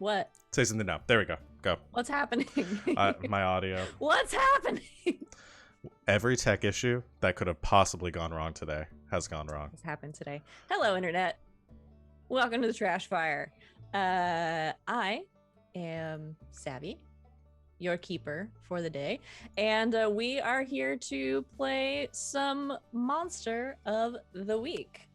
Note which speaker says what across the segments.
Speaker 1: What?
Speaker 2: Say something now. There we go. Go.
Speaker 1: What's happening?
Speaker 2: My audio.
Speaker 1: What's happening?
Speaker 2: Every tech issue that could have possibly gone wrong today has gone wrong.
Speaker 1: What's happened today? Hello, Internet. Welcome to the Trash Fire. I am Savvy, your keeper for the day, and we are here to play some Monster of the Week.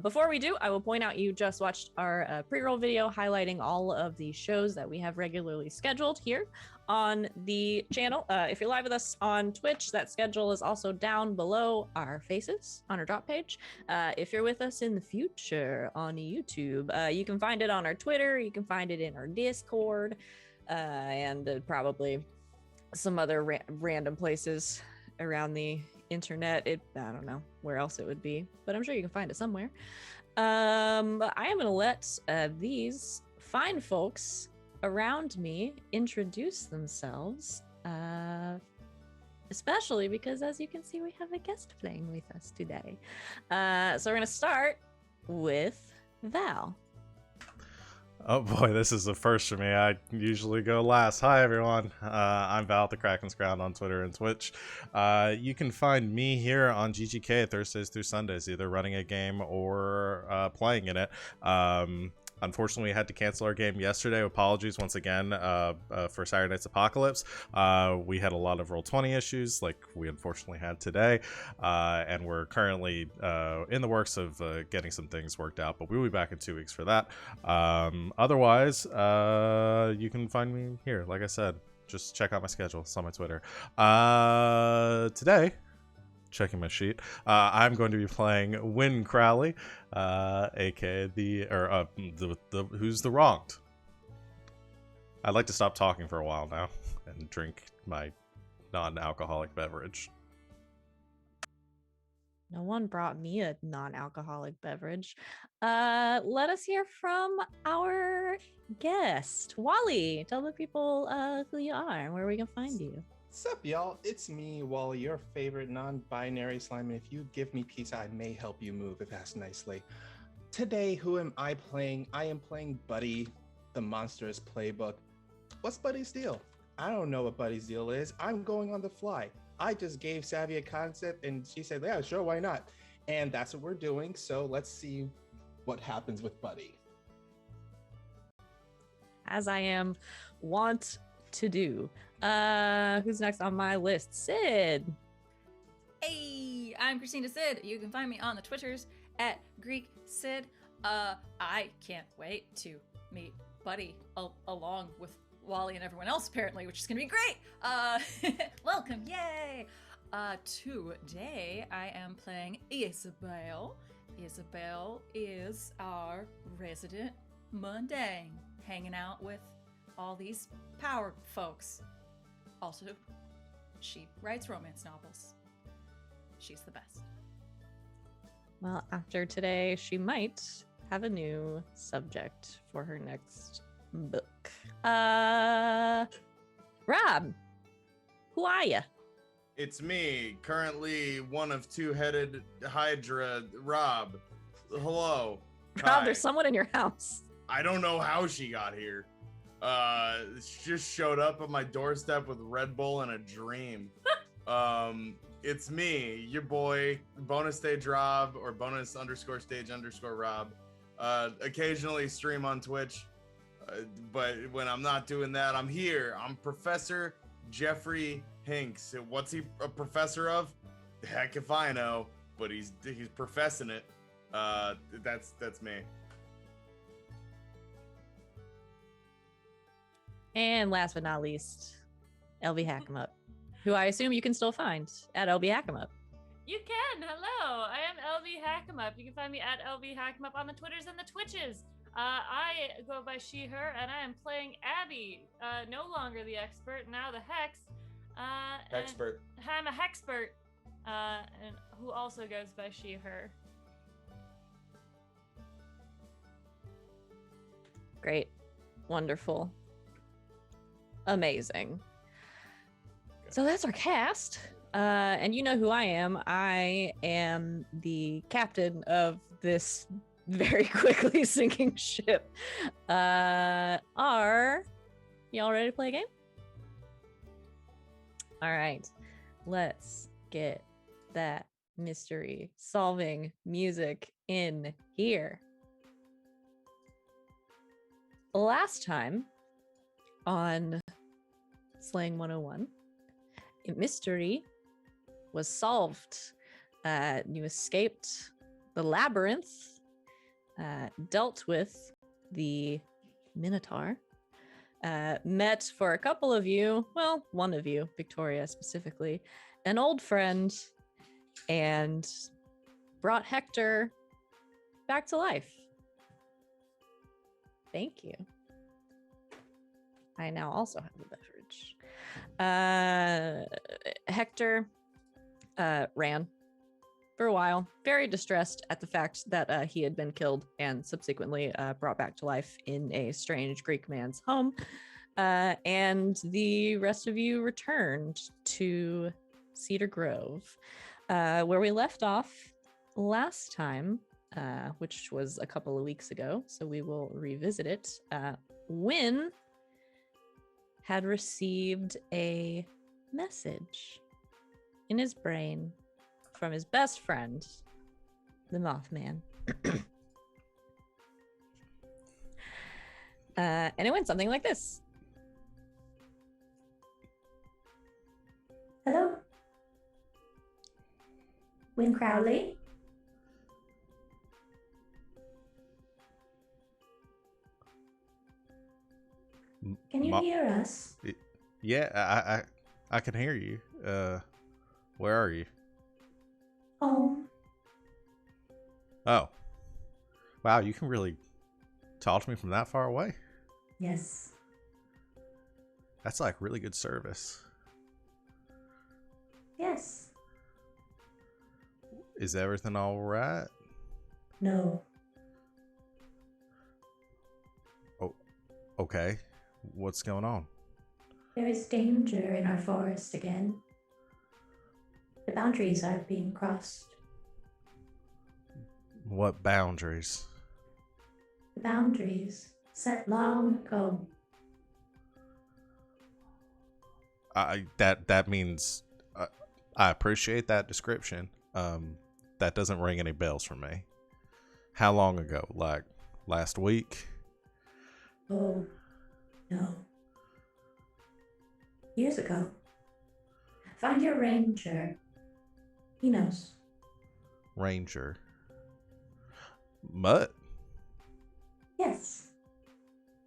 Speaker 1: Before we do, I will point out you just watched our pre-roll video highlighting all of the shows that we have regularly scheduled here on the channel. If you're live with us on Twitch, that schedule is also down below our faces on our drop page. If you're with us in the future on YouTube, you can find it on our Twitter, you can find it in our Discord, and probably some other random places around the internet. I don't know where else it would be, but I'm sure you can find it somewhere. But I am going to let these fine folks around me introduce themselves, especially because, as you can see, we have a guest playing with us today. So we're going to start with Val.
Speaker 2: Oh boy, this is the first for me. I usually go last. Hi everyone, I'm Val at the Kraken's Ground on Twitter and Twitch. You can find me here on GGK Thursdays through Sundays, either running a game or playing in it. Unfortunately, we had to cancel our game yesterday. Apologies once again for Saturday Night's Apocalypse. We had a lot of Roll20 issues, like we unfortunately had today, and we're currently in the works of getting some things worked out, but we'll be back in 2 weeks for that. Otherwise, you can find me here. Like I said, just check out my schedule. It's on my Twitter. Today, checking my sheet, I'm going to be playing Win Crowley, aka the who's the wronged. I'd like to stop talking for a while now and drink my non-alcoholic beverage.
Speaker 1: No one brought me a non-alcoholic beverage. Let us hear from our guest. Wally, tell the people who you are and where we can find you.
Speaker 3: Sup, y'all? It's me, Wally, your favorite non-binary slime, and if you give me peace, I may help you move if asked nicely. Today, who am I playing? I am playing Buddy, the Monsters Playbook. What's Buddy's deal? I don't know what Buddy's deal is. I'm going on the fly. I just gave Savvy a concept, and she said, yeah, sure, why not? And that's what we're doing, so let's see what happens with Buddy.
Speaker 1: As I am wont to do. Who's next on my list? Sid.
Speaker 4: Hey, I'm Christina Sid. You can find me on the Twitters at Greek Sid. I can't wait to meet Buddy along with Wally and everyone else apparently, which is gonna be great. Welcome, yay! Today I am playing Isabel. Isabel is our resident Mundane, hanging out with all these power folks. Also, she writes romance novels. She's the best.
Speaker 1: Well, after today, she might have a new subject for her next book. Rob, who are you?
Speaker 5: It's me, currently one of two-headed Hydra, Rob. Hello.
Speaker 1: Rob,
Speaker 5: Hi.
Speaker 1: there's someone in your house.
Speaker 5: I don't know how she got here. She just showed up at my doorstep with Red Bull and a dream. It's me, your boy, bonus stage Rob, or bonus_stage_Rob. Occasionally stream on Twitch, but when I'm not doing that, I'm here. I'm Professor Jeffrey Hinks. What's he a professor of? Heck if I know, but he's professing it. That's me.
Speaker 1: And last but not least, LB Hackemup, who I assume you can still find at LB Hackemup.
Speaker 6: You can. Hello, I am LB Hackemup. You can find me at LB Hackemup on the Twitters and the Twitches. I go by she, her, and I am playing Abby. No longer the expert, now the Hex.
Speaker 3: Expert.
Speaker 6: I'm a Hexpert, and who also goes by she, her.
Speaker 1: Great. Wonderful. Amazing. So that's our cast. And you know who I am. I am the captain of this very quickly sinking ship. Our Y'all ready to play a game? All right. Let's get that mystery solving music in here. Last time on Slaying 101, a mystery was solved. You escaped the labyrinth, dealt with the Minotaur, met for a couple of you, well, one of you, Victoria specifically, an old friend, and brought Hector back to life. Thank you. I now also have a beverage. Hector ran for a while, very distressed at the fact that he had been killed and subsequently brought back to life in a strange Greek man's home. And the rest of you returned to Cedar Grove, where we left off last time, which was a couple of weeks ago. So we will revisit it. Wynn had received a message in his brain from his best friend, the Mothman. And it went something like this.
Speaker 7: Hello? Wynn Crowley? Can you hear us?
Speaker 2: Yeah, I can hear you. Where are you?
Speaker 7: Home.
Speaker 2: Oh. Wow, you can really talk to me from that far away?
Speaker 7: Yes.
Speaker 2: That's like really good service.
Speaker 7: Yes.
Speaker 2: Is everything all right?
Speaker 7: No.
Speaker 2: Oh, okay. What's going on?
Speaker 7: There is danger in our forest again. The boundaries are being crossed.
Speaker 2: What boundaries?
Speaker 7: The boundaries set long ago.
Speaker 2: That means I appreciate that description. That doesn't ring any bells for me. How long ago? Like last week?
Speaker 7: Oh, no. Years ago. Find your ranger. He knows.
Speaker 2: Ranger. Mutt?
Speaker 7: Yes.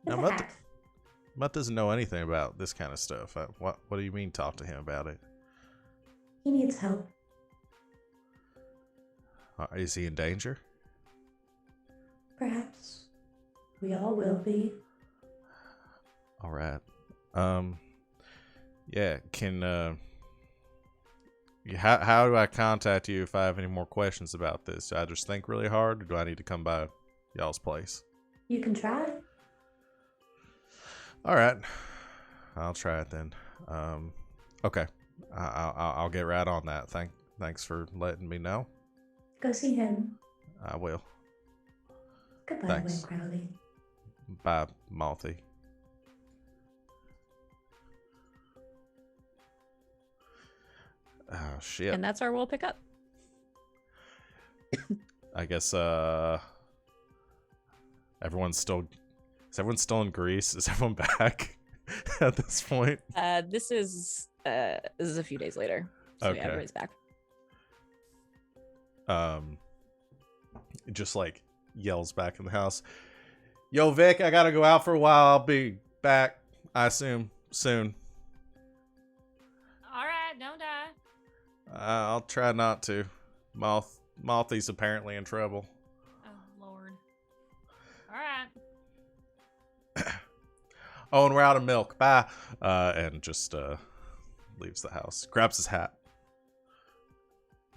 Speaker 2: Now,
Speaker 7: With a hat.
Speaker 2: Mutt doesn't know anything about this kind of stuff. What do you mean talk to him about it?
Speaker 7: He needs help.
Speaker 2: Is he in danger?
Speaker 7: Perhaps. We all will be.
Speaker 2: All right. Yeah, how do I contact you if I have any more questions about this? Do I just think really hard, or do I need to come by y'all's place?
Speaker 7: You can try.
Speaker 2: All right, I'll try it then. Okay, I'll get right on that. Thanks for letting me know.
Speaker 7: Go see him.
Speaker 2: I will.
Speaker 7: Goodbye,
Speaker 2: Thanks.
Speaker 7: Wayne Crowley.
Speaker 2: Bye, Malthy. Oh shit.
Speaker 1: And that's our we'll pick up.
Speaker 2: I guess everyone's still in Greece? Is everyone back at this point?
Speaker 1: This is a few days later. So
Speaker 2: Okay.
Speaker 1: yeah, everybody's back.
Speaker 2: Just like yells back in the house. Yo, Vic, I gotta go out for a while. I'll be back, I assume, soon.
Speaker 6: All right, don't die.
Speaker 2: I'll try not to. Malthy's apparently in trouble.
Speaker 6: Oh Lord. All right.
Speaker 2: Oh, and we're out of milk. Bye. And just leaves the house. Grabs his hat.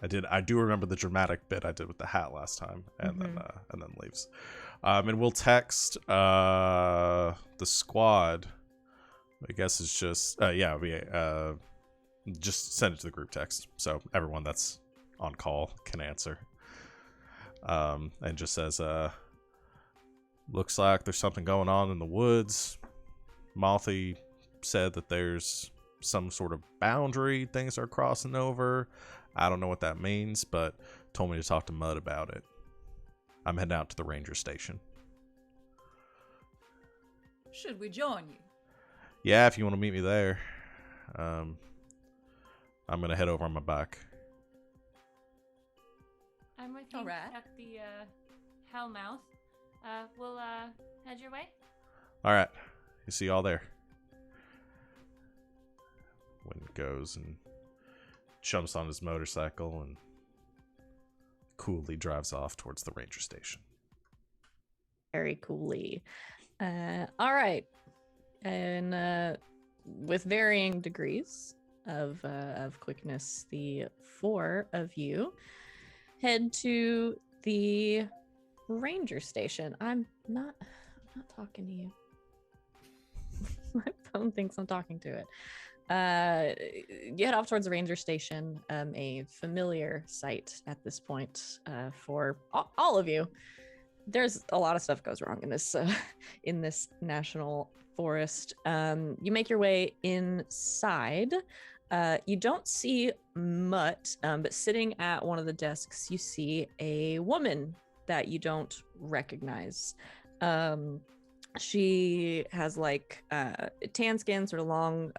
Speaker 2: I do remember the dramatic bit I did with the hat last time, and then leaves. And we'll text the squad. I guess it's just we just send it to the group text, so everyone that's on call can answer. And just says, looks like there's something going on in the woods. Malthy said that there's some sort of boundary things are crossing over. I don't know what that means, but told me to talk to Mud about it. I'm heading out to the ranger station.
Speaker 4: Should we join you?
Speaker 2: Yeah, if you want to meet me there. I'm going to head over on my bike.
Speaker 6: I'm with you
Speaker 4: All right.
Speaker 6: at the Hellmouth. We'll head your way.
Speaker 2: All right. You see y'all there. Wynn goes and jumps on his motorcycle and coolly drives off towards the ranger station.
Speaker 1: Very coolly. All right. And with varying degrees of quickness, the four of you head to the ranger station. I'm not talking to you. My phone thinks I'm talking to it. You head off towards the ranger station, a familiar sight at this point for all of you. There's a lot of stuff goes wrong in this national forest. You make your way inside. You don't see Mutt, but sitting at one of the desks, you see a woman that you don't recognize. She has like tan skin, sort of long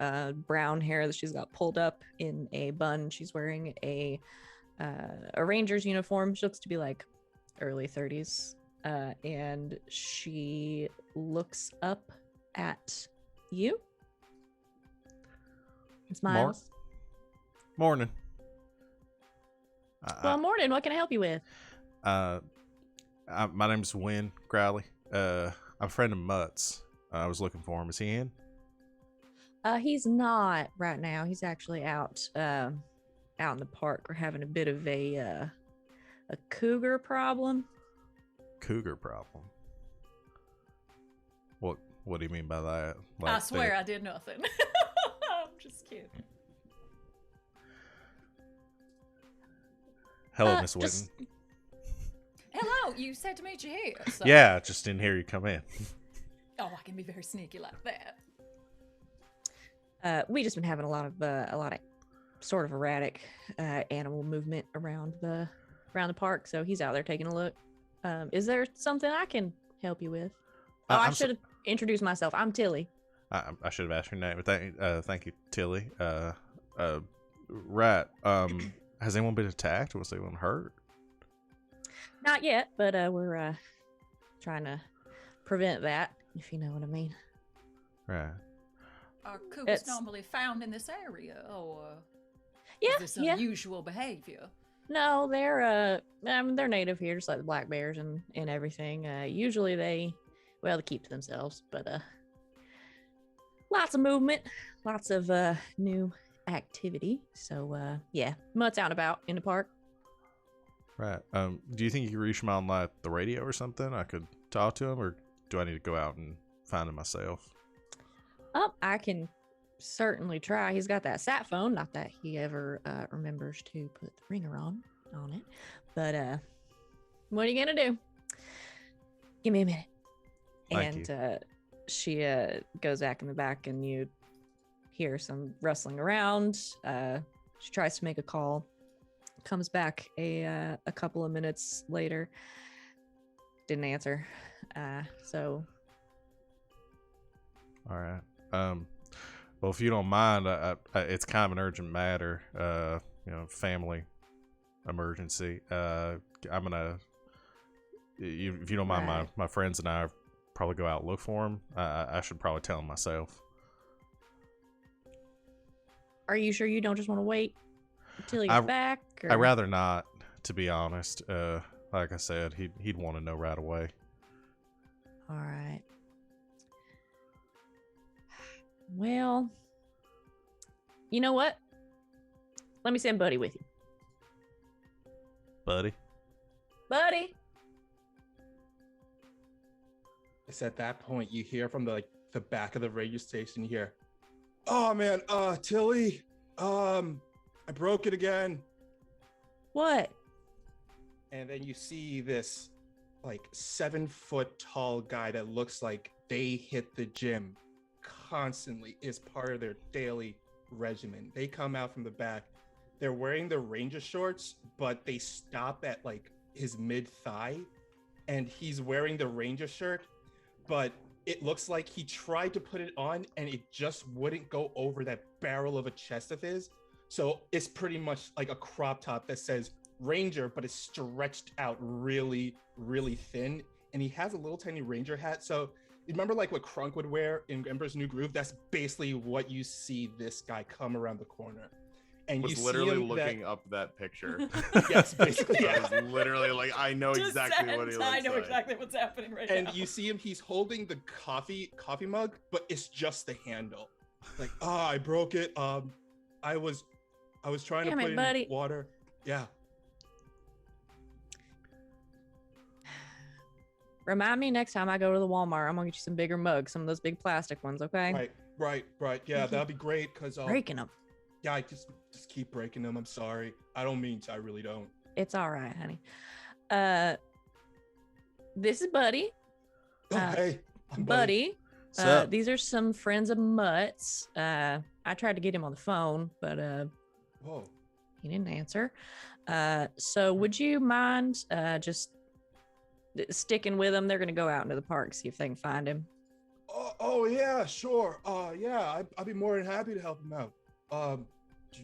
Speaker 1: brown hair that she's got pulled up in a bun. She's wearing a ranger's uniform. She looks to be like early 30s. And she looks up at you. And smiles.
Speaker 2: Morning.
Speaker 1: Well, morning. What can I help you with?
Speaker 2: My name's Wynn Crowley. I'm a friend of Mutt's. I was looking for him. Is he in?
Speaker 1: He's not right now. He's actually out in the park. We're having a bit of a cougar problem.
Speaker 2: Cougar problem? What do you mean by that? Like
Speaker 4: I swear I did nothing. I'm just kidding.
Speaker 2: Hello, Miss
Speaker 1: just-
Speaker 2: Witten.
Speaker 4: Hello, you said to meet you here. So.
Speaker 2: Yeah, just didn't hear you come in.
Speaker 4: Oh, I can be very sneaky like that.
Speaker 1: We just been having a lot of sort of erratic animal movement around the park. So he's out there taking a look. Is there something I can help you with? Oh, I should have introduced myself. I'm Tilly.
Speaker 2: I should have asked your name, but thank you, Tilly. Rat. Has anyone been attacked? Was anyone hurt?
Speaker 1: Not yet, but we're trying to prevent that, if you know what I mean.
Speaker 2: Right.
Speaker 4: Are cougars normally found in this area, or
Speaker 1: Yeah,
Speaker 4: is this unusual behavior?
Speaker 1: No, they're native here, just like the black bears and everything. Usually they keep to themselves, but lots of movement, lots of new activity. So yeah, Mutt's out and about in the park.
Speaker 2: Right. Do you think you can reach him on like the radio or something? I could talk to him, or do I need to go out and find him myself?
Speaker 1: I can certainly try. He's got that sat phone. Not that he ever remembers to put the ringer on it. But what are you gonna do? Give me a minute.
Speaker 2: Thank
Speaker 1: And she goes back in the back, and you hear some rustling around. She tries to make a call. Comes back a couple of minutes later. Didn't answer. So.
Speaker 2: All right. Well, if you don't mind, it's kind of an urgent matter. Family emergency. I'm gonna. If you don't mind,
Speaker 1: Right.
Speaker 2: my friends and I probably go out and look for him. I should probably tell him myself.
Speaker 1: Are you sure you don't just want to wait until he gets back? Or?
Speaker 2: I'd rather not, to be honest. Like I said, he'd want to know right away.
Speaker 1: All right. Well, you know what? Let me send Buddy with you.
Speaker 2: Buddy?
Speaker 1: Buddy!
Speaker 3: It's at that point you hear from the back of the radio station, you hear, "Oh man, Tilly, I broke it again."
Speaker 1: What?
Speaker 3: And then you see this 7-foot tall guy that looks like they hit the gym constantly is part of their daily regimen. They come out from the back. They're wearing the ranger shorts, but they stop at like his mid thigh, and he's wearing the ranger shirt, but it looks like he tried to put it on and it just wouldn't go over that barrel of a chest of his. So it's pretty much like a crop top that says Ranger, but it's stretched out really, really thin. And he has a little tiny Ranger hat. So you remember like what Crunk would wear in Emperor's New Groove? That's basically what you see this guy come around the corner. And
Speaker 5: Was
Speaker 3: you
Speaker 5: literally
Speaker 3: see him
Speaker 5: looking up that picture.
Speaker 3: Yes, basically.
Speaker 5: I was literally like, I know exactly what he looks
Speaker 4: I know
Speaker 5: like.
Speaker 4: exactly what's happening right
Speaker 3: And
Speaker 4: now.
Speaker 3: you see him, he's holding the coffee mug, but it's just the handle. Like, I broke it. I was trying
Speaker 1: Damn
Speaker 3: to
Speaker 1: it,
Speaker 3: put
Speaker 1: buddy.
Speaker 3: in water. Yeah.
Speaker 1: Remind me next time I go to the Walmart. I'm gonna get you some bigger mugs, some of those big plastic ones, okay?
Speaker 3: Right. Yeah, that'd be great. Cause
Speaker 1: Breaking them.
Speaker 3: yeah, I just keep breaking them. I'm sorry. I don't mean to. I really don't.
Speaker 1: It's all right, honey. This is Buddy.
Speaker 3: Oh, hey, I'm
Speaker 1: Buddy.
Speaker 2: So,
Speaker 1: These are some friends of Mutt's. I tried to get him on the phone, but
Speaker 3: Whoa.
Speaker 1: he didn't answer. So would you mind just sticking with them? They're gonna go out into the park, see if they can find him.
Speaker 3: Oh yeah, sure. Yeah, I'd be more than happy to help him out.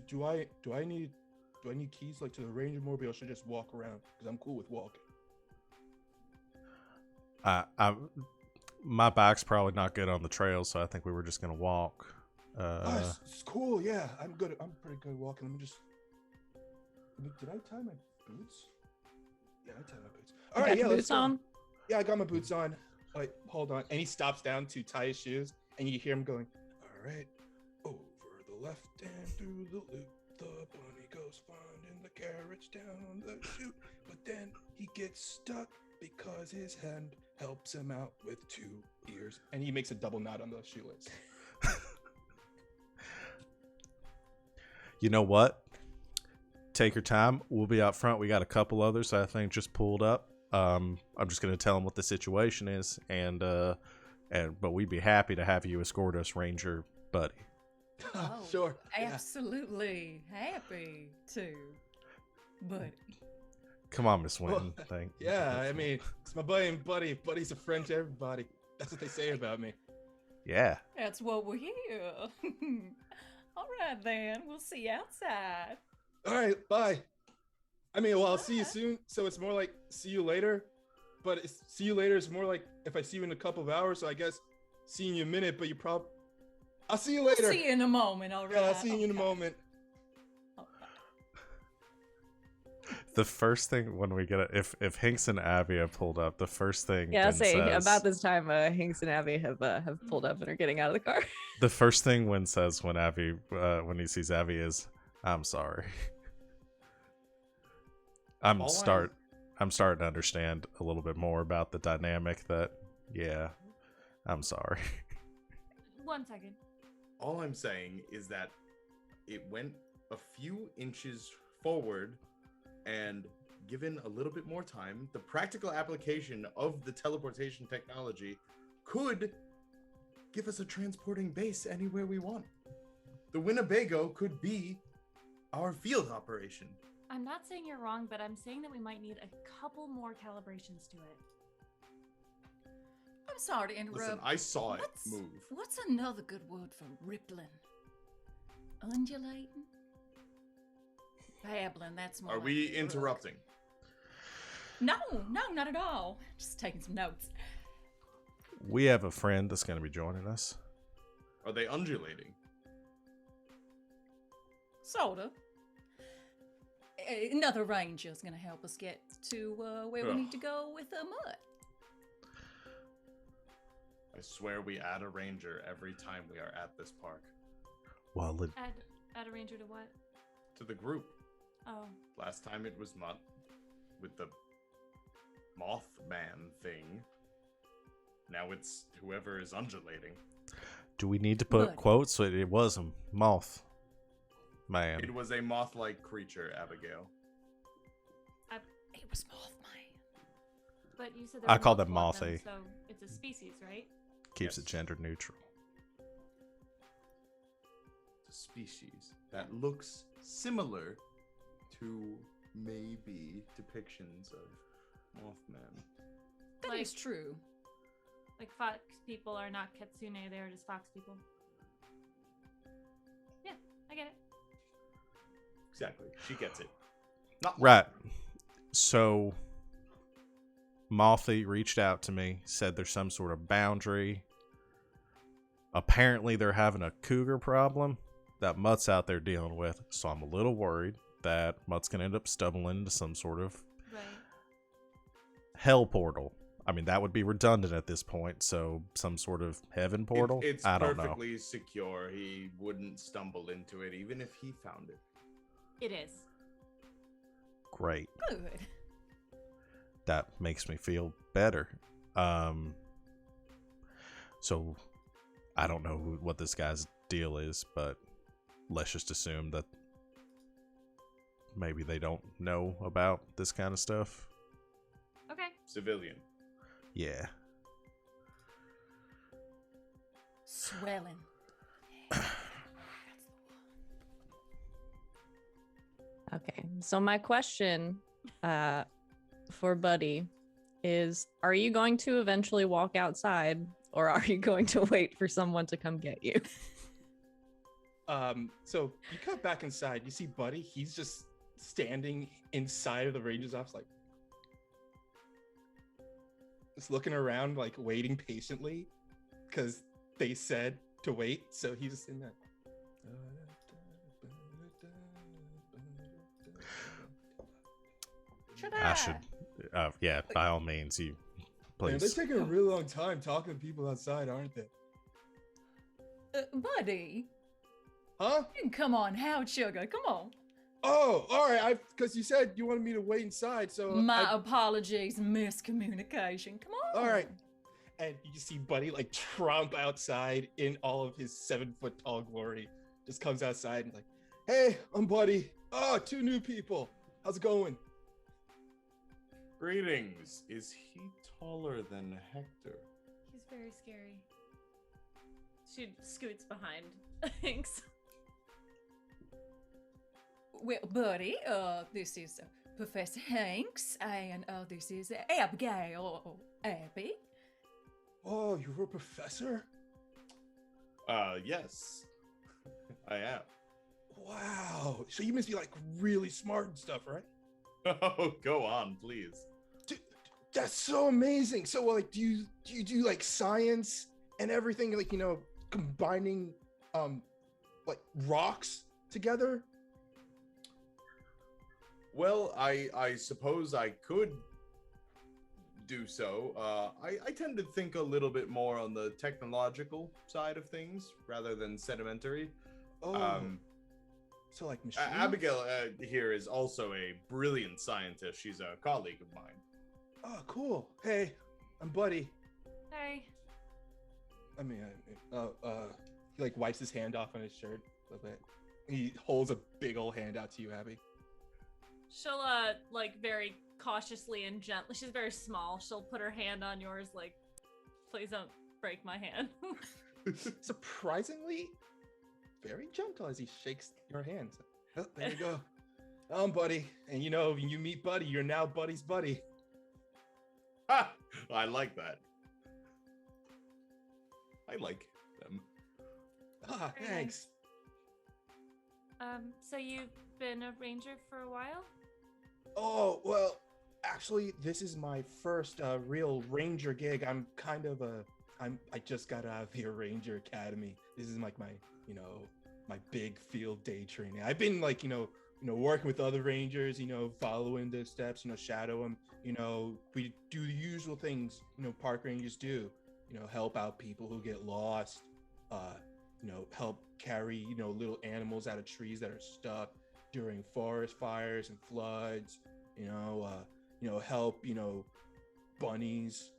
Speaker 3: Do I need keys like to the Ranger Mobile? Or should I just walk around? Because I'm cool with walking.
Speaker 2: my back's probably not good on the trail, so I think we were just gonna walk.
Speaker 3: It's cool. Yeah, I'm good. I'm pretty good walking. Did I tie my boots? Yeah, I tied my boots. All
Speaker 1: You
Speaker 3: right,
Speaker 1: got
Speaker 3: yeah,
Speaker 1: your
Speaker 3: let's
Speaker 1: boots
Speaker 3: go.
Speaker 1: on?
Speaker 3: Yeah, I got my boots on. Wait, hold on. And he stops down to tie his shoes, and you hear him going, all right, over the left and through the loop, the bunny goes finding the carriage down the chute, but then he gets stuck because his hand helps him out with 2 ears. And he makes a double knot on the shoelace.
Speaker 2: You know what? Take your time. We'll be out front. We got a couple others I think just pulled up. I'm just gonna tell them what the situation is, but we'd be happy to have you escort us, Ranger Buddy.
Speaker 4: Oh,
Speaker 3: Sure. Yeah.
Speaker 4: Absolutely happy to, buddy.
Speaker 2: Come on, Miss
Speaker 3: Well,
Speaker 2: Winton.
Speaker 3: Yeah, I mean, it's my buddy and buddy. Buddy's a friend to everybody. That's what they say about me.
Speaker 2: Yeah.
Speaker 4: That's what we're here. All right then, we'll see you outside.
Speaker 3: All right, bye. I mean, well, I'll see you soon. So it's more like see you later. But see you later is more like if I see you in a couple of hours. So I guess seeing you in a minute, but I'll see you later.
Speaker 4: See you in a moment, all right?
Speaker 3: Yeah, I'll see you in a
Speaker 4: Okay.
Speaker 3: moment.
Speaker 2: The first thing when we get if Hinks and Abby have pulled up, the first thing
Speaker 1: Yeah, I'll
Speaker 2: Wynn
Speaker 1: say
Speaker 2: says,
Speaker 1: about this time, Hinks and Abby have pulled up and are getting out of the car.
Speaker 2: the first thing Wynn says when he sees Abby is, "I'm sorry." I'm starting to understand a little bit more about the dynamic that, yeah, I'm sorry.
Speaker 6: 1 second.
Speaker 5: All I'm saying is that it went a few inches forward, and given a little bit more time, the practical application of the teleportation technology could give us a transporting base anywhere we want. The Winnebago could be our field operation.
Speaker 6: I'm not saying you're wrong, but I'm saying that we might need a couple more calibrations to it.
Speaker 4: I'm sorry to interrupt.
Speaker 5: Listen, I saw it move.
Speaker 4: What's another good word for rippling? Undulating? Babbling, that's more
Speaker 5: Are
Speaker 4: like
Speaker 5: we
Speaker 4: a drug.
Speaker 5: interrupting?
Speaker 4: No, not at all. Just taking some notes.
Speaker 2: We have a friend that's going to be joining us.
Speaker 5: Are they undulating?
Speaker 4: Sorta. Another ranger's gonna help us get to where we
Speaker 5: Ugh.
Speaker 4: need to go with the mud.
Speaker 5: I swear we add a ranger every time we are at this park.
Speaker 2: Well,
Speaker 6: Add a ranger to what?
Speaker 5: To the group.
Speaker 6: Oh.
Speaker 5: Last time it was Mutt with the Mothman thing. Now it's whoever is undulating.
Speaker 2: do we need to put
Speaker 4: Buddy.
Speaker 2: quotes? So it was a moth man.
Speaker 5: It was a moth-like creature, Abigail.
Speaker 4: It was Mothman.
Speaker 6: But you said
Speaker 2: I
Speaker 6: there were
Speaker 2: call them
Speaker 6: multiple of
Speaker 2: mothy.
Speaker 6: So it's a species, right?
Speaker 2: Keeps
Speaker 5: Yes.
Speaker 2: it gender neutral.
Speaker 5: species that looks similar to maybe depictions of Mothman.
Speaker 4: That is
Speaker 6: Like-
Speaker 4: true.
Speaker 6: Like fox people are not kitsune, they are just fox people. Yeah, I get it.
Speaker 5: Exactly. She gets it. Not
Speaker 2: Right. So Mothy reached out to me, said there's some sort of boundary. Apparently they're having a cougar problem that Mutt's out there dealing with, so I'm a little worried that Mutt's gonna end up stumbling into some sort of
Speaker 6: Right.
Speaker 2: hell portal. I mean, that would be redundant at this point, so some sort of heaven portal?
Speaker 5: It's
Speaker 2: I don't know.
Speaker 5: perfectly secure. He wouldn't stumble into it even if he found it.
Speaker 6: It is.
Speaker 2: Great.
Speaker 4: Good.
Speaker 2: That makes me feel better. So I don't know what this guy's deal is, but let's just assume that maybe they don't know about this kind of stuff.
Speaker 6: Okay.
Speaker 5: Civilian.
Speaker 2: Yeah.
Speaker 4: Swelling.
Speaker 1: Okay, so my question for Buddy is, are you going to eventually walk outside, or are you going to wait for someone to come get you?
Speaker 3: So you cut back inside, you see Buddy, he's just standing inside of the ranger's office, like just looking around, like waiting patiently because they said to wait, so he's just in that.
Speaker 2: I should. Yeah, by all means, you.
Speaker 3: Man, they're
Speaker 2: Please.
Speaker 3: taking a really long time talking to people outside, aren't they?
Speaker 4: Buddy,
Speaker 3: Huh?
Speaker 4: you can come on out, sugar. Come on.
Speaker 3: Oh, all right. Because you said you wanted me to wait inside, so
Speaker 4: My apologies, miscommunication. Come on.
Speaker 3: All right. And you just see Buddy like trump outside in all of his 7-foot tall glory. Just comes outside and like, hey, I'm Buddy. Oh, 2 new people. How's it going?
Speaker 5: Greetings. Is he taller than Hector?
Speaker 6: He's very scary. She scoots behind. Thanks.
Speaker 4: Well, buddy, this is Professor Hanks, and this is Abigail, or Abby.
Speaker 3: Oh, you're a professor?
Speaker 5: Yes. I am.
Speaker 3: Wow. So you must be like really smart and stuff, right?
Speaker 5: Oh, go on, please.
Speaker 3: Dude, that's so amazing. So like, do you do like science and everything, like, you know, combining like rocks together?
Speaker 5: Well, I suppose I could do so. I tend to think a little bit more on the technological side of things rather than sedimentary.
Speaker 3: Oh, so like machines?
Speaker 5: Abigail here is also a brilliant scientist. She's a colleague of mine.
Speaker 3: Oh, cool. Hey, I'm Buddy.
Speaker 6: Hey.
Speaker 3: I mean, he like wipes his hand off on his shirt a little bit. He holds a big old hand out to you, Abby.
Speaker 6: She'll like very cautiously and gently. She's very small. She'll put her hand on yours, like, please don't break my hand.
Speaker 3: Surprisingly, very gentle as he shakes your hand. Oh, there you go. I'm Buddy, and you know, when you meet Buddy, you're now Buddy's buddy.
Speaker 5: Ha! I like that. I like them.
Speaker 3: Ah,
Speaker 6: Very
Speaker 3: thanks.
Speaker 6: So you've been a ranger for a while?
Speaker 3: Oh, well, actually, this is my first real ranger gig. I'm kind of I just got out of the Ranger Academy. This is like my, you know, my big field day training. I've been like, you know, working with other rangers, you know, following their steps, you know, shadow them, you know, we do the usual things, you know, park rangers do, you know, help out people who get lost, you know, help carry, you know, little animals out of trees that are stuck during forest fires and floods, you know, help, you know, bunnies,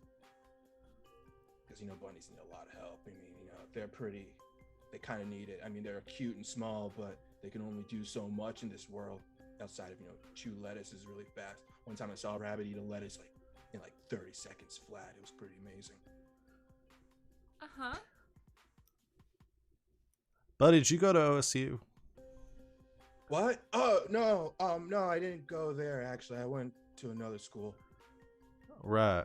Speaker 3: because, you know, bunnies need a lot of help. I mean, you know, they kind of need it. I mean, they're cute and small, but they can only do so much in this world outside of, you know, chew lettuces really fast. One time I saw a rabbit eat a lettuce like in like 30 seconds flat. It was pretty amazing.
Speaker 6: Uh-huh.
Speaker 2: Buddy, did you go to OSU?
Speaker 3: What? Oh no, no, I didn't go there. Actually, I went to another school.
Speaker 2: Right.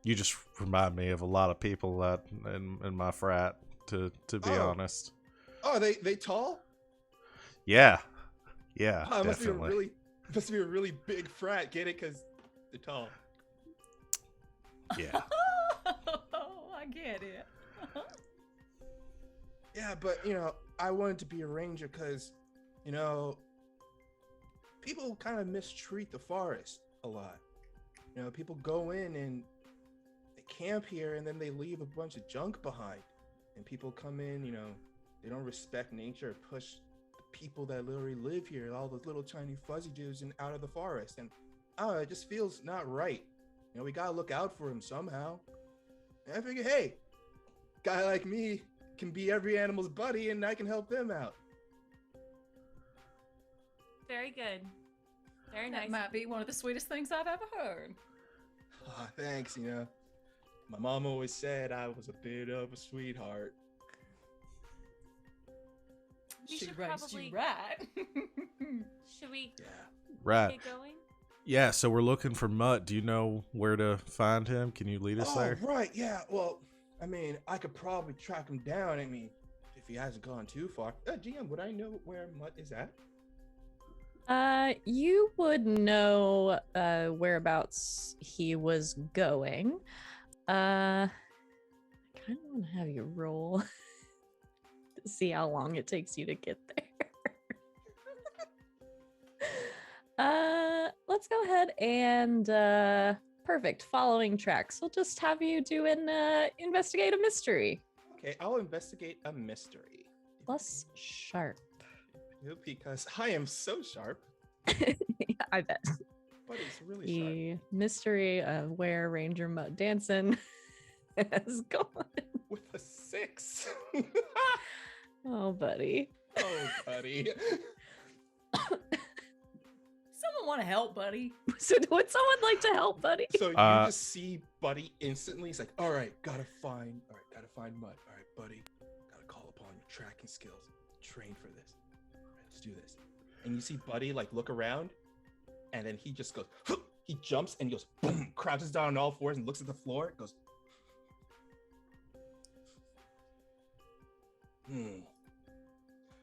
Speaker 2: You just remind me of a lot of people that in my frat. To be honest.
Speaker 3: Oh, they tall?
Speaker 2: Yeah. Yeah.
Speaker 3: Oh, it
Speaker 2: definitely.
Speaker 3: must be a really big frat. Get it? Cause they're tall.
Speaker 2: Yeah.
Speaker 4: Oh, I get it.
Speaker 3: Yeah, but I wanted to be a ranger because, people kind of mistreat the forest a lot. People go in and they camp here and then they leave a bunch of junk behind. And people come in, they don't respect nature or push the people that literally live here, all those little tiny fuzzy dudes and out of the forest. And it just feels not right. We gotta look out for them somehow. And I figure, hey, guy like me can be every animal's buddy and I can help them out.
Speaker 6: Very good. Very
Speaker 4: That
Speaker 6: nice.
Speaker 4: might be one of the sweetest things I've ever heard.
Speaker 3: Oh, thanks, My mom always said I was a bit of a sweetheart.
Speaker 6: We
Speaker 4: She
Speaker 6: should
Speaker 4: raised
Speaker 6: probably-
Speaker 4: you right.
Speaker 6: Should we
Speaker 3: Yeah.
Speaker 2: Right.
Speaker 6: get going?
Speaker 2: Yeah, so we're looking for Mutt. Do you know where to find him? Can you lead us
Speaker 3: Oh,
Speaker 2: there?
Speaker 3: right. Yeah. Well, I could probably track him down. If he hasn't gone too far. GM, would I know where Mutt is at?
Speaker 1: You would know whereabouts he was going. I kind of want to have you roll to see how long it takes you to get there. Let's go ahead and perfect, following tracks. We'll just have you do an investigate a mystery.
Speaker 3: Okay, I'll investigate a mystery.
Speaker 1: Plus sharp.
Speaker 3: Because I am so sharp,
Speaker 1: I bet.
Speaker 3: but it's really sharp.
Speaker 1: The mystery of where Ranger Mutt Danson has gone.
Speaker 3: With a 6.
Speaker 1: Oh, buddy.
Speaker 3: Oh, buddy.
Speaker 4: Someone want to help, buddy?
Speaker 1: So would someone like to help, buddy?
Speaker 3: So you just see Buddy instantly. He's like, all right, gotta find Mutt. All right, Buddy, gotta call upon your tracking skills. Train for this. All right, let's do this. And you see Buddy look around, and then he just goes, he jumps and he goes, boom, crouches down on all fours and looks at the floor. Goes,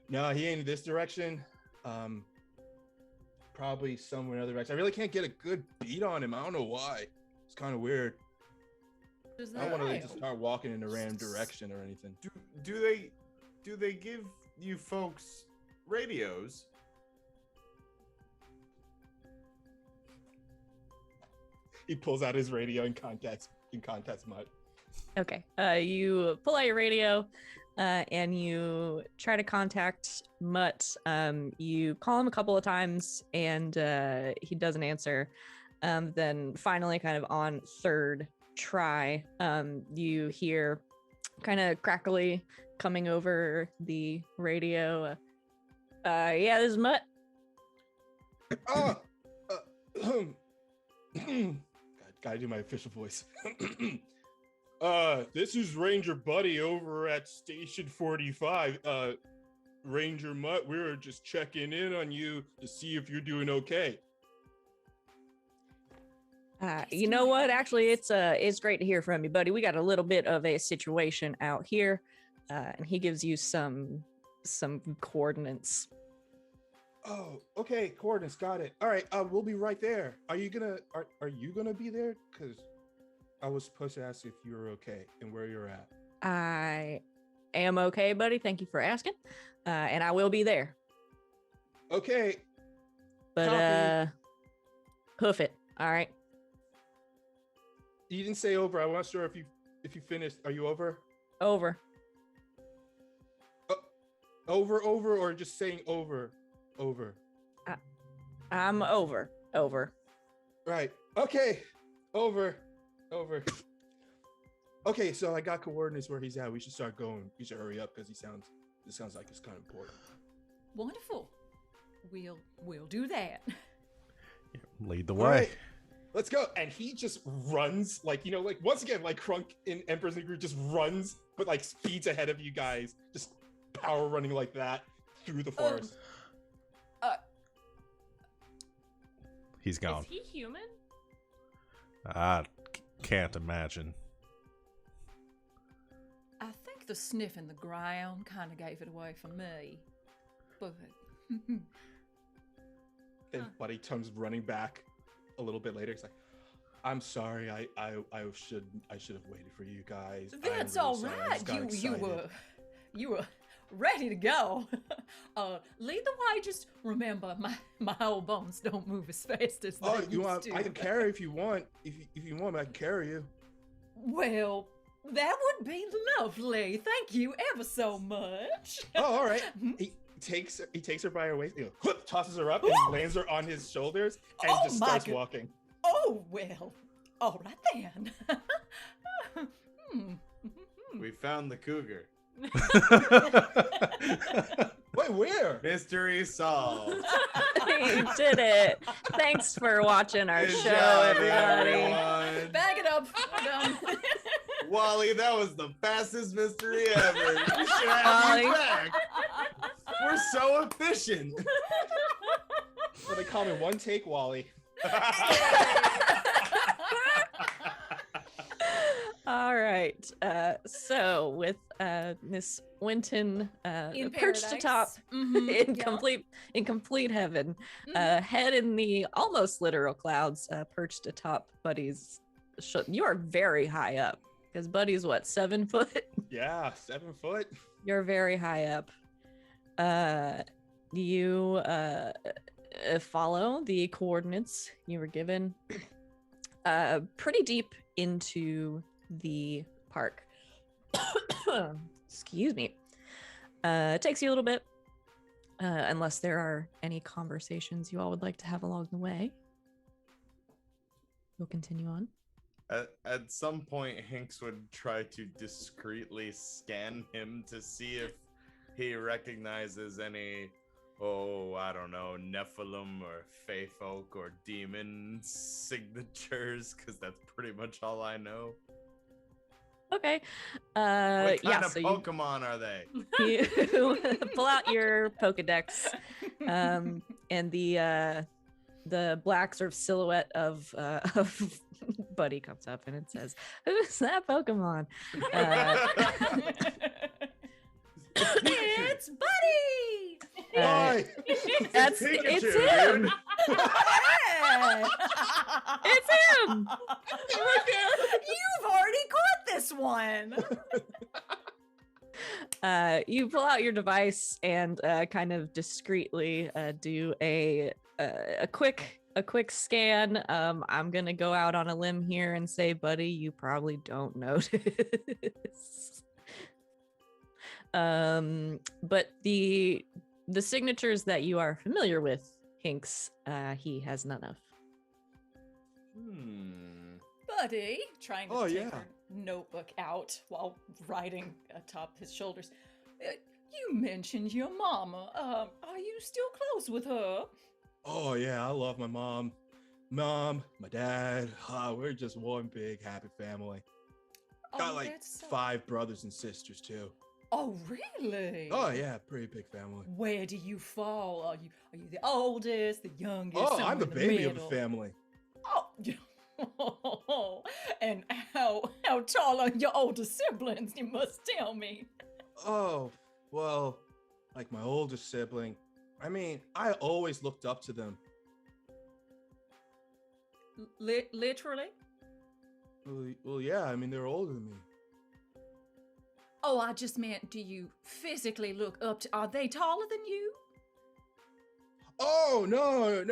Speaker 3: no, he ain't in this direction. Probably somewhere in other direction. I really can't get a good beat on him. I don't know why. It's kind of weird.
Speaker 4: Does
Speaker 3: I don't want to
Speaker 4: that
Speaker 3: just start walking in a random direction or anything.
Speaker 5: Do they give you folks radios?
Speaker 3: He pulls out his radio and contacts Mutt.
Speaker 1: Okay. You pull out your radio and you try to contact Mutt. You call him a couple of times and he doesn't answer. Then finally, kind of on third try, you hear kind of crackly coming over the radio. Yeah, this is Mutt.
Speaker 3: Gotta do my official voice. This is Ranger Buddy over at Station 45. Ranger Mutt, we were just checking in on you to see if you're doing okay.
Speaker 1: You know what? Actually, it's great to hear from you, buddy. We got a little bit of a situation out here, and he gives you some coordinates.
Speaker 3: Oh, okay, coordinates, got it. All right, we'll be right there. Are you gonna be there? Because I was supposed to ask if you were okay and where you're at.
Speaker 1: I am okay, buddy. Thank you for asking, and I will be there.
Speaker 3: Okay,
Speaker 1: But
Speaker 3: copy.
Speaker 1: hoof it. All right.
Speaker 3: You didn't say over. I'm not sure if you finished. Are you over?
Speaker 1: Over.
Speaker 3: Over, or just saying over?
Speaker 1: I'm over.
Speaker 3: Right. Okay. Over. Okay, so I got coordinates where he's at. We should start going. We should hurry up because this sounds like it's kind of important.
Speaker 4: Wonderful. We'll do that.
Speaker 2: Lead the
Speaker 3: All
Speaker 2: way.
Speaker 3: right, let's go. And he just runs, once again, like Crunk in Emperor's New Groove just runs, but speeds ahead of you guys. Just power running like that through the forest.
Speaker 2: He's gone.
Speaker 6: Is he human?
Speaker 2: I can't imagine.
Speaker 4: I think the sniff in the ground kind of gave it away for me. But
Speaker 3: Then Buddy comes running back a little bit later. He's like, "I'm sorry. I should have waited for you guys.
Speaker 4: that's
Speaker 3: I'm really
Speaker 4: all
Speaker 3: sorry. I
Speaker 4: right.
Speaker 3: just got
Speaker 4: You were ready to go. Lead the way. Just remember, my old bones don't move as fast as they used to.
Speaker 3: I can carry if you want. If you want, I can carry you.
Speaker 4: Well, that would be lovely. Thank you ever so much.
Speaker 3: Oh, all right. He takes her by her waist, tosses her up, and lands her on his shoulders, and
Speaker 4: Oh
Speaker 3: just
Speaker 4: my
Speaker 3: starts
Speaker 4: God.
Speaker 3: walking.
Speaker 4: Oh, well. All right then.
Speaker 5: We found the cougar.
Speaker 3: Wait, where?
Speaker 5: Mystery solved.
Speaker 1: You did it. Thanks for watching our
Speaker 5: Good
Speaker 1: show,
Speaker 5: job,
Speaker 1: everybody.
Speaker 5: everyone.
Speaker 4: Bag it up. We're done.
Speaker 5: Wally, that was the fastest mystery ever. We should have you
Speaker 1: Wally.
Speaker 5: back. We're so efficient.
Speaker 3: Well, they call me One Take Wally.
Speaker 1: All right. So with Miss Winton
Speaker 4: In
Speaker 1: perched atop
Speaker 4: paradise.
Speaker 1: in complete heaven, head in the almost literal clouds, perched atop Buddy's. You are very high up because Buddy's what, 7 foot?
Speaker 3: Yeah, 7 foot.
Speaker 1: You're very high up. You follow the coordinates you were given pretty deep into the park. Excuse me. It takes you a little bit, unless there are any conversations you all would like to have along the way. We'll continue on.
Speaker 5: At some point, Hinks would try to discreetly scan him to see if he recognizes any, I don't know, Nephilim or Fey folk or demon signatures, because that's pretty much all I know.
Speaker 1: Okay.
Speaker 5: What kind
Speaker 1: Yeah.
Speaker 5: of
Speaker 1: So
Speaker 5: Pokemon are they?
Speaker 1: you pull out your Pokedex, and the black sort of silhouette of Buddy comes up and it says, "Who's that Pokemon?"
Speaker 4: It's Buddy!
Speaker 3: Why?
Speaker 1: It's
Speaker 5: Pikachu,
Speaker 1: him.
Speaker 5: dude.
Speaker 4: Yeah.
Speaker 1: It's him.
Speaker 4: Right there. You've already caught this one.
Speaker 1: You pull out your device and kind of discreetly do a quick scan. I'm gonna go out on a limb here and say, Buddy, you probably don't notice. But the signatures that you are familiar with, Hinks, he has none of.
Speaker 4: Buddy, trying to take
Speaker 3: yeah.
Speaker 4: her notebook out while riding atop his shoulders. You mentioned your mama. Are you still close with her?
Speaker 3: Oh yeah, I love my mom, my dad. We're just one big happy family. Got like
Speaker 4: that's so-
Speaker 3: 5 brothers and sisters too.
Speaker 4: Oh, really?
Speaker 3: Oh yeah, pretty big family.
Speaker 4: Where do you fall? Are you the oldest, the youngest?
Speaker 3: Oh, I'm
Speaker 4: somewhere
Speaker 3: the
Speaker 4: in
Speaker 3: baby of the
Speaker 4: middle?
Speaker 3: family.
Speaker 4: Oh, and how tall are your older siblings? You must tell me.
Speaker 3: Oh, well, like my older sibling. I mean, I always looked up to them.
Speaker 4: Literally?
Speaker 3: Well, yeah. I mean, they're older than me.
Speaker 4: Oh, I just meant, do you physically look up to? Are they taller than you?
Speaker 3: Oh no!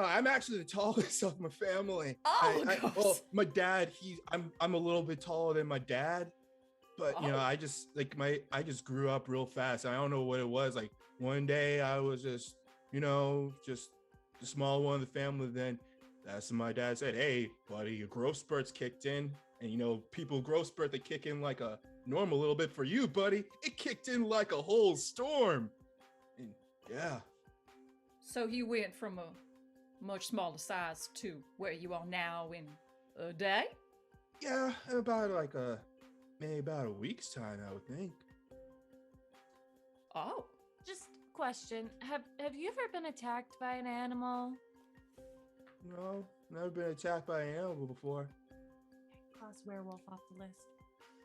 Speaker 3: I'm actually the tallest of my family.
Speaker 4: Oh,
Speaker 3: well, my dad. I'm a little bit taller than my dad, but you know,
Speaker 4: Oh.
Speaker 3: I just grew up real fast. I don't know what it was. Like one day I was just the small one of the family. Then that's when my dad said, "Hey, buddy, your growth spurts kicked in, and you know, people growth spurt, they kick in like a normal little bit. For you, buddy, it kicked in like a whole storm." And yeah.
Speaker 4: So you went from a much smaller size to where you are now in a day?
Speaker 3: Yeah, about maybe about a week's time, I would think.
Speaker 4: Oh.
Speaker 6: Just question. Have you ever been attacked by an animal?
Speaker 3: No, never been attacked by an animal before.
Speaker 6: Cross werewolf off the list.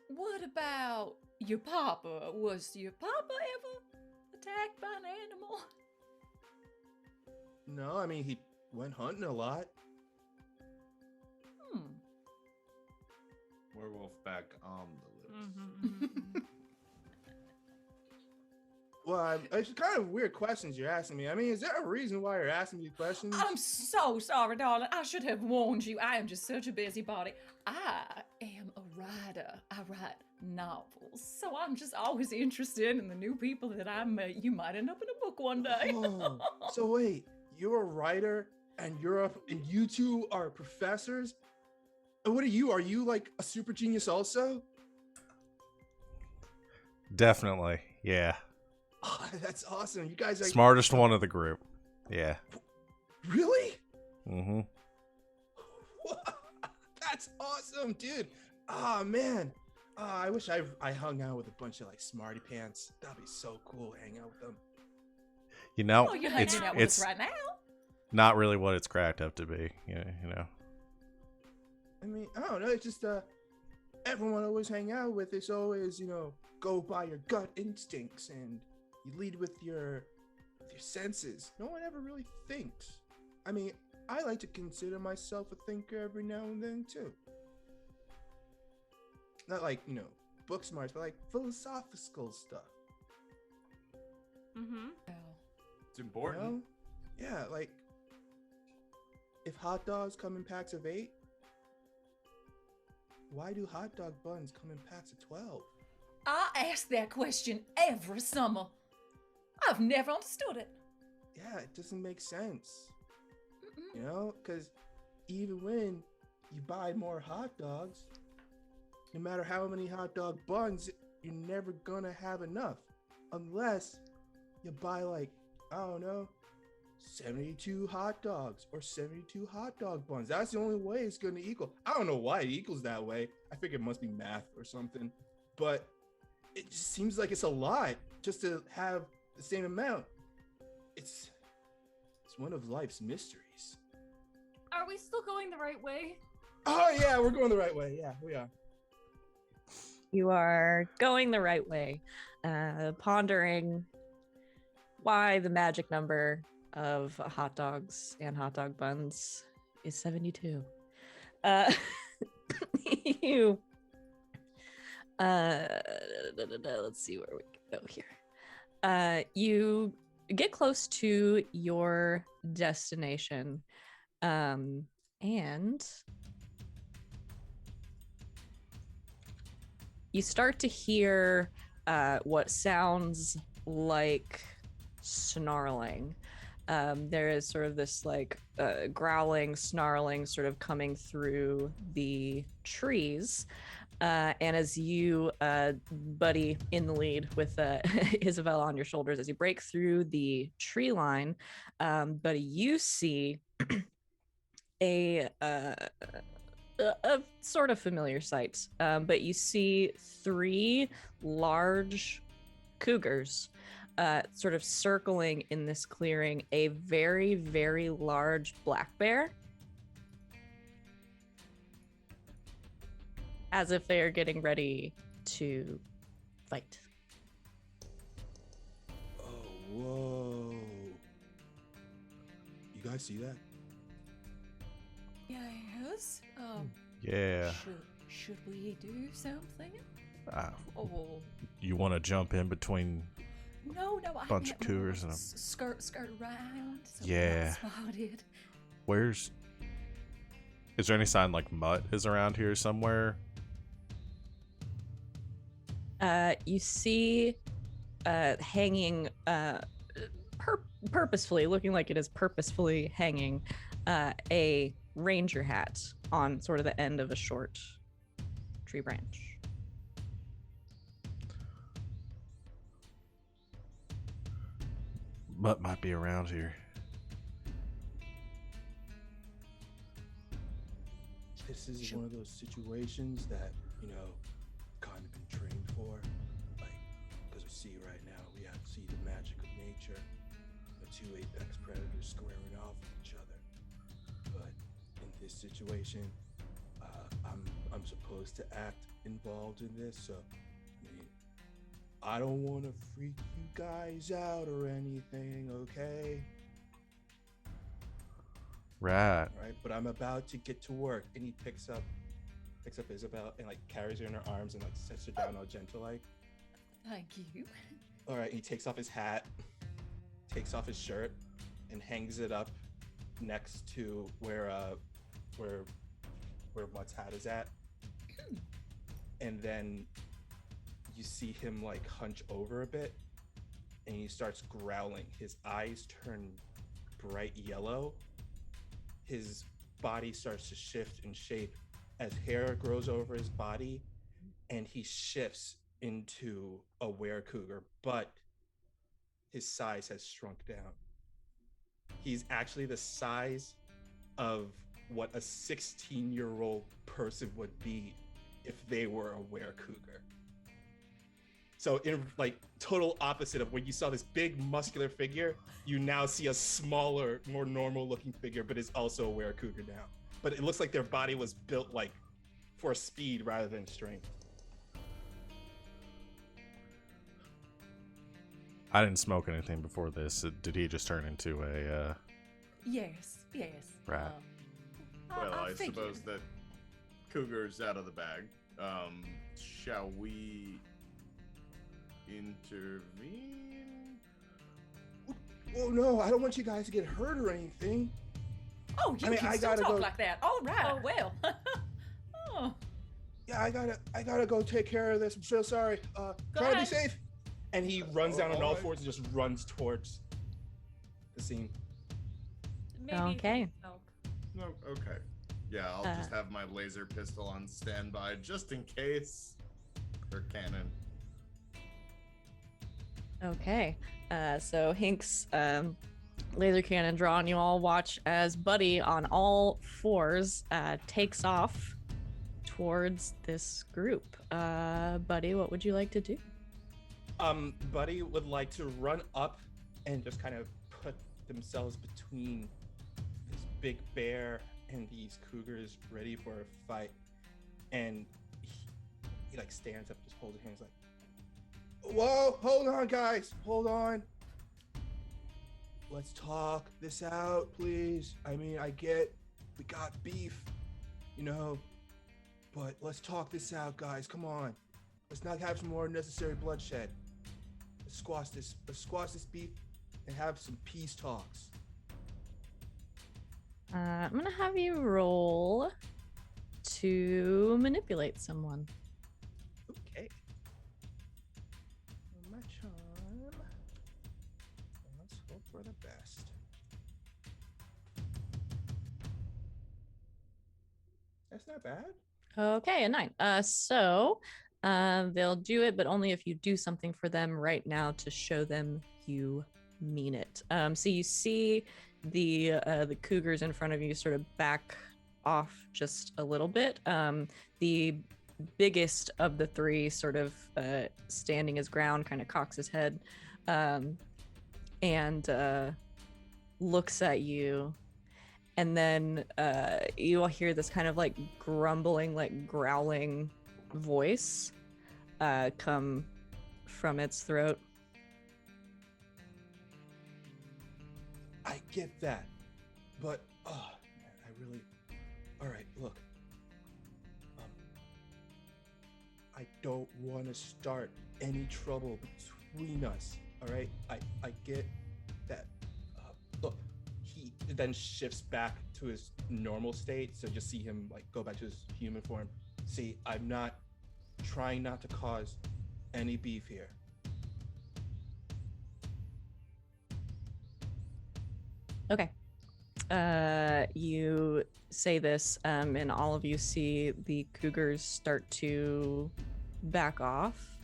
Speaker 4: What about your papa? Was your papa ever attacked by an animal?
Speaker 3: No, I mean, he went hunting a lot.
Speaker 5: Werewolf back on the list.
Speaker 6: Mm-hmm.
Speaker 3: Well, it's kind of weird questions you're asking me. I mean, is there a reason why you're asking me questions?
Speaker 4: I'm so sorry, darling. I should have warned you. I am just such a busybody. I am a writer. I write novels. So I'm just always interested in the new people that I met. You might end up in a book one day.
Speaker 3: Oh, so wait, you're a writer and you two are professors? And what are you? Are you like a super genius also?
Speaker 2: Definitely, yeah.
Speaker 3: Oh, that's awesome. You guys are
Speaker 2: Smartest one of the group. Yeah.
Speaker 3: Really?
Speaker 2: Mm-hmm.
Speaker 3: That's awesome, dude. Oh man. I wish I hung out with a bunch of like smarty pants. That'd be so cool, hang out with them.
Speaker 2: You know,
Speaker 4: Oh, you're
Speaker 2: it's
Speaker 4: hanging out with
Speaker 2: it's
Speaker 4: us right now.
Speaker 2: not really what it's cracked up to be. You know.
Speaker 3: I mean, I don't know. It's just everyone I always hang out with is always, go by your gut instincts and you lead with your senses. No one ever really thinks. I mean, I like to consider myself a thinker every now and then too. Not like, book smarts, but like philosophical stuff.
Speaker 6: Mm-hmm.
Speaker 5: It's important.
Speaker 3: Yeah, like if hot dogs come in packs of 8, why do hot dog buns come in packs of 12?
Speaker 4: I ask that question every summer. I've never understood it.
Speaker 3: Yeah, it doesn't make sense. Because even when you buy more hot dogs, no matter how many hot dog buns, you're never gonna have enough. Unless you buy like, I don't know, 72 hot dogs or 72 hot dog buns. That's the only way it's gonna equal. I don't know why it equals that way. I figure it must be math or something. But it just seems like it's a lot just to have the same amount. It's one of life's mysteries.
Speaker 6: Are we still going the right way?
Speaker 3: Oh yeah, we're going the right way. Yeah, we are.
Speaker 1: You are going the right way, pondering why the magic number of hot dogs and hot dog buns is 72. You let's see where we can go here. You get close to your destination, and you start to hear what sounds like snarling. There is sort of this like growling, snarling sort of coming through the trees. And as you, Buddy, in the lead with Isabella on your shoulders, as you break through the tree line, Buddy, you see a sort of familiar sight, but you see 3 large cougars sort of circling in this clearing, a very, very large black bear, as if they are getting ready to fight.
Speaker 3: Oh, whoa. You guys see that?
Speaker 4: Yes.
Speaker 2: Yeah.
Speaker 4: Should we do something?
Speaker 2: Oh. You want to jump in between
Speaker 4: No.
Speaker 2: a bunch of cougars and a
Speaker 4: skirt around. So
Speaker 2: Yeah.
Speaker 4: we're not spotted.
Speaker 2: Is there any sign like Mutt is around here somewhere?
Speaker 1: You see hanging purposefully, looking like it is purposefully hanging, a ranger hat on sort of the end of a short tree branch.
Speaker 2: Mutt might be around here.
Speaker 3: This is one of those situations that, kind of been trained for. Like, because we're see right now. We have to see the magic of nature. The two apex predators squaring off with each other. But in this situation, I'm supposed to act involved in this, so I mean, I don't want to freak you guys out or anything, okay?
Speaker 2: Right.
Speaker 3: Right, but I'm about to get to work. And he picks up Isabel and like carries her in her arms and like sets her down all gentle like.
Speaker 4: Thank you.
Speaker 3: All right, he takes off his hat, takes off his shirt, and hangs it up next to where Mutt's hat is at. And then you see him like hunch over a bit, and he starts growling. His eyes turn bright yellow. His body starts to shift in shape as hair grows over his body, and he shifts into a were-cougar, but his size has shrunk down. He's actually the size of what a 16-year-old person would be if they were a were-cougar. So in like total opposite of when you saw this big muscular figure, you now see a smaller, more normal looking figure, but is also a were-cougar now. But it looks like their body was built like for speed rather than strength.
Speaker 2: I didn't smoke anything before this. Did he just turn into a
Speaker 4: Yes.
Speaker 2: Right.
Speaker 5: Well, I
Speaker 4: figured.
Speaker 5: suppose that Cougar's out of the bag. Shall we intervene?
Speaker 3: Oh no, I don't want you guys to get hurt or anything.
Speaker 4: Oh, you
Speaker 3: I mean,
Speaker 4: can
Speaker 3: I
Speaker 4: still
Speaker 3: gotta
Speaker 4: talk
Speaker 3: go-
Speaker 4: like that. All right. Oh well. Oh.
Speaker 3: Yeah, I gotta go take care of this. I'm so sorry. Try to be
Speaker 6: ahead.
Speaker 3: safe. And he runs down on all
Speaker 5: Alright.
Speaker 3: fours and just runs towards the scene.
Speaker 6: Maybe
Speaker 1: Okay.
Speaker 6: help.
Speaker 5: No, okay. Yeah, I'll just have my laser pistol on standby just in case. Or cannon.
Speaker 1: Okay. So Hink's laser cannon drawn. You all watch as Buddy on all fours takes off towards this group. Buddy, what would you like to do?
Speaker 3: Buddy would like to run up and just kind of put themselves between this big bear and these cougars ready for a fight. And he like stands up, just holding hands like, whoa, hold on guys, hold on. Let's talk this out, please. I mean, I get we got beef, you know, but let's talk this out, guys. Come on. Let's not have some more unnecessary bloodshed. Let's squash this beef and have some peace talks.
Speaker 1: I'm gonna have you roll to manipulate someone.
Speaker 3: Okay. My charm. Let's hope for the best. That's not bad.
Speaker 1: Okay, a 9. They'll do it, but only if you do something for them right now to show them you mean it. So you see the cougars in front of you sort of back off just a little bit. The biggest of the three sort of standing his ground, kind of cocks his head, and looks at you. And then you will hear this kind of like grumbling, like growling voice come from its throat.
Speaker 3: I get that, but man, I really. All right, look. I don't want to start any trouble between us. All right, I get that. Look, he then shifts back to his normal state, so just see him like go back to his human form. See, I'm not trying not to cause any beef here.
Speaker 1: Okay. You say this, and all of you see the cougars start to back off.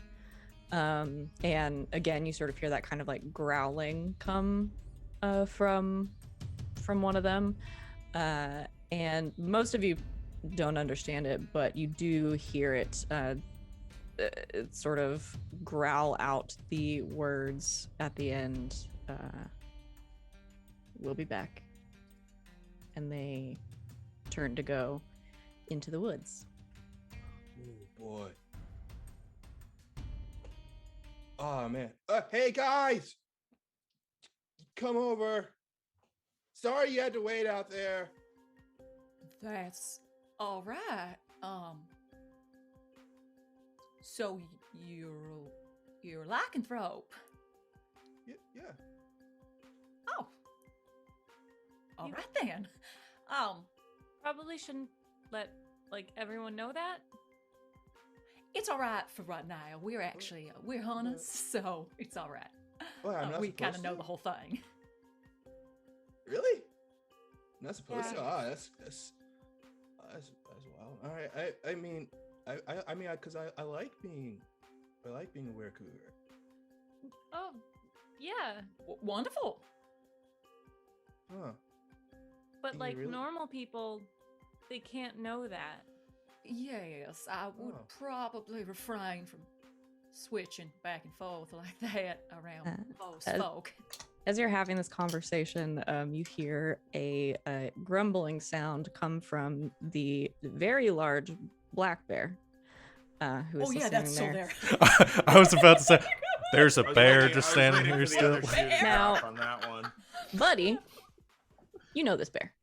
Speaker 1: And again, you sort of hear that kind of like growling come from one of them. And most of you don't understand it, but you do hear it sort of growl out the words at the end. We'll be back. And they turn to go into the woods.
Speaker 3: Oh boy. Oh man. Hey guys! Come over. Sorry you had to wait out there.
Speaker 4: That's all right. So you're lycanthrope.
Speaker 3: Yeah.
Speaker 4: Oh. All right then.
Speaker 6: Probably shouldn't let everyone know that.
Speaker 4: It's all right for right now. We're actually we're hunters, so it's all right.
Speaker 3: Well, I'm not
Speaker 4: We kind of
Speaker 3: supposed
Speaker 4: know
Speaker 3: to?
Speaker 4: the whole thing.
Speaker 3: Really? Not supposed
Speaker 6: Yeah.
Speaker 3: to. Ah, that's wild. All right. I mean, because I like being a were cougar.
Speaker 6: Oh, yeah.
Speaker 4: Wonderful.
Speaker 3: Huh.
Speaker 6: But
Speaker 3: You
Speaker 6: like
Speaker 3: really-
Speaker 6: normal people, they can't know that.
Speaker 4: Yes, I would
Speaker 3: Oh.
Speaker 4: probably refrain from switching back and forth like that around most
Speaker 1: uh,
Speaker 4: folk.
Speaker 1: As you're having this conversation, you hear a grumbling sound come from the very large black bear. Who is
Speaker 4: Oh yeah,
Speaker 1: listening
Speaker 4: that's
Speaker 1: there.
Speaker 4: still there.
Speaker 2: I was about to say, there's a
Speaker 5: I was
Speaker 2: bear
Speaker 5: waiting-
Speaker 2: just
Speaker 5: I was
Speaker 2: standing
Speaker 5: waiting
Speaker 2: here
Speaker 5: for the
Speaker 2: still.
Speaker 5: other shoe to
Speaker 1: Now-
Speaker 5: drop on that one.
Speaker 1: Buddy, you know this bear.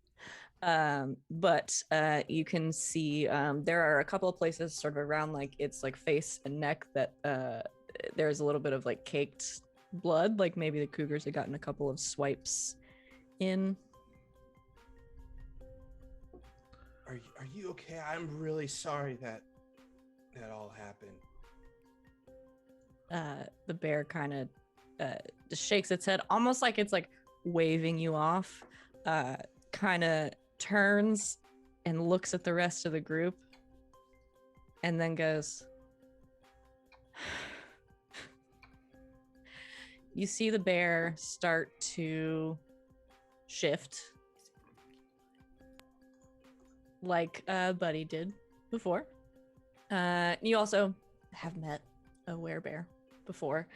Speaker 1: But you can see there are a couple of places sort of around like its like face and neck that there's a little bit of like caked blood, like maybe the cougars had gotten a couple of swipes in.
Speaker 3: Are you okay? I'm really sorry that all happened.
Speaker 1: The bear kind of just shakes its head, almost like it's like waving you off, kind of turns and looks at the rest of the group and then goes, you see the bear start to shift like Buddy did before. You also have met a werebear before.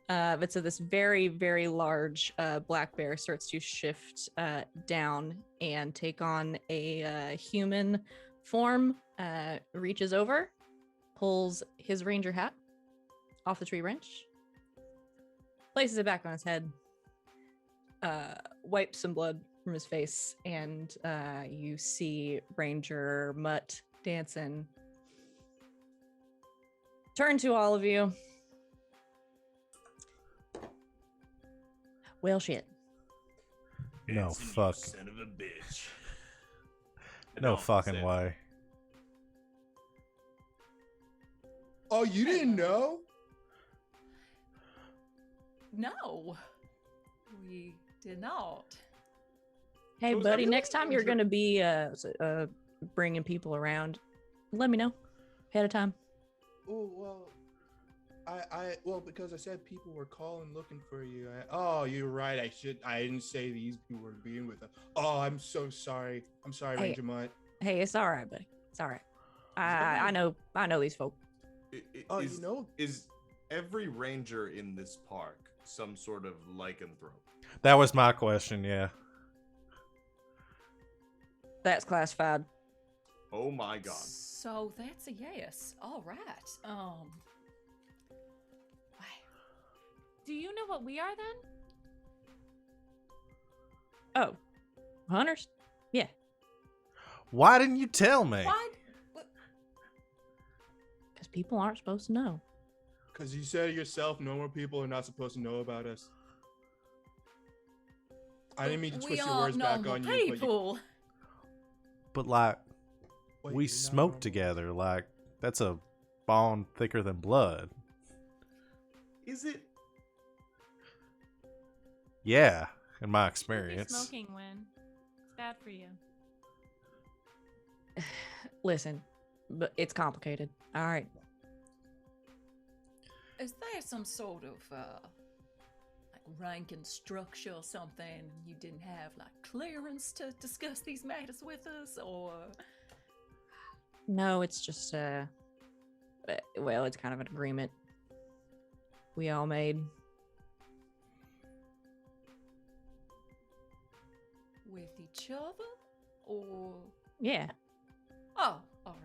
Speaker 1: But so this very, very large black bear starts to shift down and take on a human form, reaches over, pulls his ranger hat off the tree branch, places it back on his head, wipes some blood from his face, and you see Ranger Mutt dancing. Turn to all of you. Well, shit.
Speaker 2: No
Speaker 5: Dancing, you
Speaker 2: fuck.
Speaker 5: Son of a bitch.
Speaker 2: No fucking way.
Speaker 3: Oh, you didn't know?
Speaker 4: No, we did not.
Speaker 1: Hey,
Speaker 3: So is
Speaker 1: buddy,
Speaker 3: everyone
Speaker 1: next time you're
Speaker 3: injured?
Speaker 1: gonna be bringing people around, let me know ahead of time.
Speaker 3: Oh well, well because I said people were calling looking for you. Oh, you're right. I didn't say these people were being with us. Oh, I'm so sorry. I'm sorry,
Speaker 1: Hey.
Speaker 3: Ranger Mutt.
Speaker 1: Hey, it's all right, buddy. It's all right. I know these folk.
Speaker 3: Oh,
Speaker 5: is,
Speaker 3: you know,
Speaker 5: is every ranger in this park some sort of lycanthrope?
Speaker 2: That was my question, yeah.
Speaker 1: That's classified.
Speaker 5: Oh my god.
Speaker 4: So that's a yes. All right.
Speaker 6: Do you know what we are then?
Speaker 1: Oh, hunters? Yeah.
Speaker 2: Why didn't you tell me?
Speaker 4: What?
Speaker 1: Because people aren't supposed to know.
Speaker 3: because you said it yourself, no more people are not supposed to know about us. I didn't mean to twist your words back on you,
Speaker 4: people.
Speaker 2: But like,
Speaker 3: but
Speaker 2: we
Speaker 3: you're not
Speaker 2: smoke
Speaker 3: normal.
Speaker 2: together. Like, that's a bond thicker than blood.
Speaker 5: Is it?
Speaker 2: Yeah, in my
Speaker 6: You're
Speaker 2: experience.
Speaker 6: smoking when it's bad for you.
Speaker 1: Listen, but it's complicated. All right.
Speaker 4: Is there some sort of like rank and structure or something? You didn't have like clearance to discuss these matters with us, or
Speaker 1: No, it's just Well, it's kind of an agreement we all made.
Speaker 4: With each other? Or.
Speaker 1: Yeah.
Speaker 4: Oh, alright.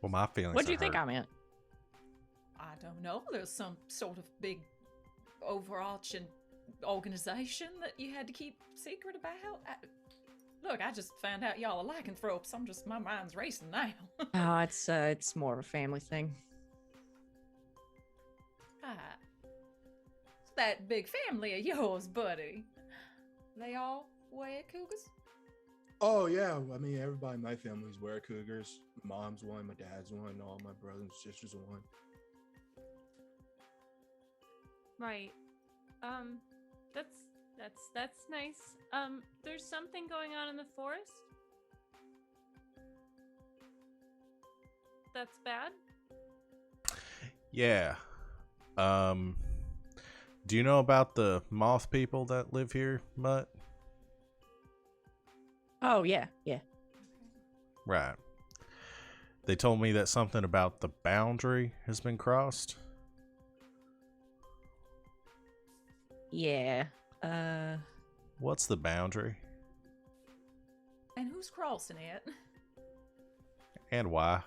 Speaker 2: Well, my feelings.
Speaker 1: What do you
Speaker 2: are
Speaker 1: think
Speaker 2: hurt.
Speaker 1: I meant?
Speaker 4: I don't know. There's some sort of big overarching organization that you had to keep secret about. Look, I just found out y'all are lycanthropes. My mind's racing now.
Speaker 1: Oh, it's more of a family thing.
Speaker 4: Ah, it's that big family of yours, buddy. They all wear cougars?
Speaker 3: Oh yeah, I mean everybody in my family's wear cougars. My mom's one, my dad's one, all my brothers and sisters are one.
Speaker 6: Right. That's nice. There's something going on in the forest. That's bad.
Speaker 2: Yeah. Do you know about the moth people that live here, Mutt?
Speaker 1: Oh yeah.
Speaker 2: Right. They told me that something about the boundary has been crossed.
Speaker 1: Yeah.
Speaker 2: What's the boundary?
Speaker 4: And who's crossing it?
Speaker 2: And why?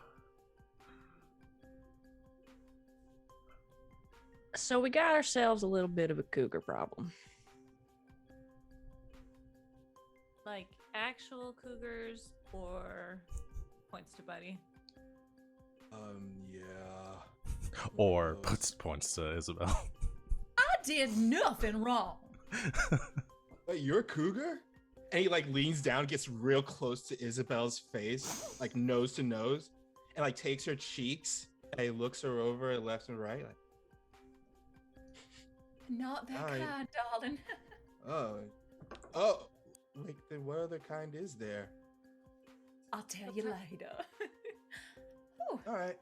Speaker 1: So we got ourselves a little bit of a cougar problem.
Speaker 6: Like actual cougars or points to Buddy.
Speaker 3: Yeah.
Speaker 2: Or points to Isabel.
Speaker 4: I did nothing wrong.
Speaker 3: Wait, you're a cougar? And he like leans down, gets real close to Isabel's face, like nose to nose, and like takes her cheeks, and he looks her over left and right, like,
Speaker 4: Not that
Speaker 3: Alright.
Speaker 4: kind, darling.
Speaker 3: oh, like then what other kind is there?
Speaker 4: I'll tell you later. Whew.
Speaker 3: All right.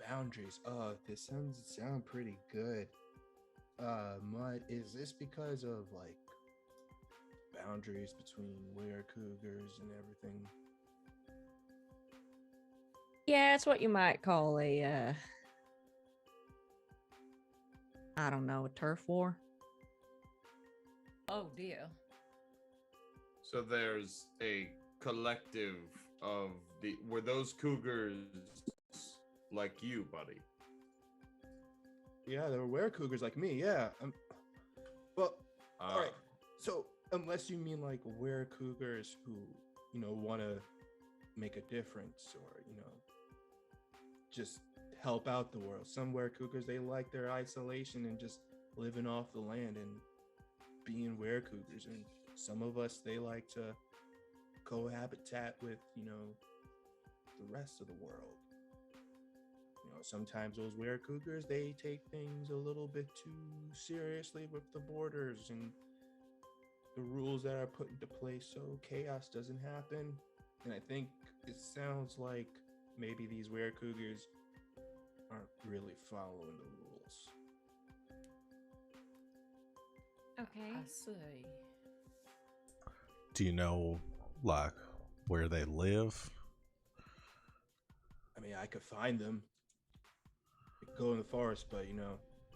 Speaker 3: Boundaries. Oh, this sound pretty good. Mud, is this because of like boundaries between were cougars and everything?
Speaker 1: Yeah, it's what you might call a I don't know, a turf war.
Speaker 4: Oh dear.
Speaker 5: So there's a collective of were those cougars like you, buddy?
Speaker 3: Yeah, there were cougars like me. Yeah. Well, all right. So unless you mean like were cougars who want to make a difference or just help out the world. Some were cougars, they like their isolation and just living off the land and being were cougars, and some of us they like to cohabitat with the rest of the world. Sometimes those were cougars they take things a little bit too seriously with the borders and the rules that are put into place so chaos doesn't happen. And I think it sounds like maybe these were cougars aren't really following the rules.
Speaker 6: Okay.
Speaker 4: I see.
Speaker 2: Do you know, like, where they live?
Speaker 3: I mean, I could find them. I could go in the forest, but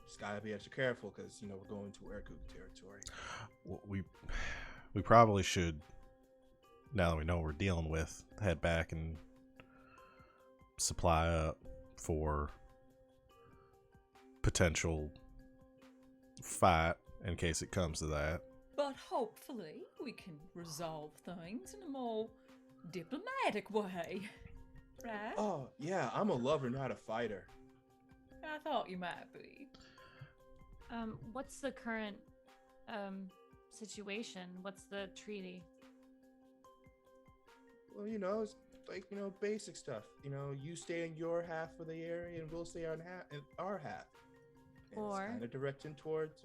Speaker 3: just gotta be extra careful because we're going to Cougar territory.
Speaker 2: Well, we probably should, now that we know what we're dealing with, head back and supply up for potential fight in case it comes to that.
Speaker 4: But hopefully we can resolve things in a more diplomatic way. Right?
Speaker 3: Oh yeah, I'm a lover, not a fighter.
Speaker 4: I thought you might be.
Speaker 6: What's the current situation? What's the treaty?
Speaker 3: Well, it's like basic stuff. You stay in your half of the area, and we'll stay in our half. And
Speaker 6: Or-
Speaker 3: it's kind of directing towards,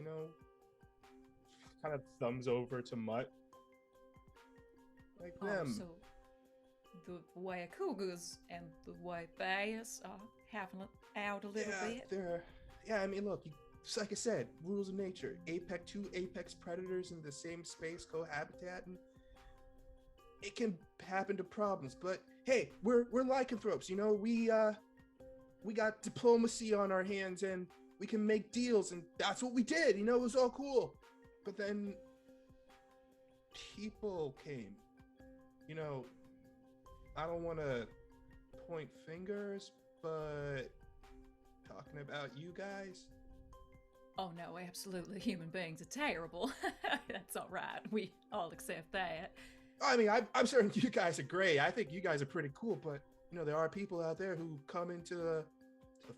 Speaker 3: kind of thumbs over to Mutt. Like
Speaker 4: Oh,
Speaker 3: them.
Speaker 4: so the white cougars and the white bears are having it out a little bit.
Speaker 3: I mean, look, just like I said, rules of nature. Two apex predators in the same space cohabitat, and it can happen to problems. But hey, we're lycanthropes, you know. We got diplomacy on our hands, and we can make deals, and that's what we did. You know, it was all cool. But then people came. You know, I don't want to point fingers, but talking about you guys.
Speaker 4: Oh no, absolutely. Human beings are terrible. That's all right. We all accept that.
Speaker 3: I mean, I'm certain you guys are great. I think you guys are pretty cool, but you know, there are people out there who come into the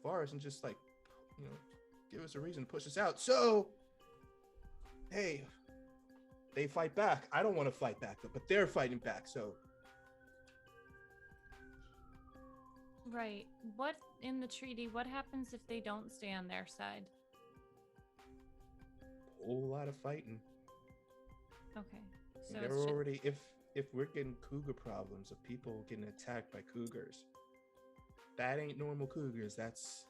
Speaker 3: forest and just like, you know, give us a reason to push us out. So, hey, they fight back. I don't want to fight back, but they're fighting back. So,
Speaker 6: Right. What in the treaty? What happens if they don't stay on their side?
Speaker 3: whole lot of fighting.
Speaker 6: Okay. So
Speaker 3: They're
Speaker 6: it's just,
Speaker 3: already if we're getting cougar problems of people getting attacked by cougars, that ain't normal cougars. That's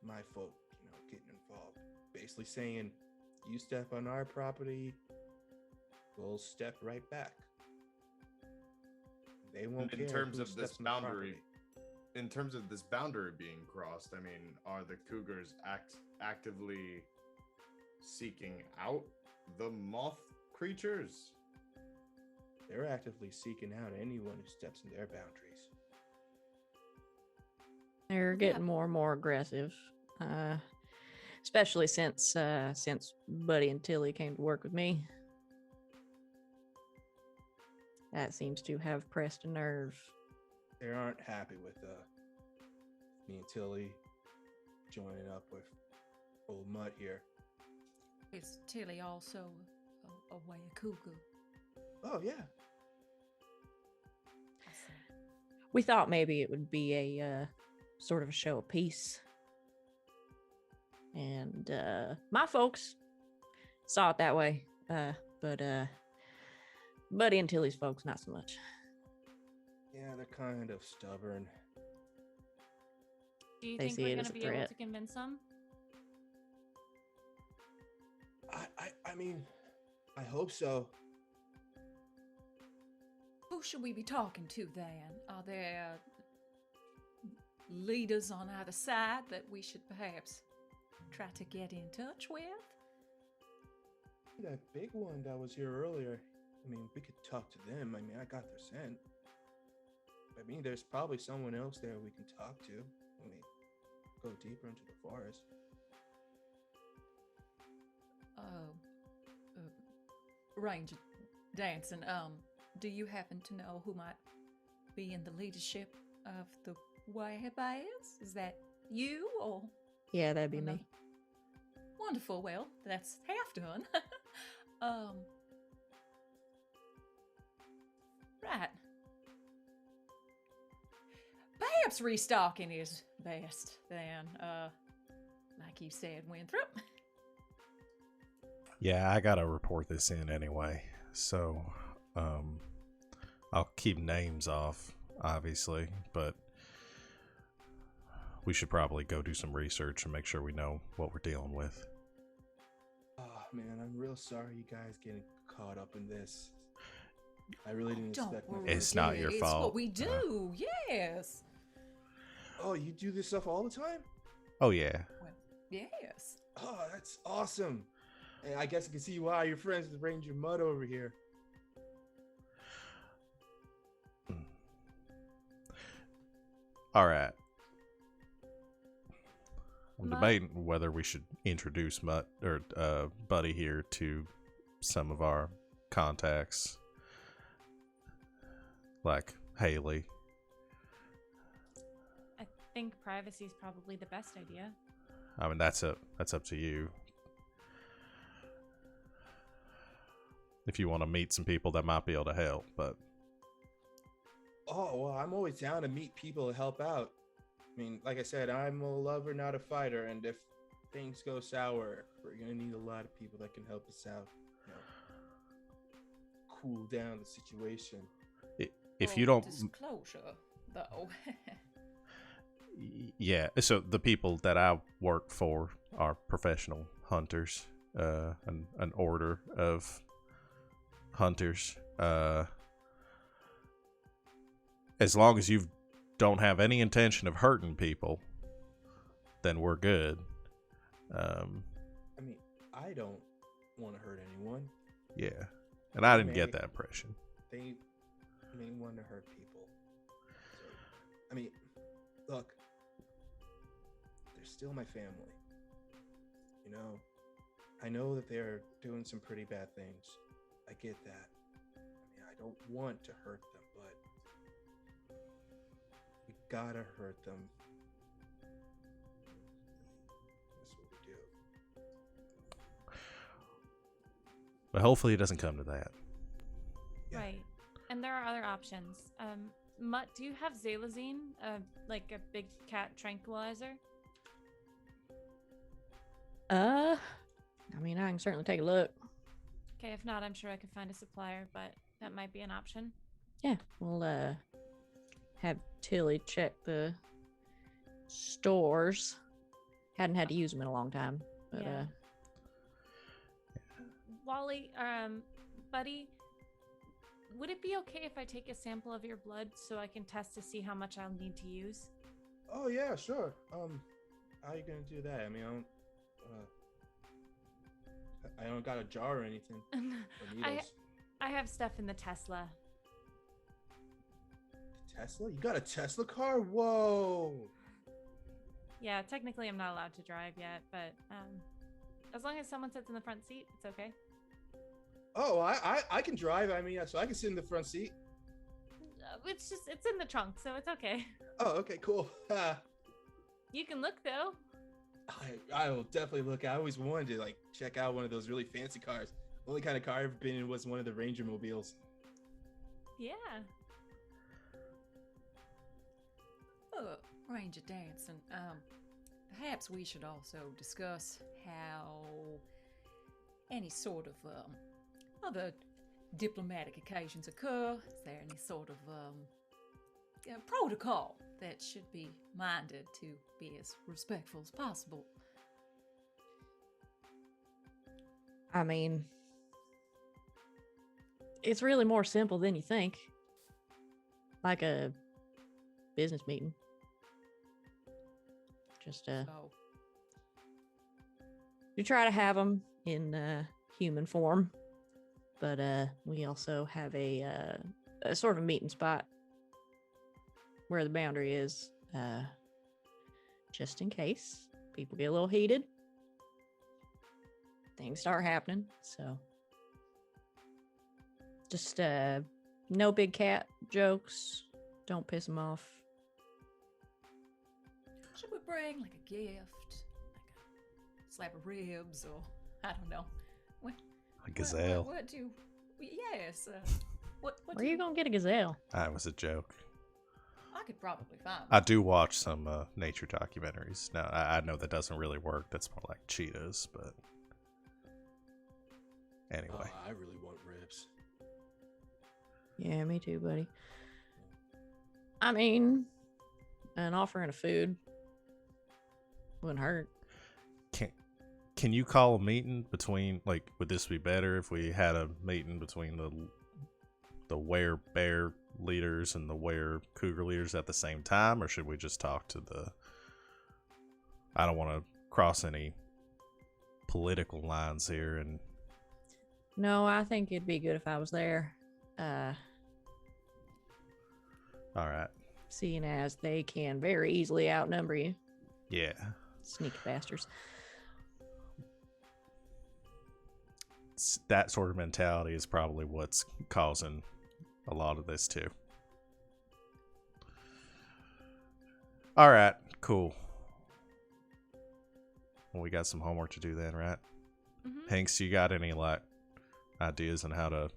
Speaker 3: my folk, you know, getting involved. Basically saying, you step on our property, we'll step right back. They won't
Speaker 5: In
Speaker 3: care
Speaker 5: terms
Speaker 3: who
Speaker 5: of this
Speaker 3: steps on the
Speaker 5: boundary,
Speaker 3: property.
Speaker 5: in terms of this boundary being crossed, I mean, are the cougars actively seeking out the moth creatures?
Speaker 3: They're actively seeking out anyone who steps in their boundaries.
Speaker 1: They're getting more and more aggressive, especially since Buddy and Tilly came to work with me. That seems to have pressed a nerve.
Speaker 3: They aren't happy with me and Tilly joining up with old Mutt here.
Speaker 4: Is Tilly also a way a cougar?
Speaker 3: Oh yeah.
Speaker 4: I see.
Speaker 1: We thought maybe it would be a sort of a show of peace. And my folks saw it that way. But Buddy and Tilly's folks, not so much.
Speaker 3: Yeah, they're kind of stubborn.
Speaker 6: do you
Speaker 1: They
Speaker 6: think
Speaker 1: see
Speaker 6: we're
Speaker 1: it
Speaker 6: going
Speaker 1: as
Speaker 6: to
Speaker 1: a
Speaker 6: be able
Speaker 1: threat.
Speaker 6: to convince them?
Speaker 3: I mean, I hope so.
Speaker 4: Who should we be talking to then? Are there leaders on either side that we should perhaps try to get in touch with?
Speaker 3: That big one that was here earlier. I mean, we could talk to them. I mean, I got their scent. I mean, there's probably someone else there we can talk to when we go deeper into the forest.
Speaker 4: Ranger Dancing, do you happen to know who might be in the leadership of the Waybears? Is that you or
Speaker 1: Yeah, that'd be
Speaker 4: another?
Speaker 1: me.
Speaker 4: Wonderful. Well, that's half done. Right. Perhaps restocking is best then. Like you said, Winthrop.
Speaker 2: Yeah, I gotta report this in anyway. So, I'll keep names off, obviously, but we should probably go do some research and make sure we know what we're dealing with.
Speaker 3: Oh man, I'm real sorry you guys getting caught up in this. I really didn't
Speaker 4: Don't
Speaker 3: expect my
Speaker 4: worry.
Speaker 2: It's not your
Speaker 4: It's
Speaker 2: fault.
Speaker 4: what we do. Yes.
Speaker 3: Oh, you do this stuff all the time?
Speaker 2: Oh yeah.
Speaker 4: Well, yes.
Speaker 3: Oh, that's awesome. And I guess I can see why you're friends with Ranger Mud over here.
Speaker 2: All right. I'm
Speaker 6: Mutt?
Speaker 2: debating whether we should introduce Mutt or Buddy here to some of our contacts, like Haley.
Speaker 6: I think privacy is probably the best idea.
Speaker 2: I mean, that's up to you. If you want to meet some people that might be able to help, but
Speaker 3: Oh, well, I'm always down to meet people to help out. I mean, like I said, I'm a lover, not a fighter, and if things go sour, we're gonna need a lot of people that can help us out. You know, cool down the situation.
Speaker 2: if you
Speaker 4: Full
Speaker 2: don't,
Speaker 4: disclosure, though.
Speaker 2: yeah. So the people that I work for are professional hunters, an order of hunters. as long as you don't have any intention of hurting people, then we're good.
Speaker 3: I mean, I don't want to hurt anyone.
Speaker 2: Yeah. And I didn't get that impression.
Speaker 3: They may want to hurt people. So, I mean, look, they're still my family. You know, I know that they're doing some pretty bad things. I get that. I mean, I don't want to hurt them, but we gotta hurt them. That's what we do.
Speaker 2: But hopefully it doesn't come to that.
Speaker 3: Yeah.
Speaker 6: Right. And there are other options. Mutt, do you have Zalazine? Like a big cat tranquilizer?
Speaker 1: I mean, I can certainly take a look.
Speaker 6: Okay, if not, I'm sure I could find a supplier, but that might be an option.
Speaker 1: Yeah, we'll have Tilly check the stores. Hadn't had to use them in a long time, but
Speaker 6: Yeah. Wally, buddy, would it be okay if I take a sample of your blood so I can test to see how much I'll need to use?
Speaker 3: Oh yeah, sure. How are you gonna do that? I mean, I don't got a jar or anything. Or needles.
Speaker 6: I have stuff in the Tesla.
Speaker 3: Tesla? You got a Tesla car? Whoa!
Speaker 6: Yeah, technically I'm not allowed to drive yet, but as long as someone sits in the front seat, it's okay.
Speaker 3: Oh, I can drive. I mean, so I can sit in the front seat.
Speaker 6: It's in the trunk, so it's okay.
Speaker 3: Oh, okay, cool.
Speaker 6: You can look though.
Speaker 3: I will definitely look. I always wanted to like check out one of those really fancy cars. The only kind of car I've been in was one of the Ranger mobiles.
Speaker 6: Yeah.
Speaker 4: Oh, Ranger Danson, perhaps we should also discuss how any sort of other diplomatic occasions occur. Is there any sort of protocol that should be minded to be as respectful as possible?
Speaker 1: I mean, it's really more simple than you think. Like a business meeting. Just
Speaker 4: So,
Speaker 1: we try to have them in human form, but we also have a sort of a meeting spot where the boundary is, just in case people get a little heated, things start happening. So just no big cat jokes, don't piss them off.
Speaker 4: should we bring like a gift, like a slab of ribs, or I don't know,
Speaker 2: A gazelle.
Speaker 4: What do? Yes. What
Speaker 1: Where are you gonna get a gazelle?
Speaker 2: That was a joke.
Speaker 4: I could probably find.
Speaker 2: I do watch some nature documentaries. Now, I know that doesn't really work. That's more like cheetahs, but anyway.
Speaker 3: I really want ribs.
Speaker 1: Yeah, me too, buddy. I mean, an offering of food wouldn't hurt.
Speaker 2: Can you call a meeting between, like, would this be better if we had a meeting between the were bear leaders and the were cougar leaders at the same time, or should we just talk to I don't want to cross any political lines here. And
Speaker 1: No, I think it'd be good if I was there.
Speaker 2: all right.
Speaker 1: Seeing as they can very easily outnumber you.
Speaker 2: Yeah.
Speaker 1: Sneaky bastards.
Speaker 2: That sort of mentality is probably what's causing a lot of this too. All right, cool. Well, we got some homework to do then, right?
Speaker 6: Mm-hmm.
Speaker 2: Hanks, you got any like ideas on how to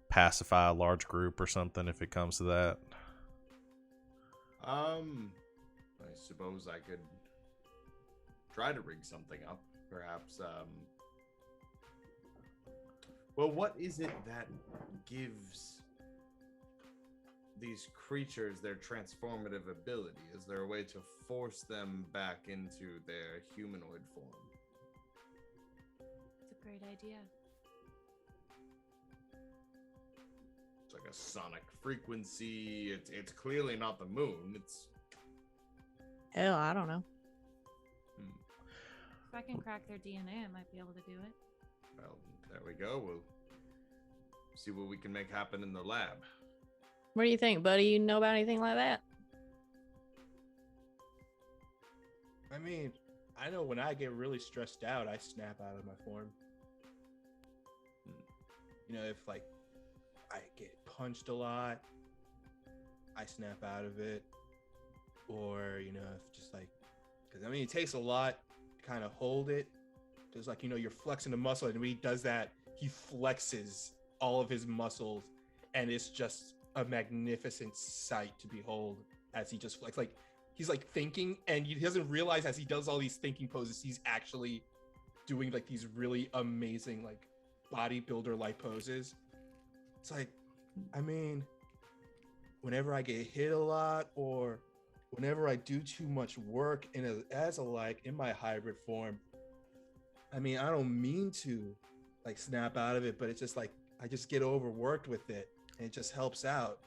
Speaker 2: pacify a large group or something if it comes to that?
Speaker 5: I suppose I could try to rig something up, perhaps. Well, what is it that gives these creatures their transformative ability? Is there a way to force them back into their humanoid form?
Speaker 6: It's a great idea.
Speaker 5: like a sonic frequency. It's clearly not the moon. It's
Speaker 1: Hell, I don't know.
Speaker 6: If I can crack their DNA, I might be able to do it.
Speaker 5: well, there we go. We'll see what we can make happen in the lab.
Speaker 1: What do you think, buddy? You know about anything like that?
Speaker 3: I mean, I know when I get really stressed out, I snap out of my form. You know, if like I get punched a lot, I snap out of it. Or, you know, if just like, because I mean, it takes a lot to kind of hold it. Because, like, you know, you're flexing a muscle, and when he does that, he flexes all of his muscles, and it's just a magnificent sight to behold as he just flex. Like, he's like thinking, and he doesn't realize as he does all these thinking poses, he's actually doing like these really amazing, like, bodybuilder like poses. It's like, I mean, whenever I get hit a lot, or whenever I do too much work as in my hybrid form, I mean, I don't mean to like snap out of it, but it's just like I just get overworked with it, and it just helps out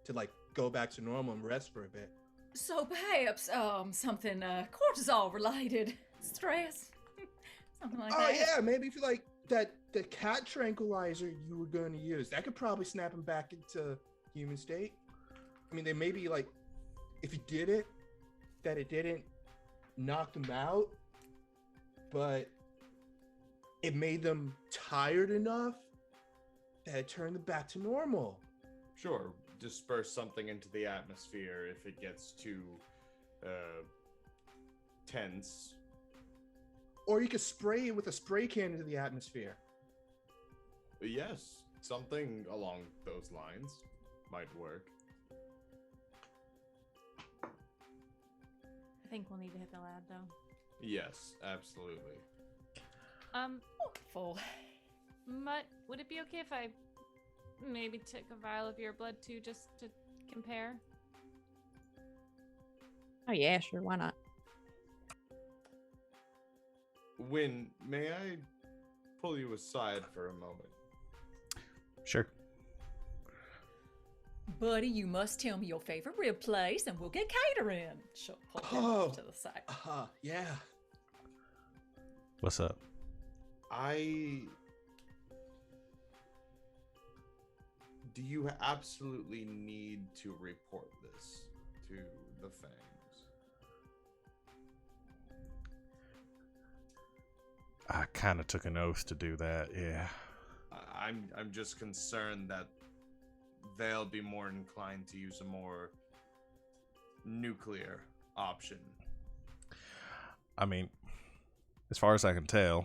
Speaker 3: to like go back to normal and rest for a bit.
Speaker 4: So perhaps something cortisol related, stress, something like
Speaker 3: Oh
Speaker 4: that.
Speaker 3: yeah, maybe if you like that the cat tranquilizer you were going to use, that could probably snap him back into human state. I mean, they maybe like if you did it, that it didn't knock them out, but it made them tired enough that it turned them back to normal.
Speaker 5: Sure, disperse something into the atmosphere if it gets too tense.
Speaker 3: Or you could spray it with a spray can into the atmosphere.
Speaker 5: Yes, something along those lines might work.
Speaker 6: I think we'll need to hit the lab, though.
Speaker 5: Yes, absolutely.
Speaker 4: Full.
Speaker 6: Mutt, would it be okay if I maybe took a vial of your blood too, just to compare?
Speaker 1: Oh yeah, sure. Why not?
Speaker 5: Win, may I pull you aside for a moment?
Speaker 2: Sure.
Speaker 4: Buddy, you must tell me your favorite rib place, and we'll get catering. She'll pull him
Speaker 3: Oh.
Speaker 4: to the side.
Speaker 3: Yeah.
Speaker 2: What's up?
Speaker 5: Do you absolutely need to report this to the Fangs?
Speaker 2: I kind of took an oath to do that, yeah.
Speaker 5: I'm just concerned that they'll be more inclined to use a more nuclear option.
Speaker 2: I mean, as far as I can tell,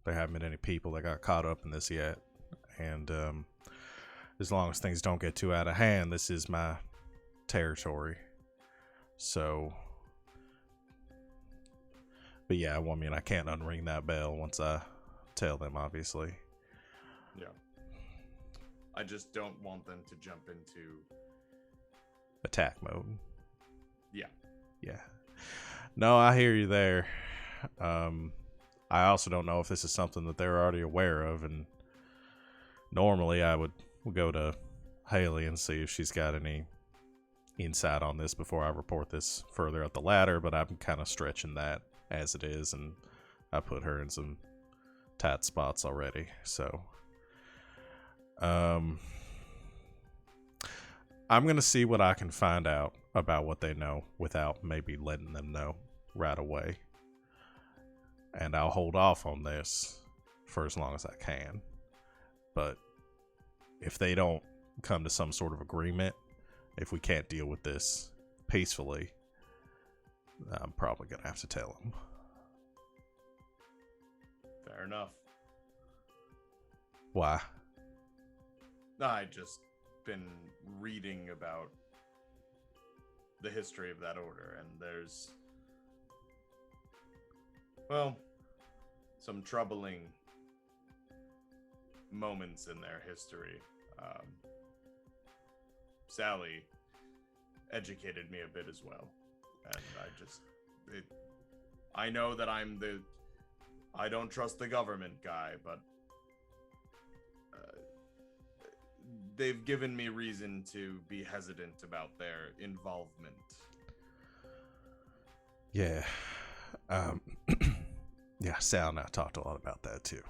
Speaker 2: there haven't been any people that got caught up in this yet. And as long as things don't get too out of hand, this is my territory. So, but yeah, I mean, I can't unring that bell once I tell them, obviously.
Speaker 5: Yeah. I just don't want them to jump into
Speaker 2: Attack mode.
Speaker 5: Yeah.
Speaker 2: Yeah. No, I hear you there. I also don't know if this is something that they're already aware of, and normally I would go to Haley and see if she's got any insight on this before I report this further up the ladder, but I'm kind of stretching that as it is, and I put her in some tight spots already. So I'm going to see what I can find out about what they know without maybe letting them know right away. And I'll hold off on this for as long as I can. But if they don't come to some sort of agreement, if we can't deal with this peacefully, I'm probably going to have to tell them.
Speaker 5: Fair enough.
Speaker 2: Why?
Speaker 5: I just been reading about the history of that order, and there's, well, some troubling moments in their history. Sally educated me a bit as well, and I know that I don't trust the government guy, but they've given me reason to be hesitant about their involvement.
Speaker 2: Yeah. Yeah, Sal and I talked a lot about that too.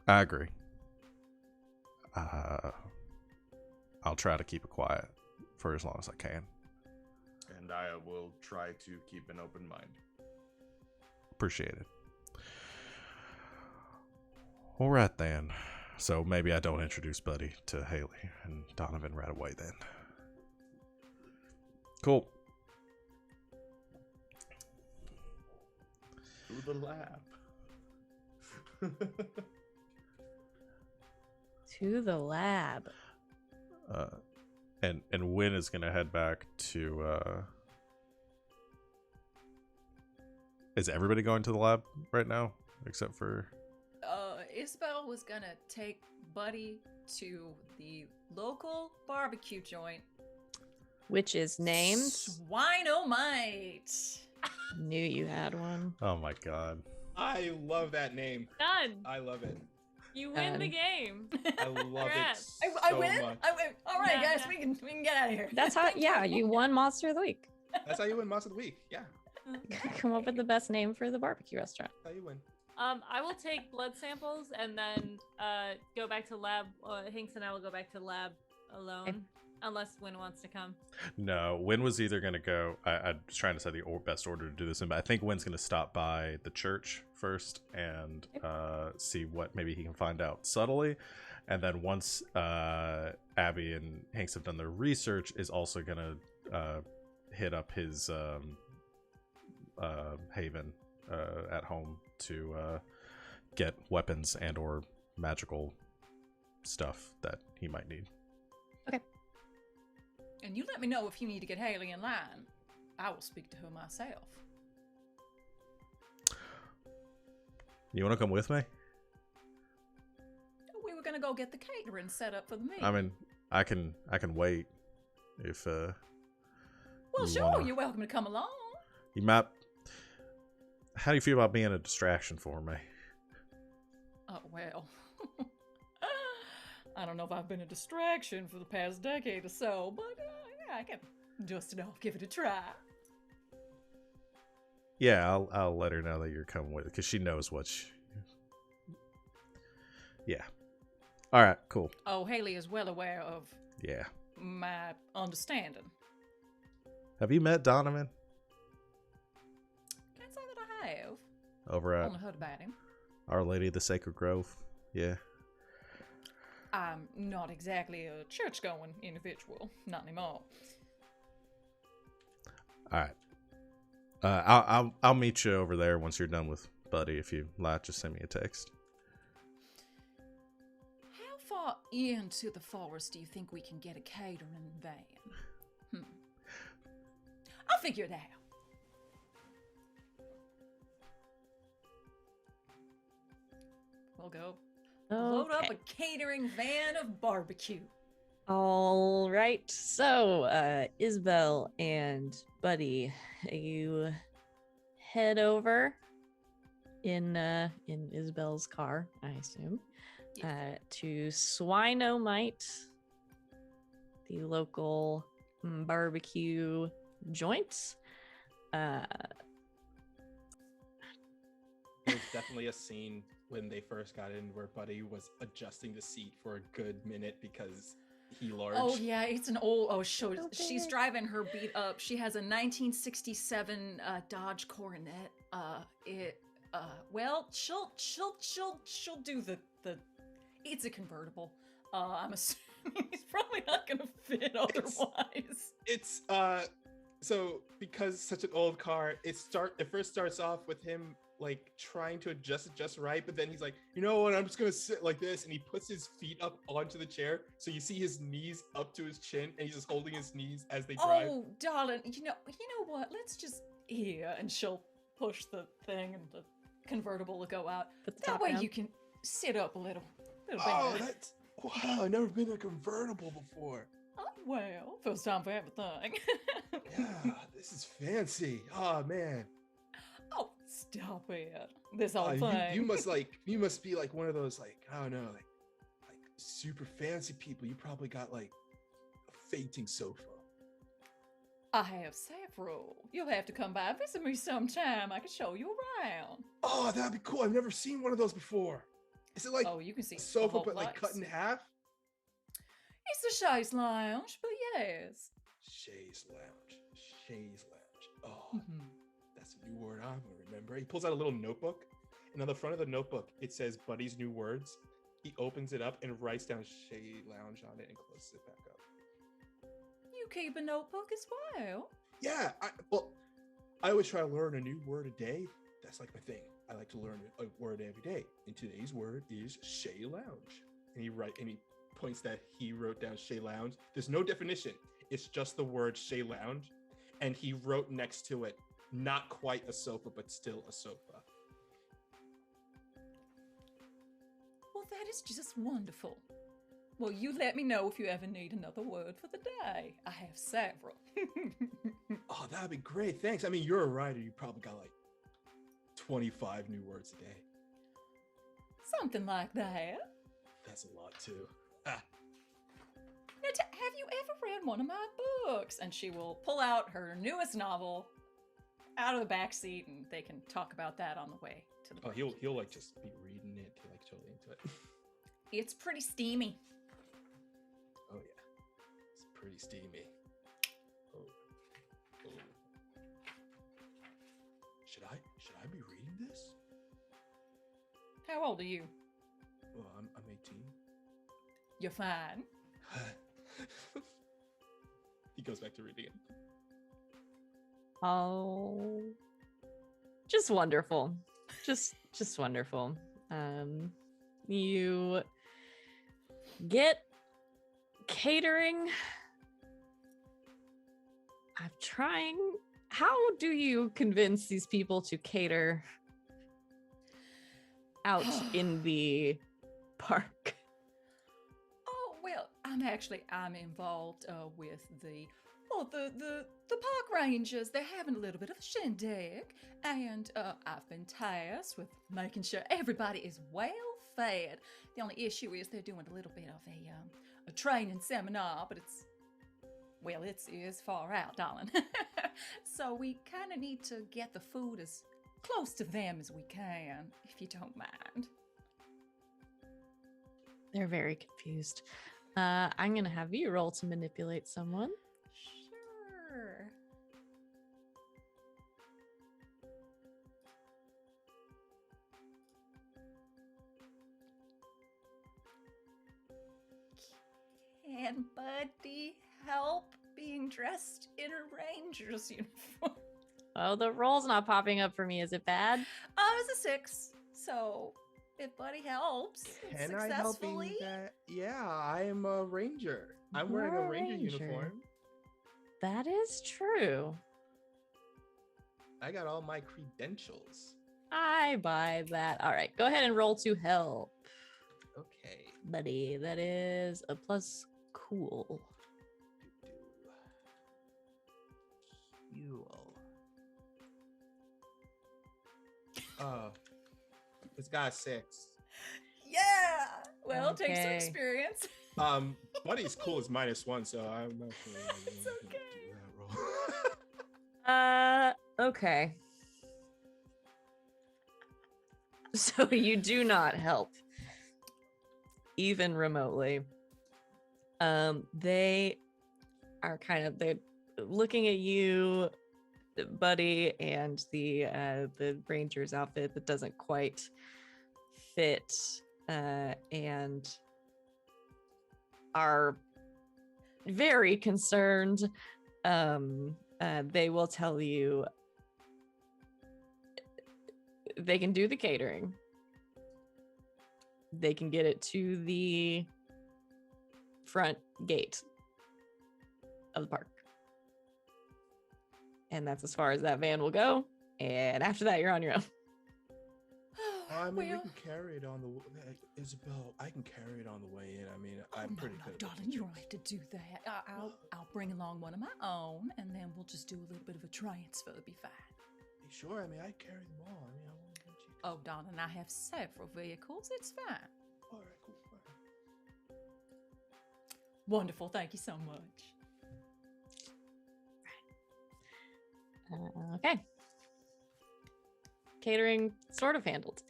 Speaker 2: I agree. I'll try to keep it quiet for as long as I can.
Speaker 5: And I will try to keep an open mind.
Speaker 2: Appreciate it. All right then. So maybe I don't introduce Buddy to Haley and Donovan right away then. Cool.
Speaker 5: To the lab.
Speaker 1: To the lab.
Speaker 2: And Win is gonna head back to Is everybody going to the lab right now? Except for
Speaker 4: Isabel was gonna take Buddy to the local barbecue joint.
Speaker 1: Which is named?
Speaker 4: Swinomite.
Speaker 1: Knew you had one.
Speaker 2: oh my god.
Speaker 3: I love that name.
Speaker 6: Done.
Speaker 3: I love it.
Speaker 6: You win the
Speaker 1: Done.
Speaker 6: game.
Speaker 3: I love it
Speaker 6: Congrats.
Speaker 3: so
Speaker 4: I win.
Speaker 3: much.
Speaker 4: I win. All right,
Speaker 6: Yeah,
Speaker 4: guys,
Speaker 6: yeah.
Speaker 4: we can get out of here.
Speaker 1: That's how, yeah, you won Monster of the Week.
Speaker 3: That's how you win Monster of the Week. Yeah,
Speaker 1: Come up with the best name for the barbecue restaurant.
Speaker 3: that's how you win.
Speaker 6: I will take blood samples and then go back to lab. Hinks and I will go back to lab alone, unless Win wants to come.
Speaker 2: No, Win was either gonna go. I was trying to set the best order to do this in, but I think Win's gonna stop by the church first and see what maybe he can find out subtly, and then once Abby and Hanks have done their research, is also gonna hit up his haven at home to get weapons and or magical stuff that he might need.
Speaker 4: And you let me know if you need to get Haley in line. I will speak to her myself.
Speaker 2: You want to come with me?
Speaker 4: We were gonna go get the catering set up for the meeting.
Speaker 2: I mean, I can wait if
Speaker 4: well,
Speaker 2: you
Speaker 4: sure,
Speaker 2: wanna-
Speaker 4: you're welcome to come along.
Speaker 2: you might. How do you feel about being a distraction for me?
Speaker 4: Oh, well. I don't know if I've been a distraction for the past decade or so, but yeah, I can dust it off, give it a try.
Speaker 2: Yeah, I'll let her know that you're coming with it because she knows what. Yeah. All right. Cool.
Speaker 4: Oh, Haley is well aware of
Speaker 2: Yeah.
Speaker 4: my understanding.
Speaker 2: Have you met Donovan
Speaker 4: Can't say that I have.
Speaker 2: over at
Speaker 4: Only heard about him.
Speaker 2: Our Lady of the Sacred Grove? Yeah.
Speaker 4: I'm not exactly a church-going individual. Not anymore.
Speaker 2: All right. I'll meet you over there once you're done with Buddy. If you like, just send me a text.
Speaker 4: How far into the forest do you think we can get a catering van? I'll figure it out. We'll go load up
Speaker 1: Okay.
Speaker 4: a catering van of barbecue.
Speaker 1: All right. So, Isabel and Buddy, you head over in Isabel's car, I assume, to Swinomite, the local barbecue joint.
Speaker 3: There's definitely a scene when they first got in where Buddy was adjusting the seat for a good minute because he large.
Speaker 4: Oh yeah, it's an old. Oh, she's
Speaker 1: Okay.
Speaker 4: driving her beat up. She has a 1967 Dodge Coronet. Well, she'll do the. It's a convertible. I'm assuming he's probably not gonna fit otherwise.
Speaker 3: It's so because such an old car, it first starts off with him like trying to adjust it just right, but then he's like, you know what, I'm just gonna sit like this, and he puts his feet up onto the chair, so you see his knees up to his chin, and he's just holding his knees as they drive.
Speaker 4: Oh, darling, you know what? Let's just here, and she'll push the thing, and the convertible will go out.
Speaker 1: Put the
Speaker 4: That
Speaker 1: top
Speaker 4: way
Speaker 1: down.
Speaker 4: you can sit up a little
Speaker 3: Oh,
Speaker 4: better.
Speaker 3: that's wow! I've never been in a convertible before.
Speaker 4: Oh, well, first time for everything.
Speaker 3: Yeah, this is fancy. Oh man.
Speaker 4: Oh, stop it. This whole thing.
Speaker 3: You must be like one of those like I don't know like super fancy people. You probably got like a fainting sofa.
Speaker 4: I have several. You'll have to come by and visit me sometime. I can show you around.
Speaker 3: Oh, that'd be cool. I've never seen one of those before. Is it like
Speaker 4: Oh, you can see
Speaker 3: a
Speaker 4: the
Speaker 3: sofa
Speaker 4: whole
Speaker 3: but like cut in
Speaker 4: place.
Speaker 3: half?
Speaker 4: It's the chaise lounge, but yes.
Speaker 3: Chaise lounge. Chaise lounge. Oh,
Speaker 4: Mhm.
Speaker 3: that's a new word I'm gonna remember. He pulls out a little notebook, and on the front of the notebook it says Buddy's new words. He opens it up and writes down chaise lounge on it and closes it back up.
Speaker 4: You keep a notebook as well.
Speaker 3: Yeah, I always try to learn a new word a day. That's like my thing. I like to learn a word every day. And today's word is chaise lounge. And he points that he wrote down chaise lounge. There's no definition. It's just the word chaise lounge. And he wrote next to it, not quite a sofa, but still a sofa.
Speaker 4: Well, that is just wonderful. Well, you let me know if you ever need another word for the day. I have several.
Speaker 3: Oh, that'd be great. Thanks. I mean, you're a writer. You probably got like 25 new words a day.
Speaker 4: Something like that.
Speaker 3: That's a lot too.
Speaker 4: Now, have you ever read one of my books? And she will pull out her newest novel out of the back seat, and they can talk about that on the way to the
Speaker 3: Oh,
Speaker 4: book.
Speaker 3: he'll like just be reading it, like totally into it.
Speaker 4: It's pretty steamy.
Speaker 3: Oh yeah, it's pretty steamy. Oh. Should I be reading this?
Speaker 4: How old are you?
Speaker 3: Well, I'm 18.
Speaker 4: You're fine.
Speaker 3: He goes back to reading it.
Speaker 1: Oh, just wonderful. Just wonderful. You get catering. I'm trying. How do you convince these people to cater out in the park?
Speaker 4: Oh, well, I'm involved with the park rangers. They're having a little bit of a shindig, and I've been tasked with making sure everybody is well fed. The only issue is they're doing a little bit of a training seminar, but it's far out, darling. So we kind of need to get the food as close to them as we can, if you don't mind.
Speaker 1: They're very confused. I'm gonna have you roll to manipulate someone.
Speaker 4: Sure. Can Buddy help being dressed in a ranger's uniform?
Speaker 1: Oh, the roll's not popping up for me. Is it bad?
Speaker 4: It's a 6, so if Buddy helps
Speaker 3: Can I help
Speaker 4: successfully,
Speaker 3: in that? Yeah, I am a ranger. I'm wearing
Speaker 1: You're
Speaker 3: a
Speaker 1: a
Speaker 3: ranger
Speaker 1: ranger.
Speaker 3: uniform.
Speaker 1: That is true.
Speaker 3: I got all my credentials.
Speaker 1: I buy that. All right, go ahead and roll to help,
Speaker 3: Okay.
Speaker 1: buddy. That is a plus cool.
Speaker 3: Cool. It's got a 6.
Speaker 4: yeah. Well, take some
Speaker 1: Okay.
Speaker 4: experience.
Speaker 3: Buddy's cool is -1, so I'm not sure.
Speaker 4: It's okay.
Speaker 1: Okay. So you do not help, even remotely. They are they're looking at you, Buddy, and the ranger's outfit that doesn't quite fit, and are very concerned. They will tell you they can do the catering. They can get it to the front gate of the park. And that's as far as that van will go. And after that, you're on your own.
Speaker 3: I mean, we
Speaker 4: Well,
Speaker 3: can carry it on the Isabel. I can carry it on the way in. I mean, I'm
Speaker 4: no,
Speaker 3: pretty
Speaker 4: no,
Speaker 3: good. at
Speaker 4: darling, you don't have to do that. I'll bring along one of my own, and then we'll just do a little bit of a transfer. It'll be fine.
Speaker 3: sure. I mean, I carry them all. I mean, I won't let you.
Speaker 4: Oh, darling, I have several vehicles. It's fine.
Speaker 3: All right, cool. Fine.
Speaker 4: Wonderful. Thank you so much.
Speaker 1: Okay. Catering sort of handled.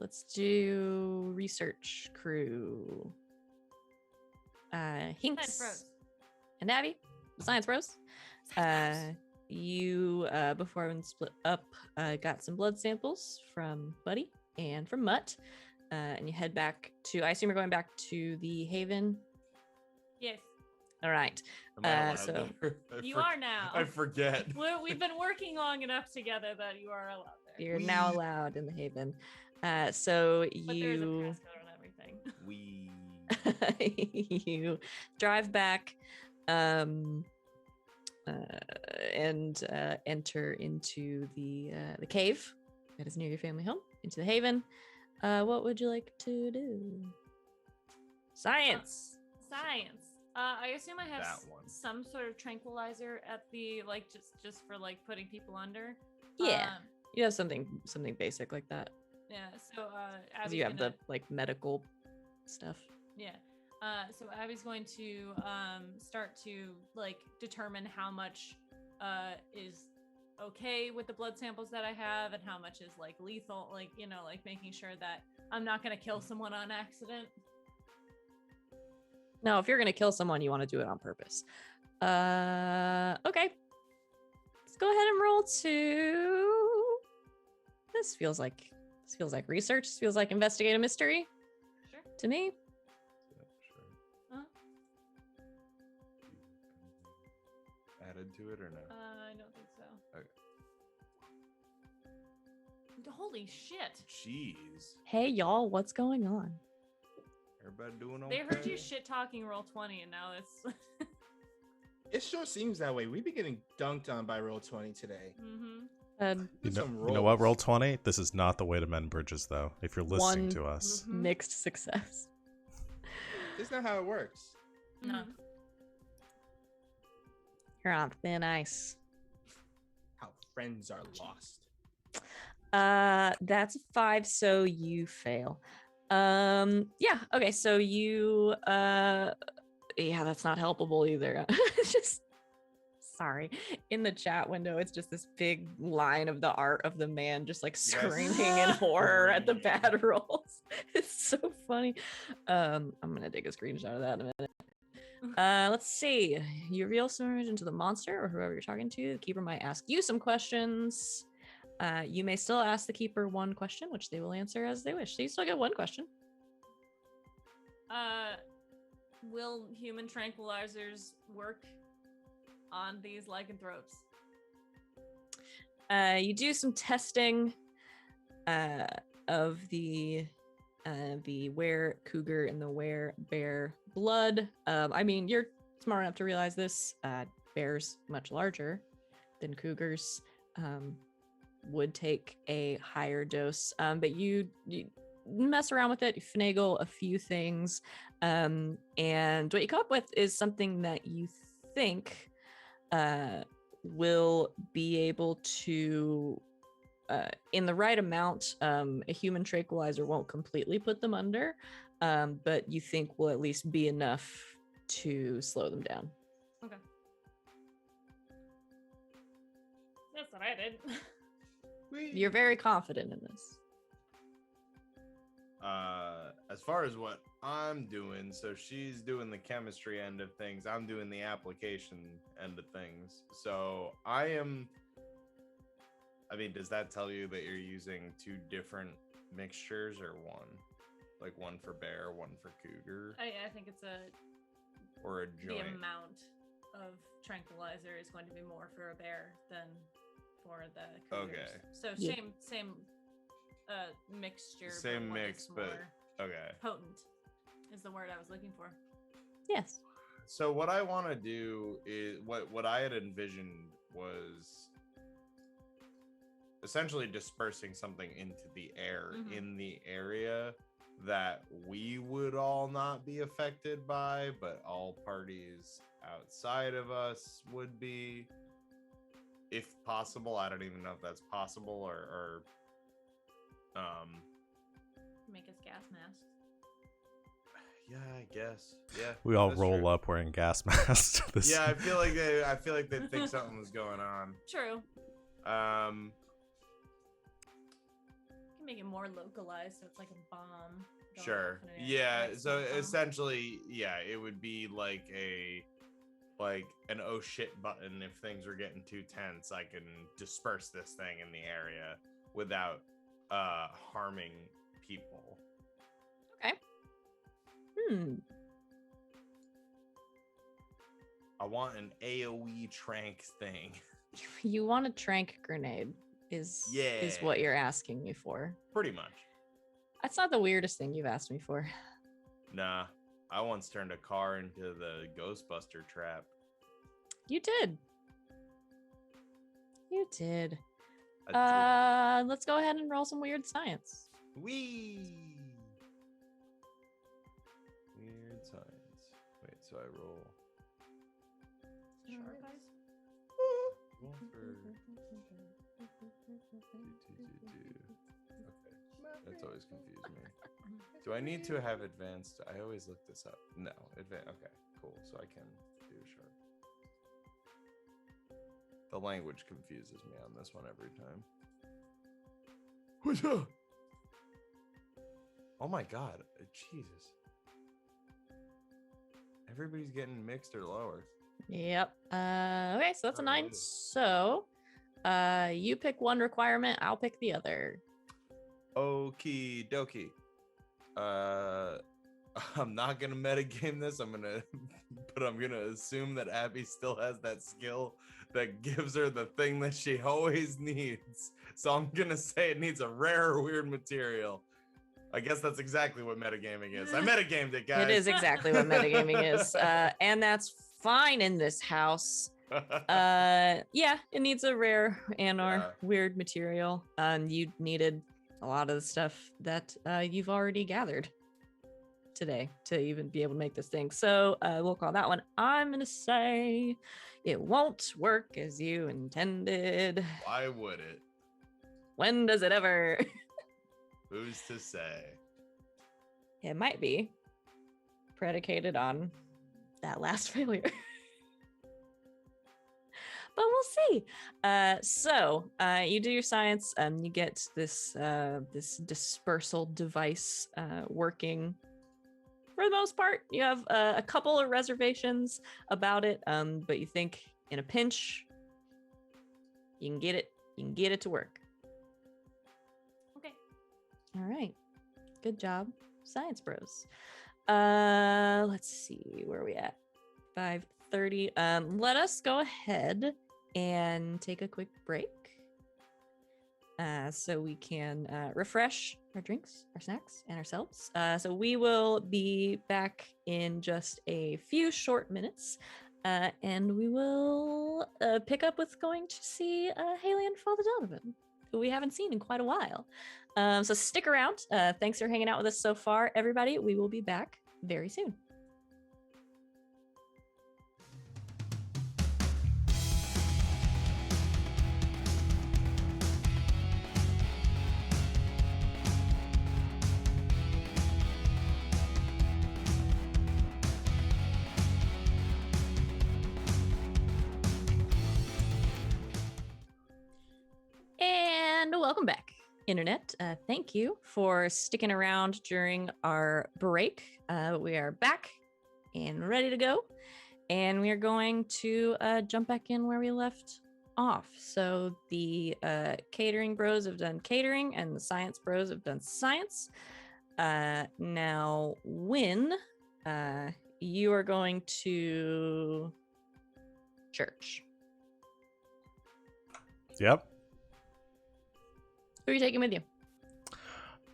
Speaker 1: Let's do research crew.
Speaker 6: Science
Speaker 1: Hinks
Speaker 6: bros.
Speaker 1: and Abby, Science Bros. You before everyone split up, got some blood samples from Buddy and from Mutt, and you head back to. I assume you're going back to the Haven.
Speaker 6: Yes,
Speaker 1: All right.
Speaker 5: Am I allowed
Speaker 1: So-
Speaker 5: there?
Speaker 6: you are now.
Speaker 5: I forget.
Speaker 6: We've been working long enough together that you are allowed there.
Speaker 1: You're now allowed in the Haven. So
Speaker 6: But there's a
Speaker 1: you
Speaker 6: passcode on everything.
Speaker 5: We.
Speaker 1: you drive back and enter into the cave that is near your family home, into the Haven. What would you like to do? Science.
Speaker 6: Science. I assume I have
Speaker 5: That one.
Speaker 6: some sort of tranquilizer at the just for like putting people under.
Speaker 1: Yeah. You have something basic like that.
Speaker 6: Yeah. So
Speaker 1: 'Cause
Speaker 6: Abby's
Speaker 1: you have
Speaker 6: gonna,
Speaker 1: the like medical stuff.
Speaker 6: yeah. So Abby's going to start to like determine how much is okay with the blood samples that I have and how much is like lethal, like like making sure that I'm not gonna kill someone on accident.
Speaker 1: No, if you're gonna kill someone, you want to do it on purpose. Okay. Let's go ahead and roll 2. This feels like research. This feels like investigate a mystery
Speaker 6: Sure.
Speaker 1: to me.
Speaker 5: Yeah, sure.
Speaker 6: Uh-huh.
Speaker 5: Added to it or no?
Speaker 6: I don't think so.
Speaker 5: Okay.
Speaker 6: Holy shit!
Speaker 5: Jeez.
Speaker 1: Hey y'all, what's going on?
Speaker 5: Everybody doing
Speaker 6: They
Speaker 5: okay?
Speaker 6: heard you shit talking roll 20, and now it's.
Speaker 3: It sure seems that way. We've been getting dunked on by Roll 20 today.
Speaker 6: Mm-hmm.
Speaker 2: You know,
Speaker 3: Some
Speaker 2: you know what, roll
Speaker 3: rolls.
Speaker 2: 20? This is not the way to mend bridges, though, if you're listening
Speaker 1: One-
Speaker 2: to us.
Speaker 6: Mhm.
Speaker 1: Mixed success.
Speaker 3: That's not how it works.
Speaker 6: No.
Speaker 4: Mm-hmm.
Speaker 1: You're on thin ice.
Speaker 3: How friends are lost.
Speaker 1: That's a 5, so you fail. Yeah, okay, so you yeah, that's not helpable either. Just sorry. In the chat window, it's just this big line of the art of the man just like screaming in horror at the bad rolls. It's so funny. I'm gonna take a screenshot of that in a minute. Let's see. You reveal some information to the monster or whoever you're talking to. The keeper might ask you some questions. You may still ask the keeper one question, which they will answer as they wish. So you still get one question.
Speaker 6: Will human tranquilizers work on these lycanthropes?
Speaker 1: You do some testing of the were cougar and the were bear blood. I mean, you're smart enough to realize this. Bears much larger than cougars would take a higher dose, but you mess around with it, you finagle a few things, and what you come up with is something that you think will be able to in the right amount, a human tranquilizer won't completely put them under, but you think will at least be enough to slow them down.
Speaker 6: Okay. That's what I did.
Speaker 1: You're very confident in this.
Speaker 5: As far as what I'm doing, so she's doing the chemistry end of things, I'm doing the application end of things. So I mean, does that tell you that you're using 2 different mixtures or one? Like one for bear, one for cougar?
Speaker 6: I think it's
Speaker 5: Or a
Speaker 6: the
Speaker 5: joint?
Speaker 6: amount of tranquilizer is going to be more for a bear than for the cougars.
Speaker 5: Okay.
Speaker 6: So
Speaker 1: Yeah.
Speaker 6: same mixture.
Speaker 5: Same
Speaker 6: one
Speaker 5: mix,
Speaker 6: is
Speaker 5: but
Speaker 6: more
Speaker 5: okay.
Speaker 6: potent is the word I was looking for.
Speaker 1: Yes.
Speaker 5: So what I want to do is what I had envisioned was essentially dispersing something into the air
Speaker 6: Mhm.
Speaker 5: in the area that we would all not be affected by, but all parties outside of us would be, if possible. I don't even know if that's possible, or
Speaker 6: Make us gas masks.
Speaker 5: yeah, I guess. Yeah.
Speaker 2: We all
Speaker 5: that's
Speaker 2: roll
Speaker 5: true.
Speaker 2: up wearing gas masks. To this.
Speaker 5: Yeah, I feel like they think something was going on.
Speaker 6: True.
Speaker 5: Um
Speaker 6: You can make it more localized, so it's like a bomb. going
Speaker 5: Sure.
Speaker 6: off in an area,
Speaker 5: Yeah.
Speaker 6: like
Speaker 5: So
Speaker 6: smoke bomb.
Speaker 5: essentially, yeah, it would be like an oh shit button. If things were getting too tense, I can disperse this thing in the area without harming people.
Speaker 1: Okay.
Speaker 5: I want an AoE trank thing.
Speaker 1: You want a trank grenade is what
Speaker 5: Yeah.
Speaker 1: you're asking me for.
Speaker 5: Pretty much.
Speaker 1: That's not the weirdest thing you've asked me for.
Speaker 5: Nah. I once turned a car into the Ghostbuster trap.
Speaker 1: You did. You did.
Speaker 5: I
Speaker 1: Let's go ahead and roll some weird science.
Speaker 5: did. Wee. Weird science. Wait, so I roll.
Speaker 6: Shark eyes?
Speaker 5: Roll for Okay. That's always confused me. Do I need to have advanced? I always look this up. No, okay, cool. So I can do sharp. The language confuses me on this one every time. What's up? Oh my god, Jesus. Everybody's getting mixed or lower.
Speaker 1: Yep. Okay, so that's a 9.
Speaker 5: Alright.
Speaker 1: So, you pick one requirement, I'll pick the other.
Speaker 5: Okie dokie. I'm not gonna metagame this. I'm gonna assume that Abby still has that skill that gives her the thing that she always needs. So I'm gonna say it needs a rare or weird material. I guess that's exactly what metagaming is. I metagamed it, guys.
Speaker 1: It is exactly what metagaming is. And that's fine in this house. Yeah, it needs a rare and or
Speaker 5: Yeah.
Speaker 1: weird material. You needed a lot of the stuff that you've already gathered today to even be able to make this thing. So we'll call that one. I'm gonna say it won't work as you intended.
Speaker 5: Why would it?
Speaker 1: When does it ever?
Speaker 5: Who's to say?
Speaker 1: It might be predicated on that last failure. But we'll see. So you do your science. You get this this dispersal device working. For the most part, you have a couple of reservations about it, but you think in a pinch, you can get it. You can get it to work.
Speaker 6: Okay.
Speaker 1: All right. Good job, Science Bros. Let's see where are we at. 5:30. Let us go ahead and take a quick break. So we can refresh our drinks, our snacks, and ourselves. So we will be back in just a few short minutes. And we will pick up with going to see Haley and Father Donovan, who we haven't seen in quite a while. So stick around. Thanks for hanging out with us so far, everybody. We will be back very soon. And welcome back, Internet. Thank you for sticking around during our break. We are back and ready to go. And we are going to jump back in where we left off. So the catering bros have done catering and the science bros have done science. Now, Win, you are going to church.
Speaker 2: Yep.
Speaker 1: Who are you taking with you?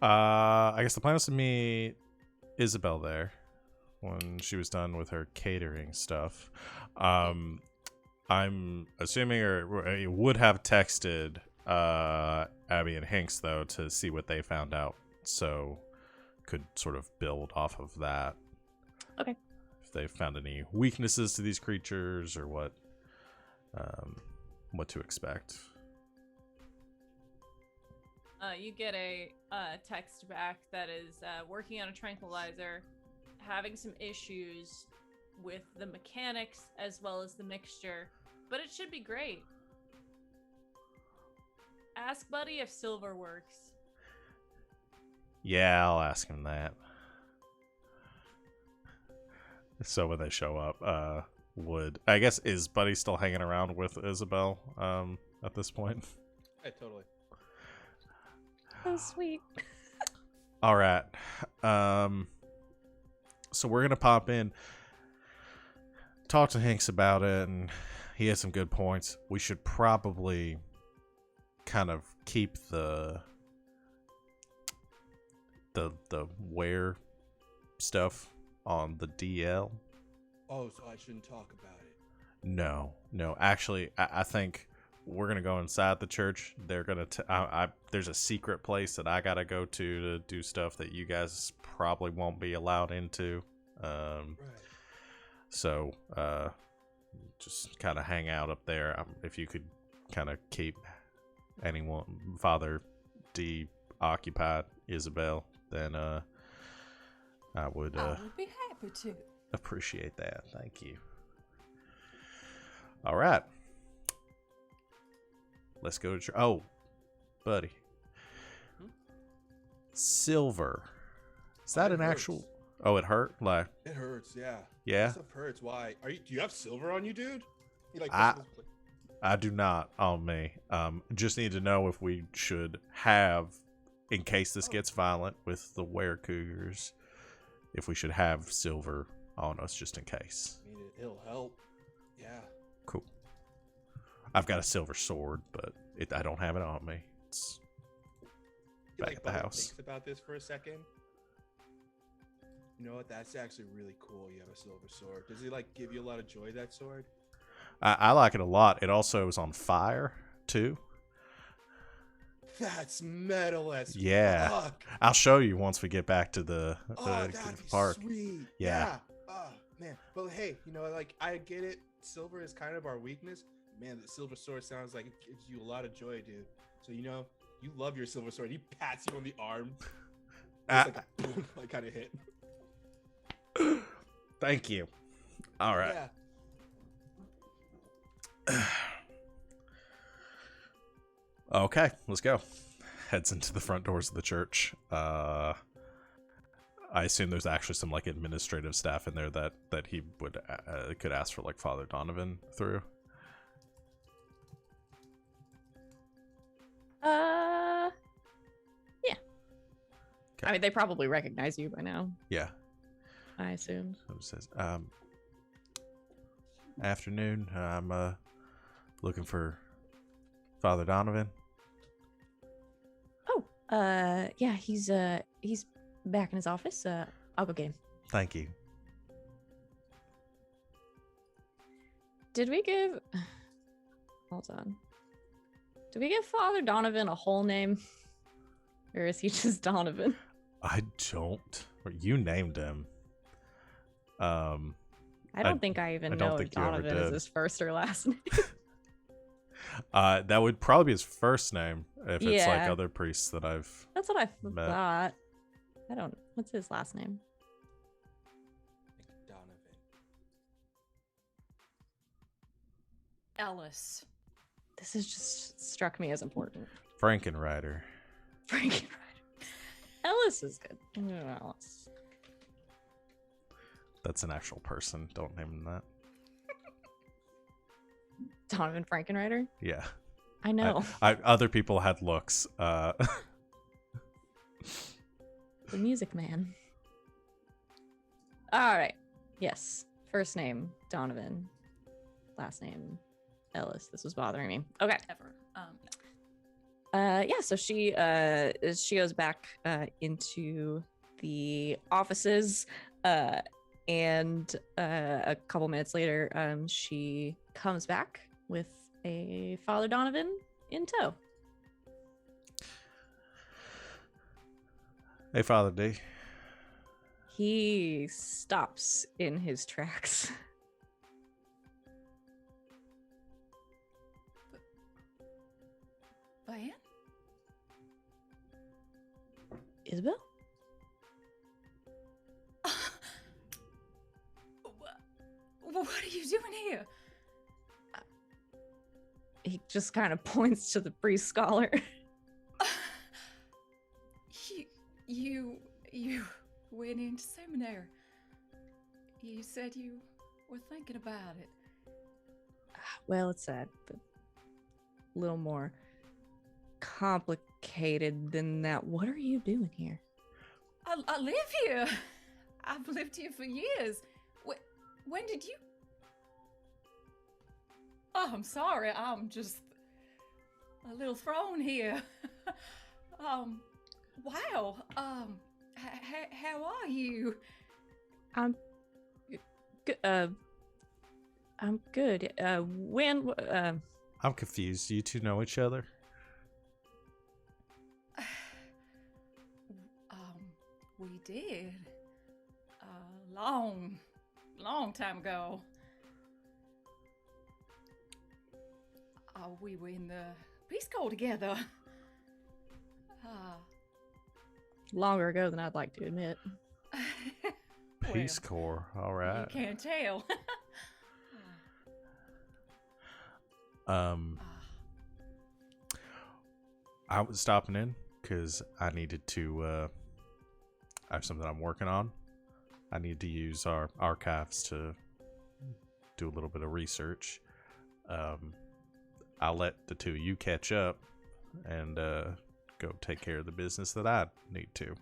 Speaker 2: I guess the plan was to meet Isabel there when she was done with her catering stuff. I'm assuming or would have texted Abby and Hanks though to see what they found out. So could sort of build off of that.
Speaker 1: Okay.
Speaker 2: If they found any weaknesses to these creatures or what to expect.
Speaker 6: You get a text back that is working on a tranquilizer, having some issues with the mechanics as well as the mixture, but it should be great. Ask Buddy if silver works.
Speaker 2: Yeah, I'll ask him that. So when they show up, I guess, is Buddy still hanging around with Isabel at this point?
Speaker 3: Yeah, totally.
Speaker 1: So sweet.
Speaker 2: All right. So we're gonna pop in, talk to Hinks about it, and he has some good points. We should probably kind of keep the wear stuff on the DL.
Speaker 3: Oh, so I shouldn't talk about it.
Speaker 2: No. Actually, I think we're gonna go inside the church. They're gonna. There's a secret place that I gotta go to do stuff that you guys probably won't be allowed into.
Speaker 3: Right.
Speaker 2: So, just kind of hang out up there. If you could kind of keep anyone, Father D, occupied, Isabel, then I would
Speaker 4: be happy to.
Speaker 2: appreciate that. Thank you. All right. Let's go to church. Oh, buddy. Silver. Is that
Speaker 3: it
Speaker 2: an
Speaker 3: hurts.
Speaker 2: actual... Oh, it hurt? Like,
Speaker 3: It hurts, yeah.
Speaker 2: yeah?
Speaker 3: Stuff hurts. Why? Do you have silver on you, dude? You like
Speaker 2: I do not on me. Just need to know if we should have, in case this gets violent with the Cougars, if we should have silver on us just in case.
Speaker 3: I mean, it'll help. Yeah.
Speaker 2: Cool. I've got a silver sword, but I don't have it on me. It's
Speaker 3: You
Speaker 2: back at the
Speaker 3: Bubba
Speaker 2: house.
Speaker 3: thinks about this for a second. You know what? That's actually really cool. You have a silver sword. Does it like give you a lot of joy, that sword?
Speaker 2: I like it a lot. It also is on fire too.
Speaker 3: That's metal as
Speaker 2: Yeah.
Speaker 3: fuck.
Speaker 2: I'll show you once we get back to the
Speaker 3: That'd be
Speaker 2: park.
Speaker 3: sweet.
Speaker 2: Yeah.
Speaker 3: Oh man. But hey, you know, like I get it. Silver is kind of our weakness. Man, the silver sword sounds like it gives you a lot of joy, dude. So you know, you love your silver sword. He pats you on the arm. It's like a boom, like kind of hit.
Speaker 2: Thank you. All right.
Speaker 3: Yeah.
Speaker 2: Okay, let's go. Heads into the front doors of the church. I assume there's actually some like administrative staff in there that he would could ask for like Father Donovan through.
Speaker 1: Yeah.
Speaker 2: Okay.
Speaker 1: I mean, they probably recognize you by now,
Speaker 2: Yeah.
Speaker 1: I assume.
Speaker 2: So it says, afternoon. I'm looking for Father Donovan.
Speaker 1: Oh, yeah, he's back in his office. I'll go get him.
Speaker 2: Thank you.
Speaker 1: Did we give... Hold on. Did we give Father Donovan a whole name? Or is he just Donovan?
Speaker 2: I don't. Or you named him.
Speaker 1: I don't think I even
Speaker 2: I don't
Speaker 1: know if
Speaker 2: think you ever
Speaker 1: Donovan is
Speaker 2: did.
Speaker 1: his first or last name.
Speaker 2: That would probably be his first name if it's like
Speaker 1: Yeah.
Speaker 2: other priests that I've
Speaker 1: That's what I
Speaker 2: met.
Speaker 1: thought. I don't... What's his last name?
Speaker 3: Donovan.
Speaker 4: Ellis.
Speaker 1: This is just struck me as important.
Speaker 2: Frankenrider.
Speaker 1: Frankenrider. Ellis is good. Ellis.
Speaker 2: That's an actual person. Don't name him that.
Speaker 1: Donovan Frankenrider?
Speaker 2: Yeah.
Speaker 1: I know.
Speaker 2: Other people had looks.
Speaker 1: The music man. All right. Yes. First name Donovan. Last name Ellis. This was bothering me. Okay.
Speaker 4: Ever.
Speaker 1: Yeah. So she goes back into the offices, and a couple minutes later, she comes back with a Father Donovan in tow.
Speaker 2: Hey, Father D.
Speaker 1: He stops in his tracks.
Speaker 4: Van?
Speaker 1: Isabel?
Speaker 4: What are you doing here?
Speaker 1: He just kind of points to the priest scholar.
Speaker 4: You went into seminary. You said you were thinking about it.
Speaker 1: Well, it's sad, but a little more complicated than that. What are you doing here?
Speaker 4: I live here. I've lived here for years. When did you? Oh, I'm sorry. I'm just a little thrown here. Wow. How are you?
Speaker 1: I'm good.
Speaker 2: I'm confused. You two know each other?
Speaker 4: We did. Long time ago. We were in the Peace Corps together.
Speaker 1: Longer ago than I'd like to admit.
Speaker 2: Peace Corps. All right.
Speaker 4: You can't tell.
Speaker 2: I was stopping in because I needed to. I have something I'm working on. I need to use our archives to do a little bit of research. I'll let the two of you catch up and go take care of the business that I need to.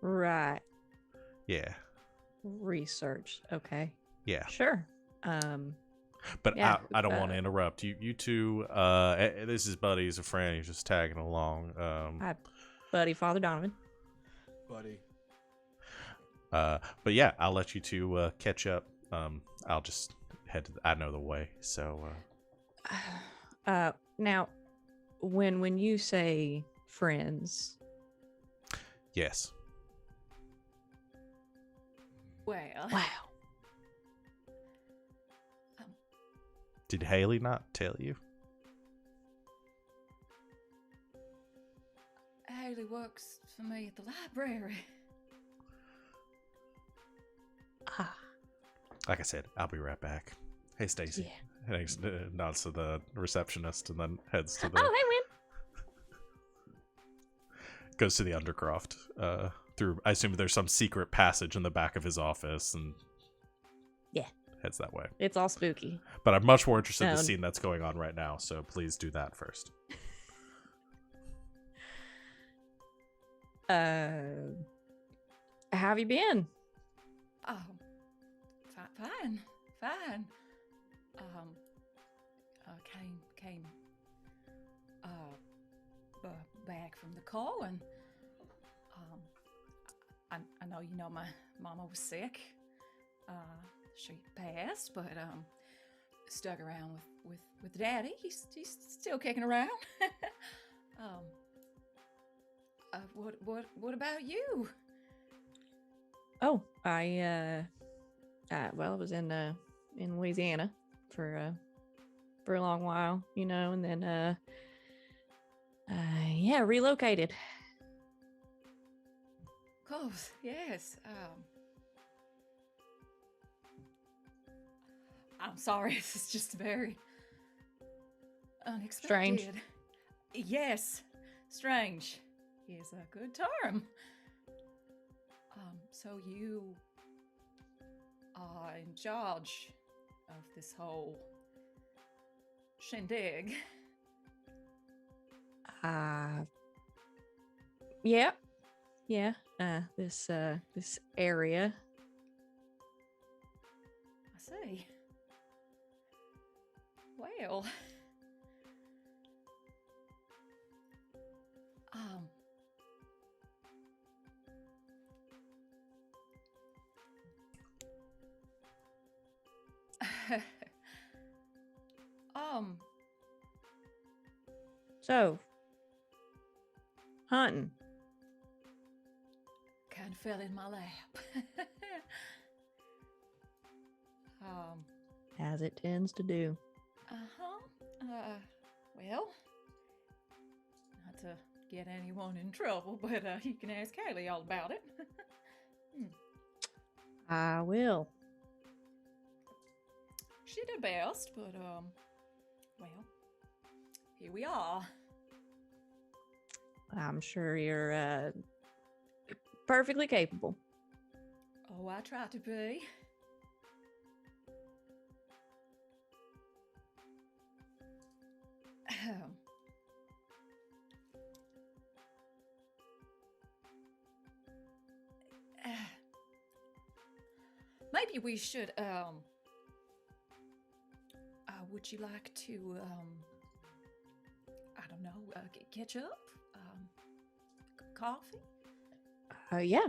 Speaker 1: Right.
Speaker 2: Yeah.
Speaker 1: Research. Okay.
Speaker 2: Yeah.
Speaker 1: Sure.
Speaker 2: But
Speaker 1: yeah,
Speaker 2: I don't want to interrupt you. You two. This is Buddy. He's a friend. He's just tagging along.
Speaker 1: Hi, buddy, Father Donovan.
Speaker 3: Buddy.
Speaker 2: But yeah, I'll let you two catch up. I'll just head to. I know the way. So.
Speaker 1: Now, when you say friends,
Speaker 2: Yes.
Speaker 4: Well.
Speaker 1: wow.
Speaker 2: Did Haley not tell you?
Speaker 4: Haley works for me at the library.
Speaker 1: Ah,
Speaker 2: Like I said, I'll be right back. Hey, Stacy.
Speaker 1: yeah.
Speaker 2: And he nods to the receptionist and then heads to the.
Speaker 1: Oh, hey, Win.
Speaker 2: Goes to the Undercroft. Through, I assume there's some secret passage in the back of his office, and
Speaker 1: Yeah.
Speaker 2: heads that way.
Speaker 1: It's all spooky.
Speaker 2: But I'm much more interested in the
Speaker 1: Um,
Speaker 2: scene that's going on right now, so please do that first.
Speaker 1: How have you been?
Speaker 4: Oh, fine. Came back from the call, and I know you know my mama was sick. She passed, but stuck around with Daddy. He's still kicking around. What about you?
Speaker 1: Oh, I was in Louisiana for a long while, and then relocated.
Speaker 4: Of course, yes. I'm sorry, this is just very unexpected.
Speaker 1: Strange.
Speaker 4: Yes, strange is a good term. So you are in charge of this whole shindig.
Speaker 1: Yeah. This area.
Speaker 4: I see. Well,
Speaker 1: So, hunting.
Speaker 4: and fell in my lap.
Speaker 1: As it tends to do.
Speaker 4: Well, not to get anyone in trouble, but you can ask Kaylee all about it.
Speaker 1: I will.
Speaker 4: She did best, but well, here we are.
Speaker 1: I'm sure you're perfectly capable.
Speaker 4: Oh, I try to be. Maybe we should, would you like to, I don't know, catch up? Coffee?
Speaker 1: Yeah.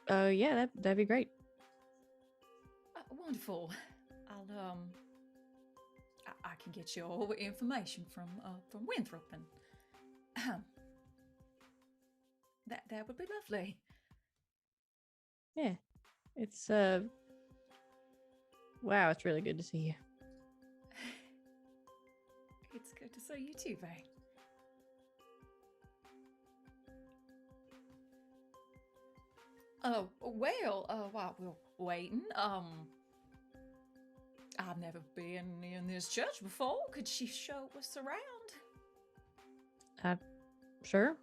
Speaker 1: Yeah, that'd be great.
Speaker 4: Wonderful. I can get you all information from Winthrop, and that would be lovely.
Speaker 1: Yeah. It's wow, it's really good to see you.
Speaker 4: It's good to see you too, babe. While we're waiting, I've never been in this church before. Could she show us around?
Speaker 1: Sure.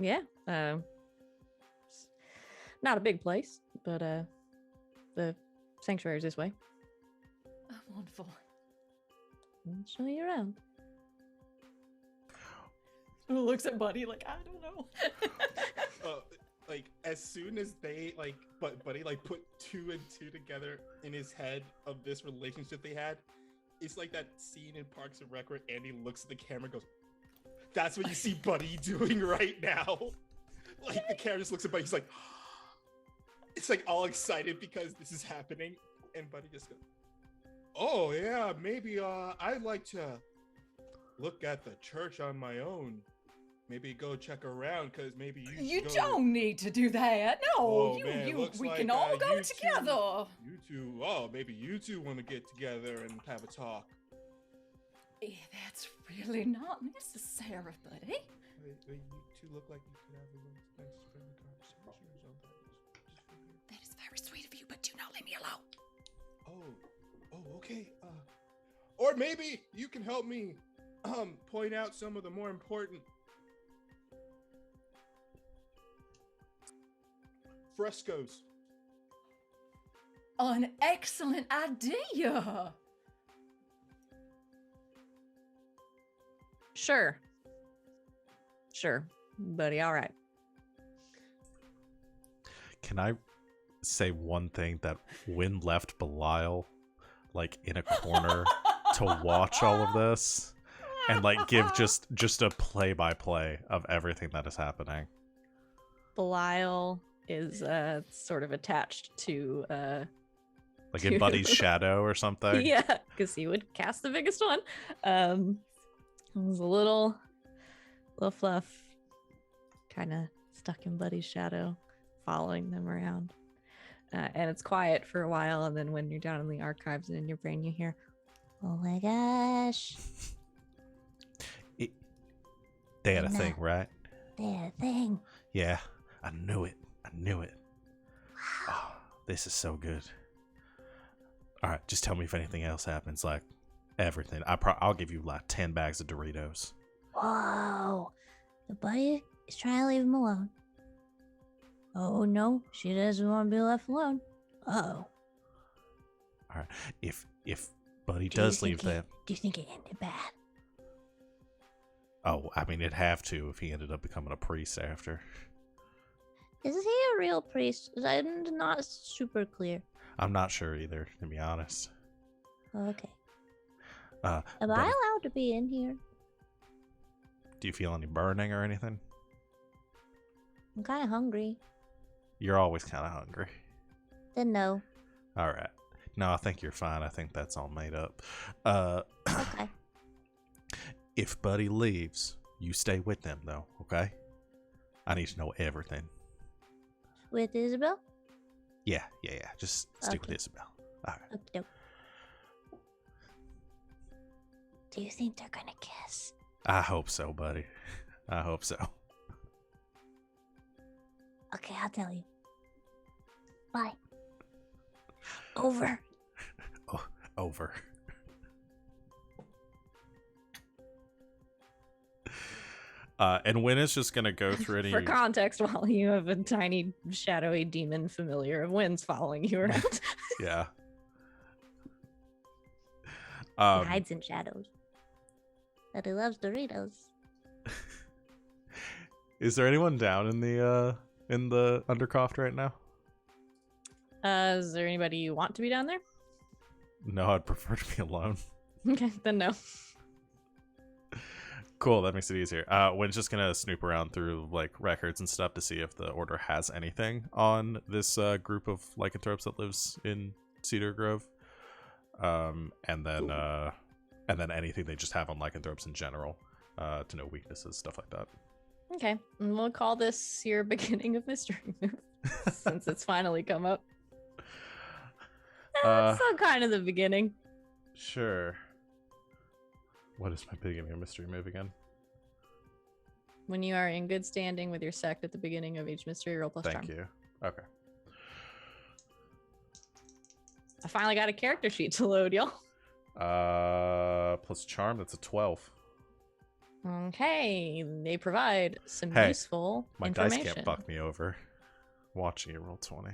Speaker 1: Yeah. It's not a big place, but the sanctuary's this way.
Speaker 4: Oh, wonderful.
Speaker 1: I'll show you around.
Speaker 4: Looks at Buddy like, I don't know.
Speaker 3: Like as soon as they Buddy put 2 and 2 together in his head of this relationship they had, it's like that scene in Parks and Rec where Andy looks at the camera and goes, "That's what you see Buddy doing right now." Like the camera just looks at Buddy, he's like, it's like all excited because this is happening, and Buddy just goes, "Oh yeah, maybe I'd like to look at the church on my own. Maybe go check around, because maybe
Speaker 4: you don't need to do that. No, we can all go
Speaker 3: you
Speaker 4: together.
Speaker 3: Maybe you two want to get together and have a talk."
Speaker 4: That's really not necessary, Buddy.
Speaker 3: You two look like you could have a nice friendly conversation or something.
Speaker 4: That is very sweet of you, but do not leave me alone.
Speaker 3: Oh, okay. Or maybe you can help me point out some of the more important frescoes.
Speaker 4: An excellent idea.
Speaker 1: Sure, buddy. All right.
Speaker 2: Can I say one thing? That Wynn left Belial in a corner to watch all of this and give just a play-by-play of everything that is happening.
Speaker 1: Belial is sort of attached to
Speaker 2: in Buddy's shadow or something.
Speaker 1: Yeah, because he would cast the biggest one. It was a little fluff, kind of stuck in Buddy's shadow, following them around. And it's quiet for a while, and then when you're down in the archives and in your brain, you hear, "Oh my gosh."
Speaker 2: They had a thing, right?
Speaker 7: They had a thing.
Speaker 2: Yeah, I knew it. Oh, this is so good. All right, just tell me if anything else happens, everything. I'll give you 10 bags of Doritos.
Speaker 7: Whoa. The buddy is trying to leave him alone. Oh no, she doesn't want to be left alone. Uh-oh.
Speaker 2: All right, if Buddy does leave them...
Speaker 7: Do you think it ended bad?
Speaker 2: Oh, I mean, it'd have to if he ended up becoming a priest after.
Speaker 7: Is he a real priest? I'm not super clear.
Speaker 2: I'm not sure either, to be honest.
Speaker 7: Okay.
Speaker 2: Am
Speaker 7: I allowed to be in here?
Speaker 2: Do you feel any burning or anything?
Speaker 7: I'm kind of hungry.
Speaker 2: You're always kind of hungry.
Speaker 7: Then no.
Speaker 2: All right. No, I think you're fine. I think that's all made up.
Speaker 7: Okay.
Speaker 2: If Buddy leaves, you stay with them, though, okay? I need to know everything.
Speaker 7: with Isabel?
Speaker 2: Yeah. Just stick
Speaker 7: Okay.
Speaker 2: with Isabel. All right.
Speaker 7: Okey-doke. Do you think they're gonna kiss?
Speaker 2: I hope so, buddy. I hope so.
Speaker 7: Okay, I'll tell you. Bye. Over.
Speaker 2: Over. And Wynn is just gonna go through any.
Speaker 1: For context, while you have a tiny shadowy demon familiar of winds following you around.
Speaker 2: Yeah.
Speaker 7: He hides in shadows. But he loves Doritos.
Speaker 2: Is there anyone down in the Undercroft right now?
Speaker 1: Is there anybody you want to be down there?
Speaker 2: No, I'd prefer to be alone.
Speaker 1: Okay, then no.
Speaker 2: Cool, that makes it easier. Wynn's just gonna snoop around through like records and stuff to see if the order has anything on this group of lycanthropes that lives in Cedar Grove, and then anything they just have on lycanthropes in general, to know weaknesses, stuff like that.
Speaker 1: Okay, and we'll call this your beginning of mystery move, since it's finally come up. That's still kind of the beginning.
Speaker 2: Sure. What is my beginning of mystery move again?
Speaker 1: When you are in good standing with your sect at the beginning of each mystery, roll plus charm.
Speaker 2: Thank you. Okay.
Speaker 1: I finally got a character sheet to load, y'all.
Speaker 2: Plus charm, that's a 12.
Speaker 1: Okay, they provide some
Speaker 2: Hey,
Speaker 1: useful
Speaker 2: My
Speaker 1: information.
Speaker 2: dice can't fuck me over. Watching you roll 20.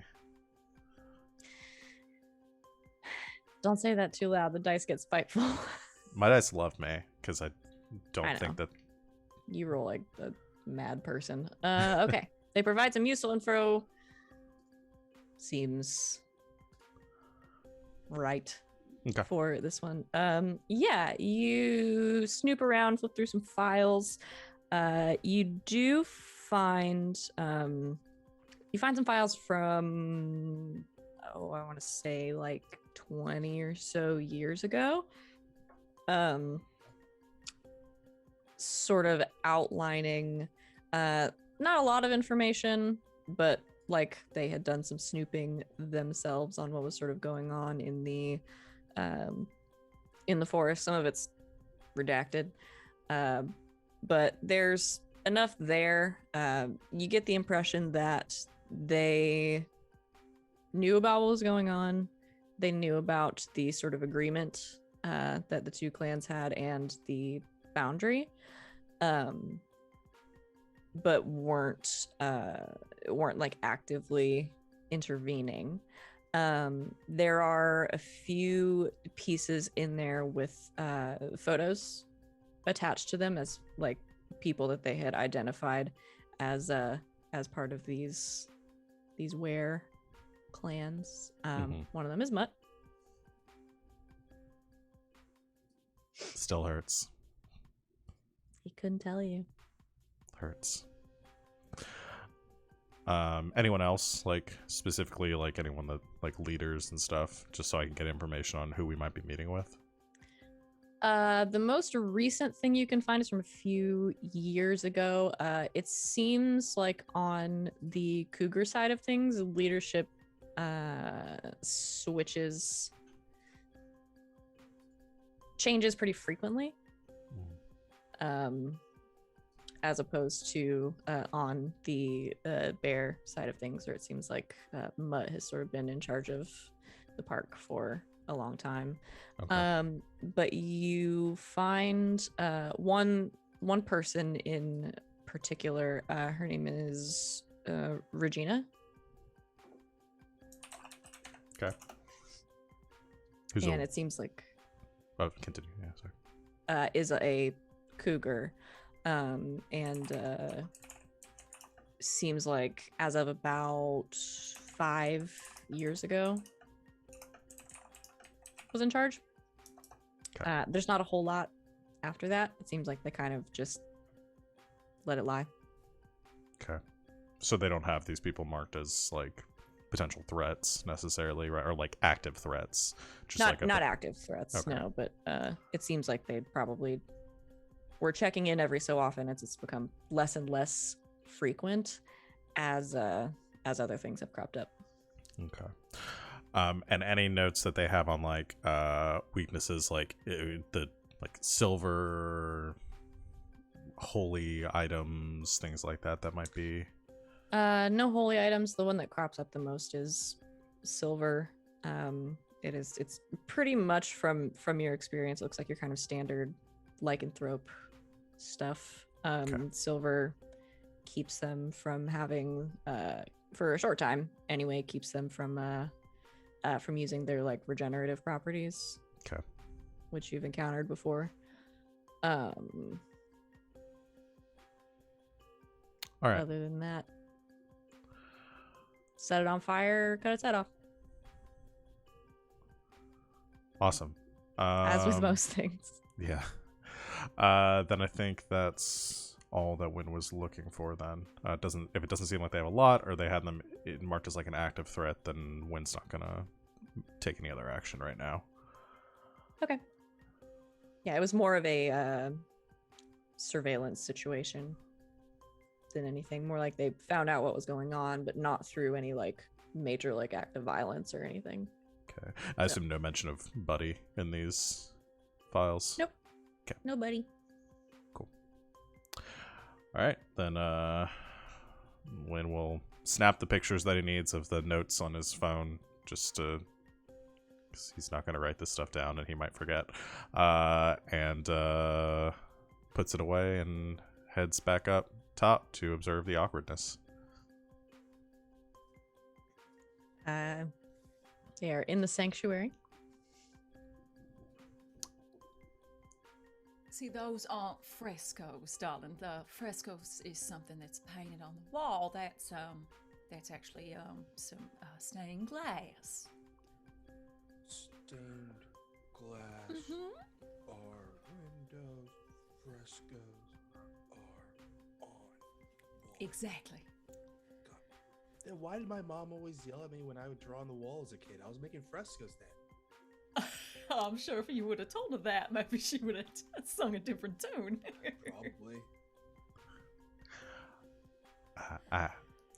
Speaker 1: Don't say that too loud. The dice get spiteful.
Speaker 2: My dice love me because I don't
Speaker 1: I
Speaker 2: think
Speaker 1: know.
Speaker 2: that.
Speaker 1: You roll like a mad person. Okay. They provide some useful info. Seems right
Speaker 2: Okay.
Speaker 1: for this one. Yeah, you snoop around, flip through some files. You do find some files from I want to say like 20 or so years ago. Sort of outlining not a lot of information, but like they had done some snooping themselves on what was sort of going on in the forest. Some of it's redacted, but there's enough there. You get the impression that they knew about what was going on. They knew about the sort of agreement that the two clans had and the boundary, but weren't like actively intervening. There are a few pieces in there with photos attached to them as like people that they had identified as part of these were clans. One of them is Mutt.
Speaker 2: Still hurts.
Speaker 1: He couldn't tell you.
Speaker 2: Hurts. Anyone else, like specifically like anyone that like leaders and stuff, just so I can get information on who we might be meeting with?
Speaker 1: The most recent thing you can find is from a few years ago. It seems like on the Cougar side of things, leadership changes pretty frequently. As opposed to on the bear side of things, where it seems like Mutt has sort of been in charge of the park for a long time.
Speaker 2: Okay.
Speaker 1: But you find one person in particular. Her name is Regina.
Speaker 2: Okay. Who's
Speaker 1: And it seems like
Speaker 2: oh, continue. Yeah, sorry.
Speaker 1: is a cougar, and seems like as of about 5 years ago was in charge.
Speaker 2: Okay.
Speaker 1: There's not a whole lot after that. It seems like they kind of just let it lie.
Speaker 2: Okay. So they don't have these people marked as like potential threats necessarily, right? Or like active threats. Just
Speaker 1: Not active threats,
Speaker 2: Okay.
Speaker 1: no, but it seems like they probably were checking in every so often. It's become less and less frequent as as other things have cropped up.
Speaker 2: Okay. And any notes that they have on like weaknesses, like the silver holy items, things like that might be.
Speaker 1: No holy items. The one that crops up the most is silver. It's pretty much from your experience. It looks like your kind of standard lycanthrope stuff. Silver keeps them from having for a short time anyway, keeps them from using their like regenerative properties.
Speaker 2: Okay.
Speaker 1: Which you've encountered before.
Speaker 2: All right.
Speaker 1: Other than that, set it on fire, cut its head off.
Speaker 2: Awesome.
Speaker 1: As with most things.
Speaker 2: Yeah. Then I think that's all that Wynn was looking for then. If it doesn't seem like they have a lot, or they had them marked as like an active threat, then Wynn's not gonna take any other action right now.
Speaker 1: Okay. Yeah, it was more of a surveillance situation than anything. More like they found out what was going on, but not through any like major like act of violence or anything.
Speaker 2: Okay. I assume no mention of Buddy in these files.
Speaker 1: Nope.
Speaker 2: Okay.
Speaker 1: Nobody.
Speaker 2: Cool. All right, then Wynn will snap the pictures that he needs of the notes on his phone, just to, 'cause he's not going to write this stuff down and he might forget, and puts it away and heads back up top to observe the awkwardness.
Speaker 1: They are in the sanctuary.
Speaker 4: See, those aren't frescoes, darling. The frescoes is something that's painted on the wall. That's actually some stained glass.
Speaker 3: Stained glass.
Speaker 4: Mhm.
Speaker 3: Our windows, frescoes are on walls.
Speaker 4: Exactly.
Speaker 3: Then why did my mom always yell at me when I would draw on the wall as a kid? I was making frescoes then.
Speaker 4: I'm sure if you would have told her that, maybe she would have sung a different tune.
Speaker 3: Probably.
Speaker 2: I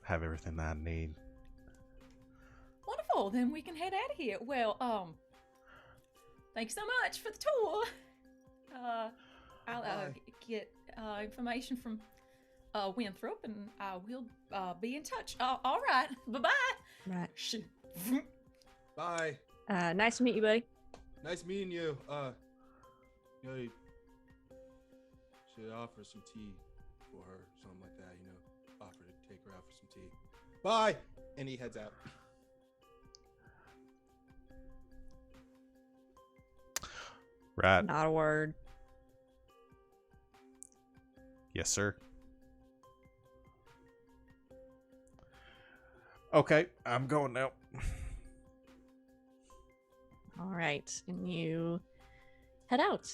Speaker 2: have everything that I need.
Speaker 4: Wonderful. Then we can head out of here. Well, thanks so much for the tour. I'll get information from Winthrop, and I will be in touch. All right. Bye-bye.
Speaker 1: Right.
Speaker 4: Shoot.
Speaker 3: Bye.
Speaker 1: Nice to meet you, buddy.
Speaker 3: Nice meeting you. You should offer some tea for her, something like that. Offer to take her out for some tea. Bye. And he heads out.
Speaker 2: Right.
Speaker 1: Not a word.
Speaker 2: Yes, sir. Okay, I'm going now.
Speaker 1: All right, and you head out.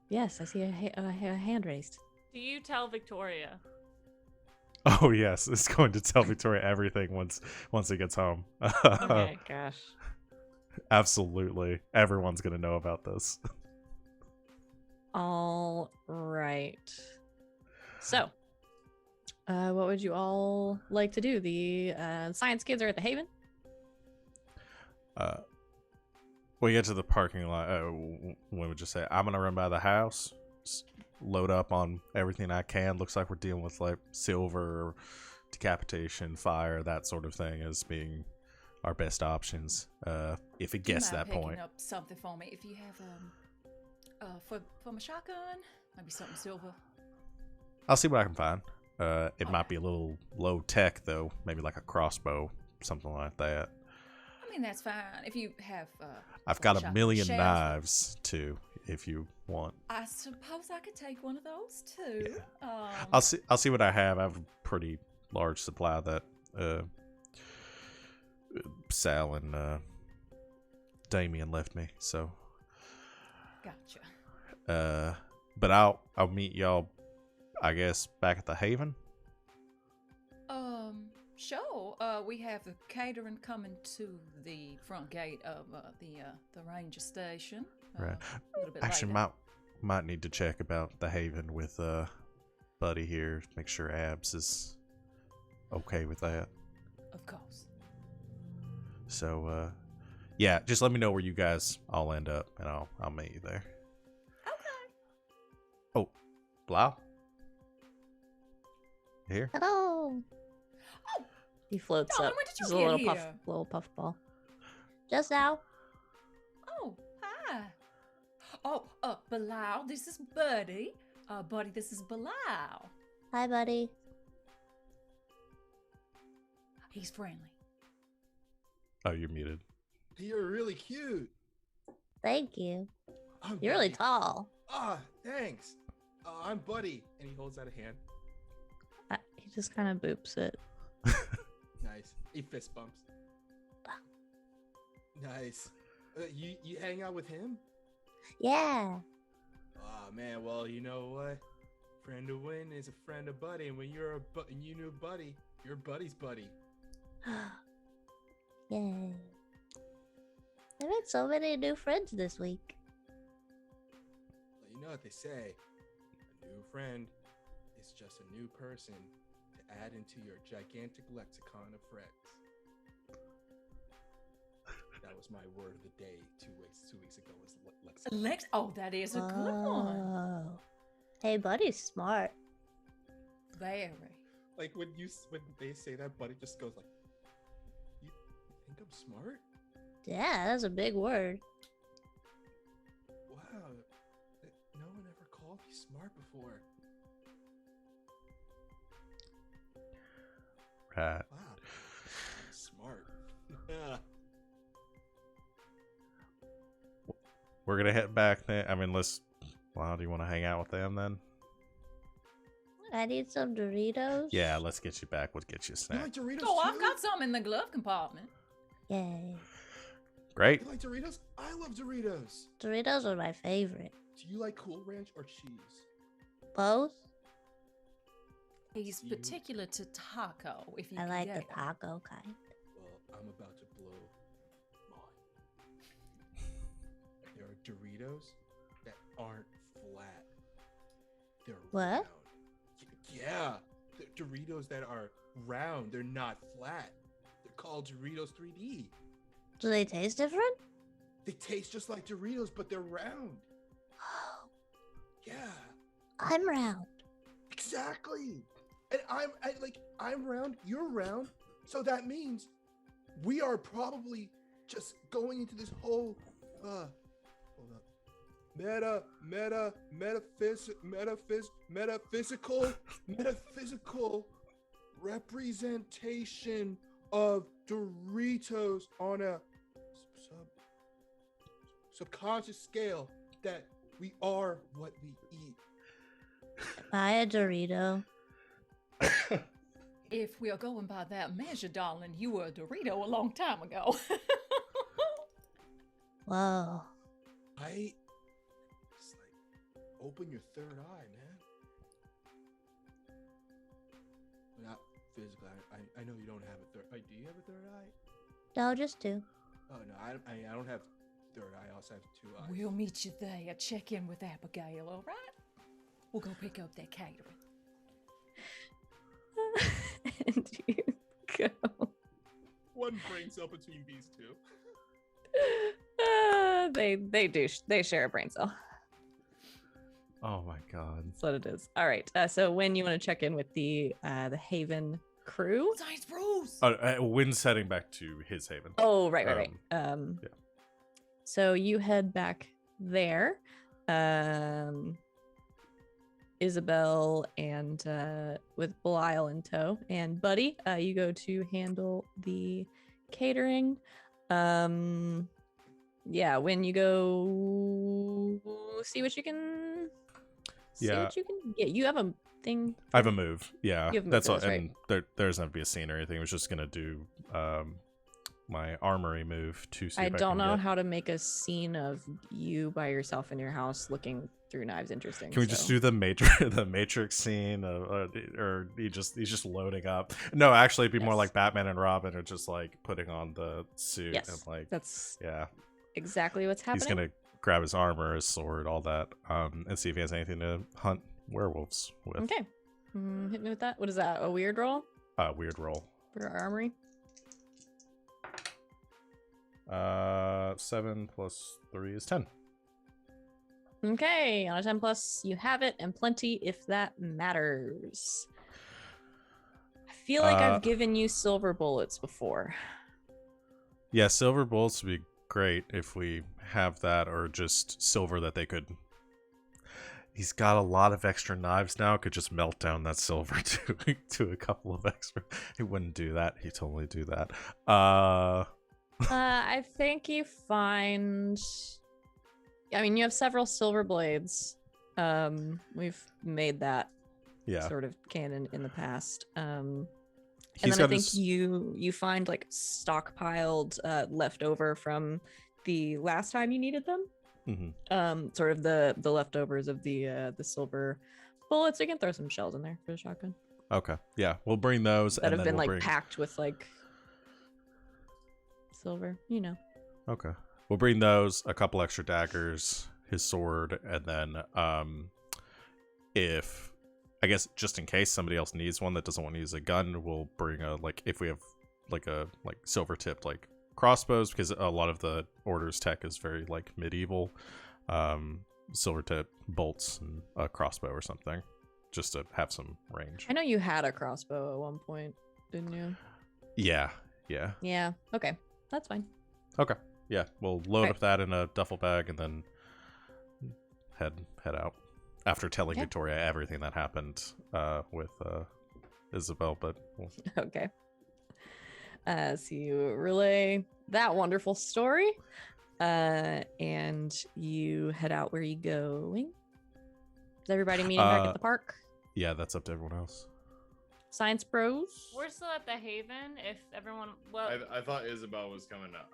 Speaker 1: Yes, I see a hand raised.
Speaker 6: Do you tell Victoria?
Speaker 2: Oh yes, it's going to tell Victoria everything once it gets home.
Speaker 6: Okay.
Speaker 1: Gosh.
Speaker 2: Absolutely, everyone's gonna know about this.
Speaker 1: All right. So, what would you all like to do? The science kids are at the Haven.
Speaker 2: We get to the parking lot. We would just say, "I'm gonna run by the house, load up on everything I can." Looks like we're dealing with like silver, decapitation, fire, that sort of thing as being our best options. If it gets to that point.
Speaker 4: Picking up something for me. If you have for my shotgun, maybe something silver.
Speaker 2: I'll see what I can find. It might be a little low tech though, maybe like a crossbow, something like that.
Speaker 4: I mean, that's fine. If you have
Speaker 2: I've got a million
Speaker 4: shells.
Speaker 2: knives too, if you want.
Speaker 4: I suppose I could take one of those too.
Speaker 2: Yeah. I'll see what I have. I have a pretty large supply that Sal and Damien left me, so
Speaker 4: Gotcha.
Speaker 2: but I'll meet y'all, I guess, back at the Haven.
Speaker 4: Sure. We have the catering coming to the front gate of the ranger station.
Speaker 2: Right.
Speaker 4: A little bit
Speaker 2: Actually,
Speaker 4: later.
Speaker 2: might need to check about the Haven with Buddy here. Make sure Abs is okay with that.
Speaker 4: Of course.
Speaker 2: So, yeah, just let me know where you guys all end up, and I'll meet you there.
Speaker 4: Okay.
Speaker 2: Oh, Blau? You here?
Speaker 7: Hello.
Speaker 1: He floats
Speaker 4: Darling,
Speaker 1: up.
Speaker 4: when did you
Speaker 1: He's a
Speaker 4: get
Speaker 1: little
Speaker 4: here?
Speaker 1: puffball.
Speaker 7: Just now.
Speaker 4: Oh, hi. Oh, Bilal, this is Buddy. Buddy, this is Bilal.
Speaker 7: Hi, buddy.
Speaker 4: He's friendly.
Speaker 2: Oh, you're muted.
Speaker 3: You're really cute.
Speaker 7: Thank you.
Speaker 3: I'm
Speaker 7: You're really
Speaker 3: Buddy.
Speaker 7: tall.
Speaker 3: Ah, thanks. I'm Buddy, and he holds out a hand.
Speaker 1: He just kind of boops it.
Speaker 3: Nice. He fist bumps. Nice. You hang out with him?
Speaker 7: Yeah.
Speaker 3: Oh man, well you know what? Friend of Win is a friend of Buddy, and when you're and you knew Buddy, you're Buddy's buddy.
Speaker 7: Yay. I made so many new friends this week.
Speaker 3: Well, you know what they say. A new friend is just a new person to add into your gigantic lexicon of friends. That was my word of the day 2 weeks ago was lexicon.
Speaker 4: Oh, that is a good one.
Speaker 7: Oh. Hey, buddy's smart.
Speaker 4: Very.
Speaker 3: Like when they say that, Buddy just goes like, "You think I'm smart?
Speaker 7: Yeah, that's a big word.
Speaker 3: Wow, no one ever called me smart before.
Speaker 2: Right.
Speaker 3: Wow, I'm smart." Yeah.
Speaker 2: We're gonna head back there. I mean, Wow, do you want to hang out with them then?
Speaker 7: I need some Doritos.
Speaker 2: Yeah, let's get you back. We'll get you a
Speaker 3: You
Speaker 2: snack.
Speaker 3: like Doritos
Speaker 4: Oh,
Speaker 3: too?
Speaker 4: I've got some in the glove compartment.
Speaker 7: Yay.
Speaker 2: Great.
Speaker 3: You like Doritos? I love Doritos.
Speaker 7: Doritos are my favorite.
Speaker 3: Do you like Cool Ranch or cheese?
Speaker 7: Both?
Speaker 4: He's
Speaker 3: You-
Speaker 4: particular to taco. If you
Speaker 7: I
Speaker 4: can
Speaker 7: like
Speaker 4: get
Speaker 7: the
Speaker 4: it.
Speaker 7: taco kind.
Speaker 3: Well, I'm about to blow mine. There are Doritos that aren't flat. They're
Speaker 7: What?
Speaker 3: round. Yeah, the Doritos that are round. They're not flat. They're called Doritos 3D.
Speaker 7: Do they taste different?
Speaker 3: They taste just like Doritos, but they're round. Yeah,
Speaker 7: I'm round.
Speaker 3: exactly. And I'm round. You're round. So that means we are probably just going into this whole hold up. Metaphysical representation of Doritos on a subconscious scale that we are what we eat.
Speaker 7: Buy a Dorito.
Speaker 4: If we are going by that measure, darling, you were a Dorito a long time ago.
Speaker 7: Whoa.
Speaker 3: I just like open your third eye, man. Not physically. I know you don't have a third. Wait, do you have a third eye?
Speaker 7: No, just two.
Speaker 3: Oh no, I don't have third eye. I also have two eyes.
Speaker 4: We'll meet you there. Check in with Abigail, all right? We'll go pick up that catering.
Speaker 1: And you go.
Speaker 3: One brain cell between these two.
Speaker 1: They share a brain cell.
Speaker 2: Oh my god.
Speaker 1: That's what it is. All right. So when you want to check in with the Haven crew?
Speaker 4: Science Bros!
Speaker 2: Wynn's heading back to his haven.
Speaker 1: Oh, right. Yeah. So you head back there. Isabel and with Belial in tow, and Buddy, you go to handle the catering. Yeah, when you go see what you can get. You have a thing.
Speaker 2: I have a move. Yeah,
Speaker 1: You have a move
Speaker 2: that's
Speaker 1: for
Speaker 2: all.
Speaker 1: this, right?
Speaker 2: And there's not to be a scene or anything. I was just gonna do my armory move to see.
Speaker 1: I
Speaker 2: if
Speaker 1: don't
Speaker 2: can
Speaker 1: know
Speaker 2: get...
Speaker 1: how to make a scene of you by yourself in your house looking through knives interesting.
Speaker 2: Can we just do the Matrix scene, or he's just loading up? No, actually, it'd be more
Speaker 1: Yes.
Speaker 2: like Batman and Robin are just like putting on the suit
Speaker 1: Yes,
Speaker 2: and like
Speaker 1: that's
Speaker 2: yeah,
Speaker 1: exactly what's happening.
Speaker 2: he's gonna grab his armor, his sword, all that, and see if he has anything to hunt werewolves with.
Speaker 1: Okay. Hit me with that. What is that? A weird roll
Speaker 2: Weird roll.
Speaker 1: for armory?
Speaker 2: 7 plus 3 is 10.
Speaker 1: Okay, on a 10 plus, you have it, and plenty if that matters. I feel like I've given you silver bullets before.
Speaker 2: Yeah, silver bullets would be great if we have that, or just silver that they could. He's got a lot of extra knives now. Could just melt down that silver to a couple of extra. He wouldn't do that. He'd totally do that.
Speaker 1: I think you find. I mean, you have several silver blades. We've made that sort of canon in the past. And then I think you find like stockpiled leftover from the last time you needed them.
Speaker 2: Mm-hmm.
Speaker 1: Sort of the leftovers of the silver bullets. You can throw some shells in there for the shotgun.
Speaker 2: Okay, yeah, we'll bring those
Speaker 1: that
Speaker 2: and
Speaker 1: have
Speaker 2: then
Speaker 1: been
Speaker 2: we'll
Speaker 1: packed with like silver,
Speaker 2: Okay, we'll bring those, a couple extra daggers, his sword, and then if I guess just in case somebody else needs one that doesn't want to use a gun, we'll bring a if we have a silver tipped crossbows, because a lot of the order's tech is very medieval. Silver tip bolts and a crossbow or something, just to have some range.
Speaker 1: I know you had a crossbow at one point, didn't you?
Speaker 2: Yeah.
Speaker 1: Okay, that's fine.
Speaker 2: Okay, yeah, we'll load up that in a duffel bag and then head out after telling Victoria everything that happened with Isabel. But
Speaker 1: okay. So you relay that wonderful story, and you head out. Where are you going? Is everybody meeting back at the park?
Speaker 2: Yeah, that's up to everyone else.
Speaker 1: Science bros?
Speaker 6: We're still at the Haven. If everyone,
Speaker 5: I thought Isabel was coming up.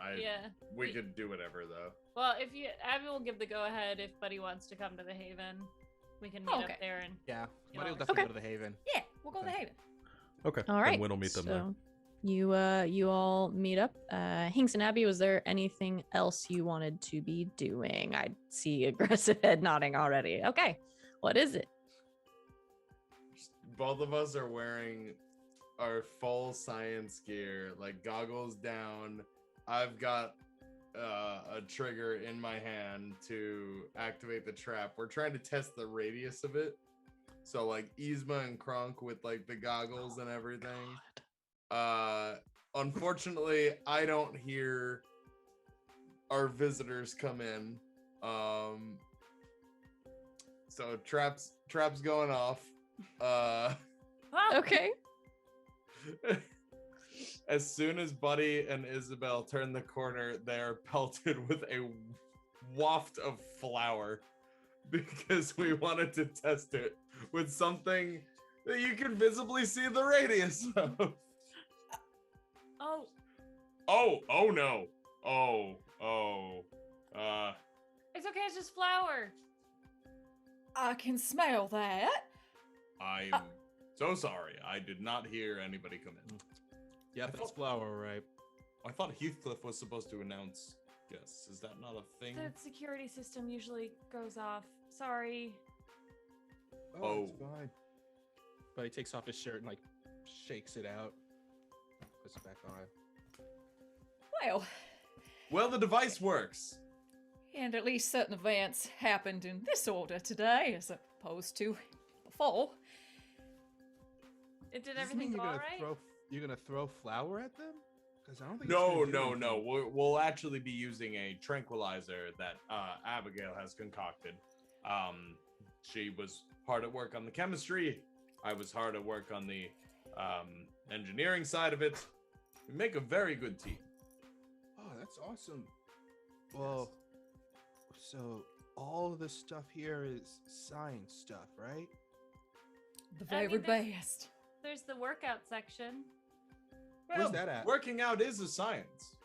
Speaker 5: We could do whatever though.
Speaker 6: Well, Abby will give the go ahead if Buddy wants to come to the Haven. We can meet up there and.
Speaker 3: Yeah, Buddy will definitely go to the Haven.
Speaker 4: Yeah, we'll go to the Haven.
Speaker 2: Okay.
Speaker 1: All right.
Speaker 2: And Win will meet them there.
Speaker 1: You all meet up. Hinks and Abby, was there anything else you wanted to be doing? I see aggressive head nodding already. Okay, what is it?
Speaker 5: Both of us are wearing our full science gear, goggles down. I've got a trigger in my hand to activate the trap. We're trying to test the radius of it. So Yzma and Kronk with the goggles and everything. Unfortunately, I don't hear our visitors come in. So traps going off.
Speaker 1: Okay.
Speaker 5: As soon as Buddy and Isabel turn the corner, they are pelted with a waft of flour because we wanted to test it with something that you can visibly see the radius of. Oh no.
Speaker 6: It's okay, it's just flour.
Speaker 4: I can smell that.
Speaker 5: I'm so sorry. I did not hear anybody come in.
Speaker 3: Yeah, that's flour, right?
Speaker 5: I thought Heathcliff was supposed to announce guests. Is that not a thing?
Speaker 6: The security system usually goes off. Sorry.
Speaker 5: Oh.
Speaker 3: It's fine. But he takes off his shirt and shakes it out. Puts it back on.
Speaker 5: Well, the device works.
Speaker 4: And at least certain events happened in this order today, as opposed to before.
Speaker 6: Did
Speaker 3: Does this
Speaker 6: everything
Speaker 3: mean
Speaker 6: go all right?
Speaker 3: You're gonna throw flour at them? Because I don't think.
Speaker 5: No. We'll actually be using a tranquilizer that Abigail has concocted. She was hard at work on the chemistry. I was hard at work on the engineering side of it. We make a very good team.
Speaker 3: Oh, that's awesome. Well, so all of the stuff here is science stuff, right?
Speaker 4: The very best.
Speaker 6: There's the workout section.
Speaker 3: Where's that at?
Speaker 5: Working out is a science.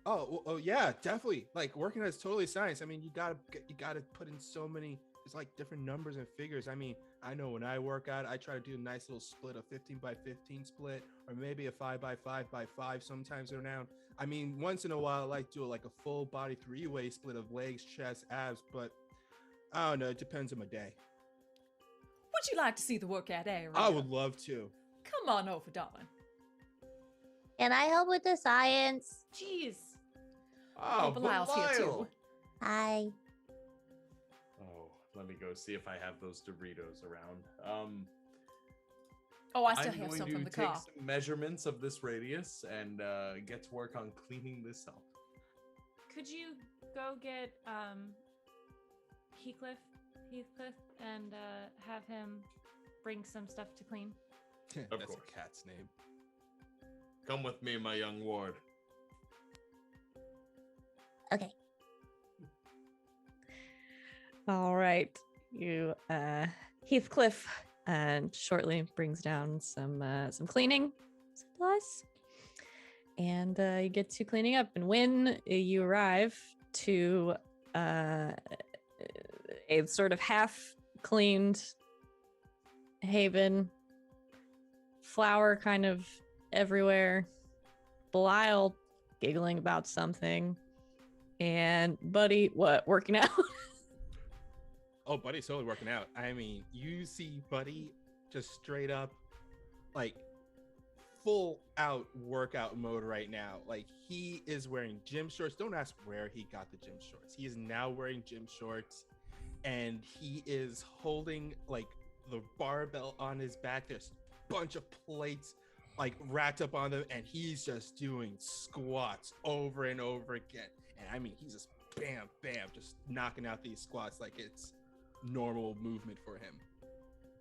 Speaker 3: Oh yeah, definitely. Working out is totally science. I mean, you gotta put in so many. It's different numbers and figures. I mean, I know when I work out, I try to do a nice little split, a 15x15 split, or maybe a 5x5x5 sometimes around. I mean, once in a while, I like to do a full body 3-way split of legs, chest, abs, but I don't know. It depends on my day.
Speaker 4: Would you like to see the workout area?
Speaker 3: I would love to.
Speaker 4: Come on over, darling.
Speaker 7: Can I help with the science?
Speaker 6: Jeez.
Speaker 4: Oh, Belial's here too.
Speaker 7: Hi.
Speaker 5: Oh, let me go see if I have those Doritos around.
Speaker 4: Oh, I still
Speaker 5: I'm
Speaker 4: have
Speaker 5: going
Speaker 4: some
Speaker 5: to
Speaker 4: from the
Speaker 5: take
Speaker 4: car.
Speaker 5: some measurements of this radius and get to work on cleaning this up.
Speaker 6: Could you go get Heathcliff and have him bring some stuff to clean?
Speaker 5: Of
Speaker 3: That's
Speaker 5: course.
Speaker 3: a cat's name.
Speaker 5: Come with me, my young ward.
Speaker 7: Okay.
Speaker 1: All right. You Heathcliff shortly brings down some cleaning supplies. And you get to cleaning up. And when you arrive to a sort of half cleaned haven, flour kind of everywhere, Belial giggling about something, and Buddy, working out?
Speaker 3: Oh, Buddy's totally working out. I mean, you see Buddy just straight up, like, full out workout mode right now. Like, he is wearing gym shorts. Don't ask where he got the gym shorts. He is now wearing gym shorts, and he is holding, like, the barbell on his back. There's a bunch of plates, like, racked up on them, and he's just doing squats over and over again. And I mean, he's just bam, bam, just knocking out these squats like it's normal movement for him.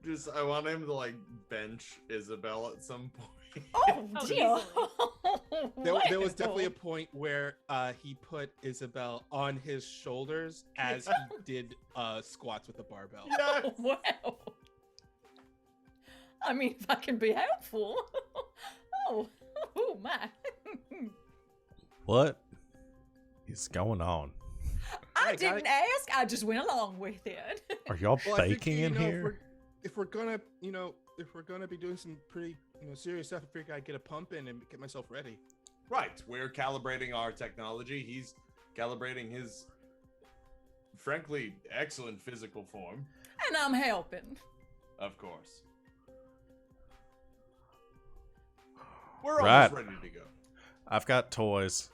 Speaker 5: Just, I want him to like bench Isabel at some point.
Speaker 4: Oh,
Speaker 6: Oh,
Speaker 4: dear.
Speaker 3: There was definitely a point where he put Isabel on his shoulders as he did squats with the barbell.
Speaker 5: Yes.
Speaker 4: Wow. I mean, if I can be helpful. Oh my.
Speaker 2: What is going on?
Speaker 4: I
Speaker 3: Hey,
Speaker 4: didn't ask. I just went along with it.
Speaker 2: Are y'all
Speaker 3: Well, I
Speaker 2: baking
Speaker 3: figured,
Speaker 2: in
Speaker 3: you know,
Speaker 2: here?
Speaker 3: If we're gonna be doing some pretty serious stuff, I figured I'd get a pump in and get myself ready.
Speaker 5: Right, we're calibrating our technology. He's calibrating his, frankly, excellent physical form.
Speaker 4: And I'm helping.
Speaker 5: Of course. We're
Speaker 2: Right.
Speaker 5: almost ready to go.
Speaker 2: I've got toys.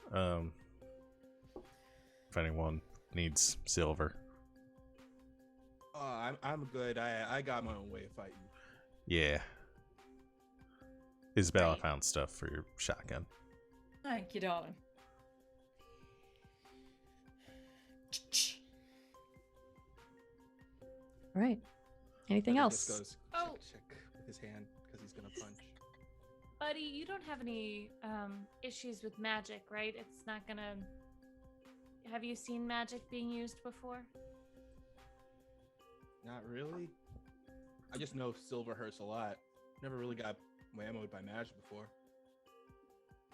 Speaker 2: If anyone needs silver.
Speaker 3: I'm good. I got my own way of fighting.
Speaker 2: Yeah. Isabel, I
Speaker 6: Right.
Speaker 2: found stuff for your shotgun.
Speaker 4: Thank you, darling.
Speaker 1: All right. Anything
Speaker 3: Buddy
Speaker 1: else?
Speaker 3: just goes
Speaker 6: Oh.
Speaker 3: check with his hand because he's gonna punch.
Speaker 6: Buddy, you don't have any issues with magic, right? It's not gonna. Have you seen magic being used before?
Speaker 3: Not really. I just know silver hurts a lot. Never really got whammoed by magic before.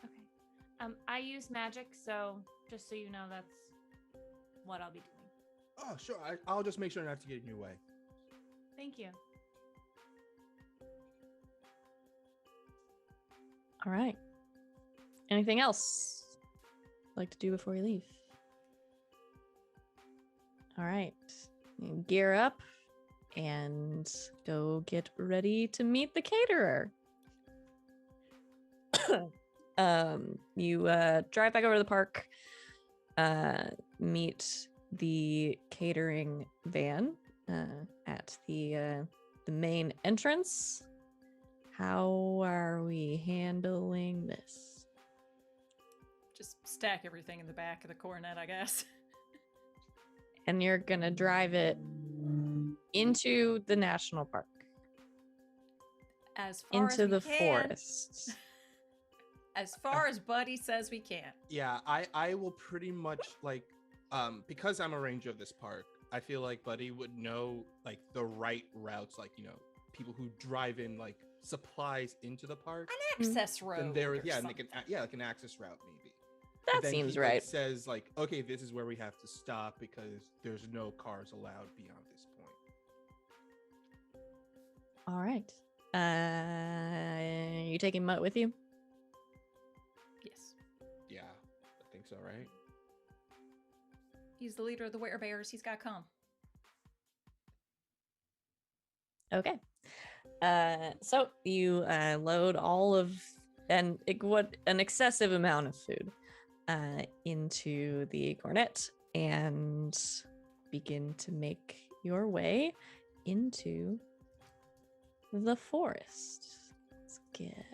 Speaker 6: Okay. I use magic, so just so you know, that's what I'll be doing.
Speaker 3: Oh, sure. I'll just make sure not to get in your way.
Speaker 6: Thank you.
Speaker 1: All right. Anything else you'd like to do before you leave? All right. You gear up and go get ready to meet the caterer. You drive back over to the park, meet the catering van at the main entrance. How are we handling this?
Speaker 4: Just stack everything in the back of the coronet, I guess.
Speaker 1: And you're gonna drive it into the national park,
Speaker 4: As far
Speaker 1: into
Speaker 4: as we
Speaker 1: the
Speaker 4: can.
Speaker 1: forest.
Speaker 4: As far as Buddy says we can.
Speaker 3: Yeah, I will pretty much like because I'm a ranger of this park, I feel like Buddy would know like the right routes, like, you know, people who drive in like supplies into the park.
Speaker 4: An access road.
Speaker 3: Then there,
Speaker 4: or
Speaker 3: yeah,
Speaker 4: something.
Speaker 3: like an access route maybe.
Speaker 1: That
Speaker 3: Then
Speaker 1: seems
Speaker 3: he, like,
Speaker 1: right.
Speaker 3: says like, okay, this is where we have to stop because there's no cars allowed beyond this point.
Speaker 1: All right. You taking Mutt with you?
Speaker 4: Yes.
Speaker 3: Yeah, I think so, right?
Speaker 4: He's the leader of the werebears. He's got to come.
Speaker 1: Okay. So you load all of an excessive amount of food into the cornet and begin to make your way into the forest. Let's get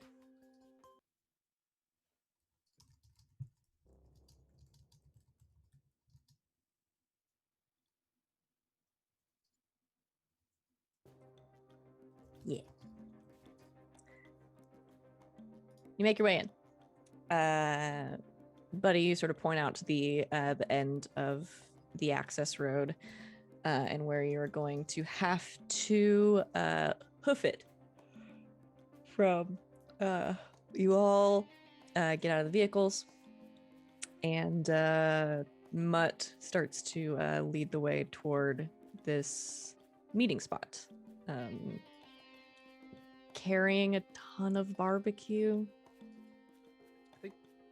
Speaker 1: yeah. You make your way in. Buddy, you sort of point out to the end of the access road, and where you're going to have to hoof it from. You all get out of the vehicles, and Mutt starts to lead the way toward this meeting spot, carrying a ton of barbecue.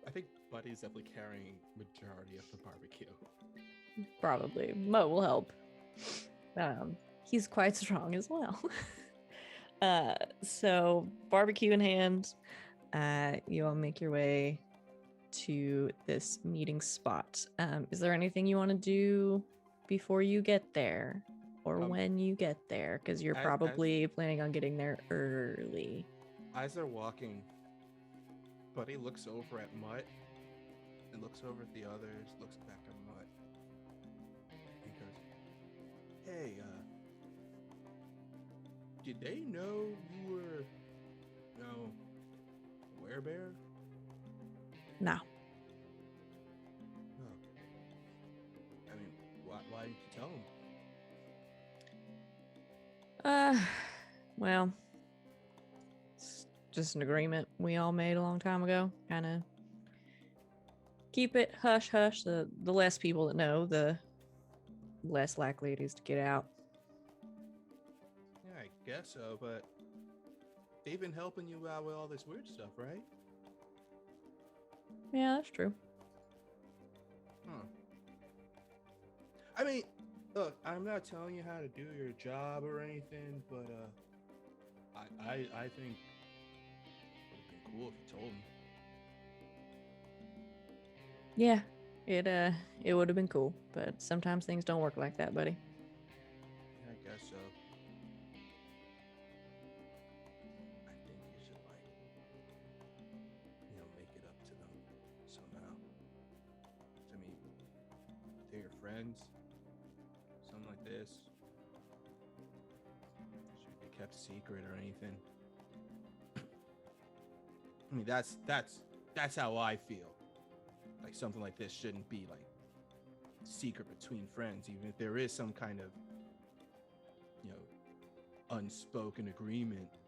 Speaker 3: I think Buddy's definitely carrying majority of the barbecue.
Speaker 1: Probably. Mutt will help. He's quite strong as well. So barbecue in hand, you all make your way to this meeting spot. Is there anything you want to do before you get there, or when you get there? Because you're probably planning on getting there early.
Speaker 3: As they're walking, Buddy looks over at Mutt and looks over at the others, looks back at Mutt. He goes, "Hey, did they know you were, werebear?"
Speaker 1: No.
Speaker 3: Oh. I mean, why didn't you tell them?
Speaker 1: Well, it's just an agreement we all made a long time ago. Kind of keep it hush hush. The less people that know, the less likely it is to get out.
Speaker 3: Yeah, I guess so, but they've been helping you out with all this weird stuff, right?
Speaker 1: Yeah, that's true.
Speaker 3: Huh. I mean, look, I'm not telling you how to do your job or anything, but I think it would be cool if you told them.
Speaker 1: Yeah, it would have been cool, but sometimes things don't work like that, buddy.
Speaker 3: Yeah, I guess so. I think you should, make it up to them somehow. I mean, they're your friends. Something like this should be kept secret or anything. I mean, that's how I feel. Like something like this shouldn't be like secret between friends, even if there is some kind of, unspoken agreement.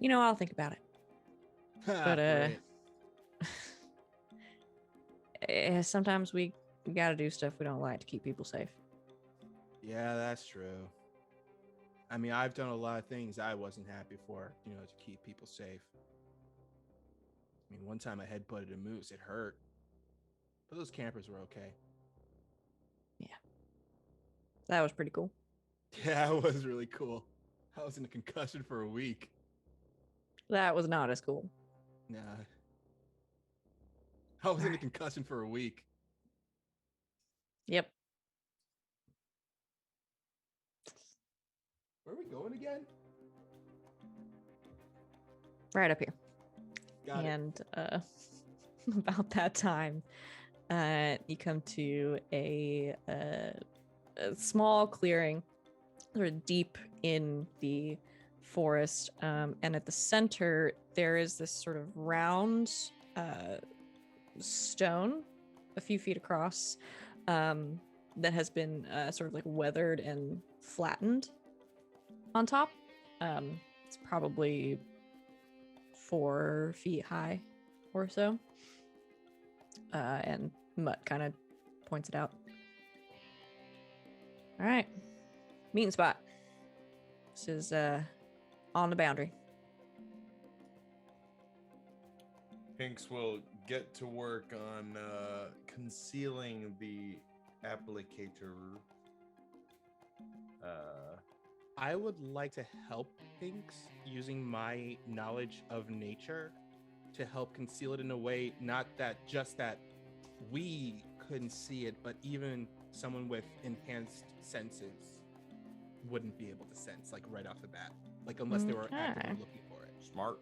Speaker 1: I'll think about it. But sometimes we gotta do stuff we don't like to keep people safe.
Speaker 3: Yeah, that's true. I mean, I've done a lot of things I wasn't happy for, to keep people safe. I mean, one time I headbutted a moose. It hurt. But those campers were okay.
Speaker 1: Yeah. That was pretty cool.
Speaker 3: Yeah, it was really cool. I was in a concussion for a week.
Speaker 1: That was not as cool.
Speaker 3: Nah. I was in a concussion for a week.
Speaker 1: Yep.
Speaker 3: Where are we going again?
Speaker 1: Right up here.
Speaker 3: Got
Speaker 1: and about that time, you come to a small clearing, sort of deep in the forest, and at the center there is this sort of round stone, a few feet across, that has been sort of like weathered and flattened on top. It's probably 4 feet high or so. And Mutt kind of points it out. All right. Meeting spot. This is on the boundary.
Speaker 5: Pinks will get to work on concealing the applicator.
Speaker 3: I would like to help Pinks using my knowledge of nature to help conceal it in a way, not that just that we couldn't see it, but even someone with enhanced senses wouldn't be able to sense, like right off the bat, like unless they were actively
Speaker 1: Okay.
Speaker 3: looking for it.
Speaker 5: Smart.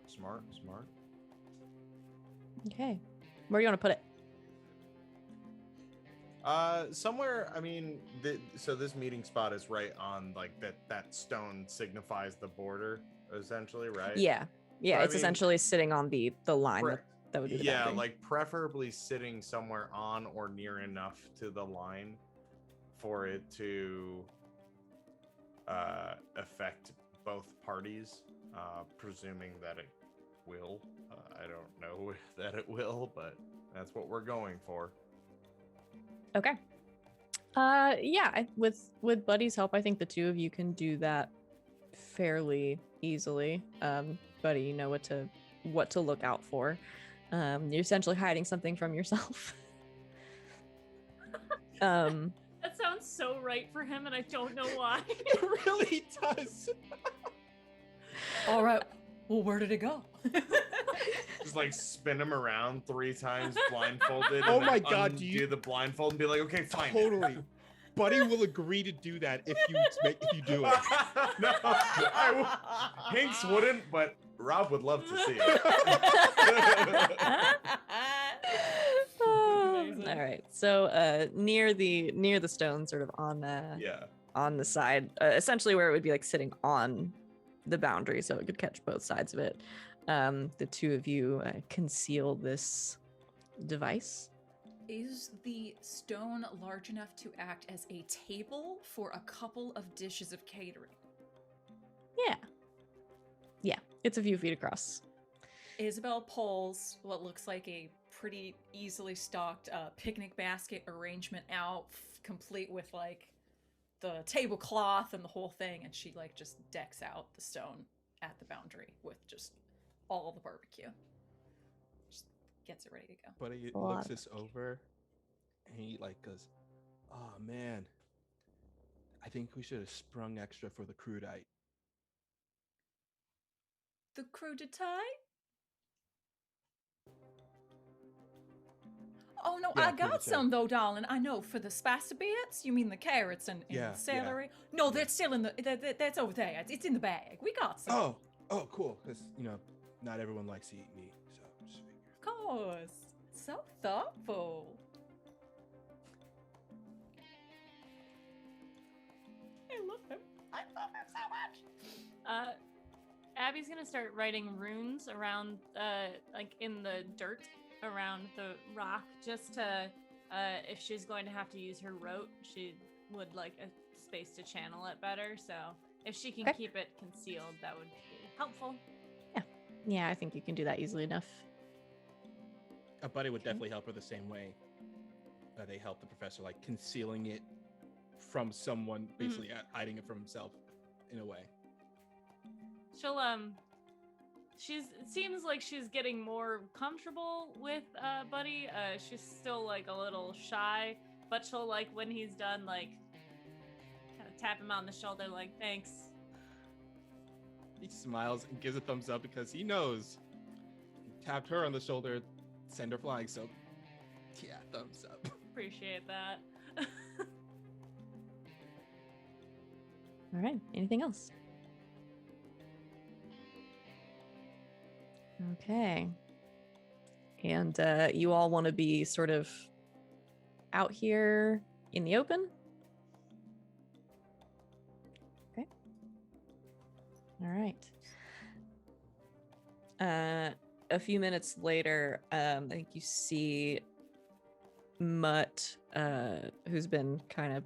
Speaker 1: Okay. Where do you want to put it?
Speaker 5: Somewhere. I mean, so this meeting spot is right on like that stone signifies the border, essentially, right?
Speaker 1: Yeah. Yeah,
Speaker 5: So, I
Speaker 1: it's
Speaker 5: mean,
Speaker 1: essentially sitting on the line
Speaker 5: Pre-
Speaker 1: that would be the
Speaker 5: yeah,
Speaker 1: boundary.
Speaker 5: like preferably sitting somewhere on or near enough to the line for it to affect both parties, presuming that it will. I don't know that it will, but that's what we're going for.
Speaker 1: Okay. Yeah, with Buddy's help, I think the two of you can do that fairly easily. Buddy, you know what to look out for. You're essentially hiding something from yourself.
Speaker 6: That sounds so right for him, and I don't know why.
Speaker 3: It really does.
Speaker 4: All right. Well, where did it go?
Speaker 5: Just like spin him around 3 times blindfolded.
Speaker 3: Oh
Speaker 5: and
Speaker 3: my
Speaker 5: then
Speaker 3: God, do
Speaker 5: undo
Speaker 3: you-
Speaker 5: the blindfold and be like, okay, fine.
Speaker 3: Totally. Buddy will agree to do that if you do it.
Speaker 5: No, Hinks wouldn't, but Rob would love to see it.
Speaker 4: Amazing.
Speaker 1: All right. So near the stone, sort of on
Speaker 5: Yeah.
Speaker 1: on the side, essentially where it would be like sitting on the boundary, so it could catch both sides of it. The two of you conceal this device.
Speaker 4: Is the stone large enough to act as a table for a couple of dishes of catering?
Speaker 1: Yeah, it's a few feet across.
Speaker 4: Isabel pulls what looks like a pretty easily stocked picnic basket arrangement out, complete with like the tablecloth and the whole thing, and she like just decks out the stone at the boundary with just all the barbecue. Just gets it ready to go.
Speaker 3: But he
Speaker 1: A lot
Speaker 3: looks
Speaker 1: of
Speaker 3: this over and he like goes, "Oh man, I think we should have sprung extra for the crudite."
Speaker 4: The crudité? Oh no,
Speaker 3: Yeah,
Speaker 4: I got
Speaker 3: crudité.
Speaker 4: some though, darling. I know for the spicy bits. You mean the carrots and
Speaker 3: Yeah,
Speaker 4: the celery? No, that's still in the. That's over there. It's in the bag. We got some.
Speaker 3: Oh, cool. Because not everyone likes to eat meat, so just figured.
Speaker 4: Of course. So thoughtful. I love him. I love him so much.
Speaker 6: Abby's gonna start writing runes around, like in the dirt around the rock, just to, if she's going to have to use her rote, she would like a space to channel it better. So if she can
Speaker 1: Okay.
Speaker 6: keep it concealed, that would be helpful.
Speaker 1: Yeah, I think you can do that easily enough.
Speaker 3: A buddy would definitely help her the same way. They help the professor, like concealing it from someone, basically hiding it from himself, in a way.
Speaker 6: She'll it seems like she's getting more comfortable with Buddy. She's still like a little shy, but she'll like when he's done, like kind of tap him on the shoulder, like thanks.
Speaker 3: He smiles and gives a thumbs up because he knows. He tapped her on the shoulder, send her flying. So, yeah, thumbs up.
Speaker 6: Appreciate that.
Speaker 1: All right. Anything else? Okay. And you all want to be sort of out here in the open? Okay. All right. A few minutes later, I think you see Mutt, who's been kind of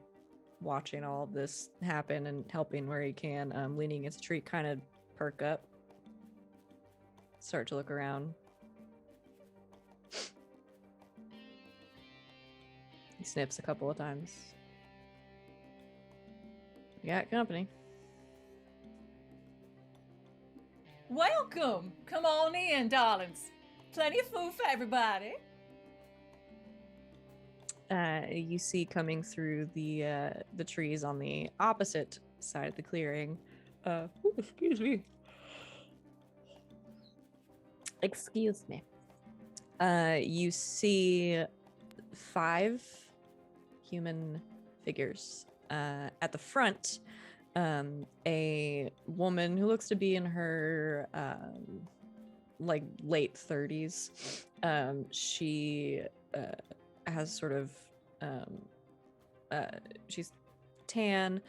Speaker 1: watching all of this happen and helping where he can, leaning against a tree, kind of perk up, start to look around. He sniffs a couple of times. We got company.
Speaker 4: Welcome. Come on in, darlings. Plenty of food for everybody.
Speaker 1: You see coming through the trees on the opposite side of the clearing, Excuse me. Excuse me. You see 5 human figures. At the front, a woman who looks to be in her like late 30s. She has sort of she's tan,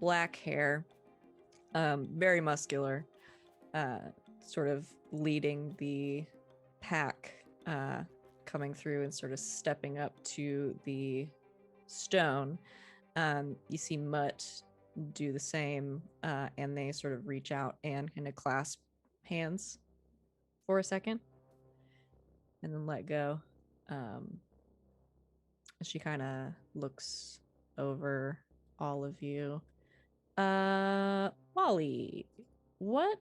Speaker 1: black hair, very muscular, sort of leading the pack, coming through and sort of stepping up to the stone. You see Mutt do the same, and they sort of reach out and kind of clasp hands for a second and then let go. She kind of looks over all of you. Wally, what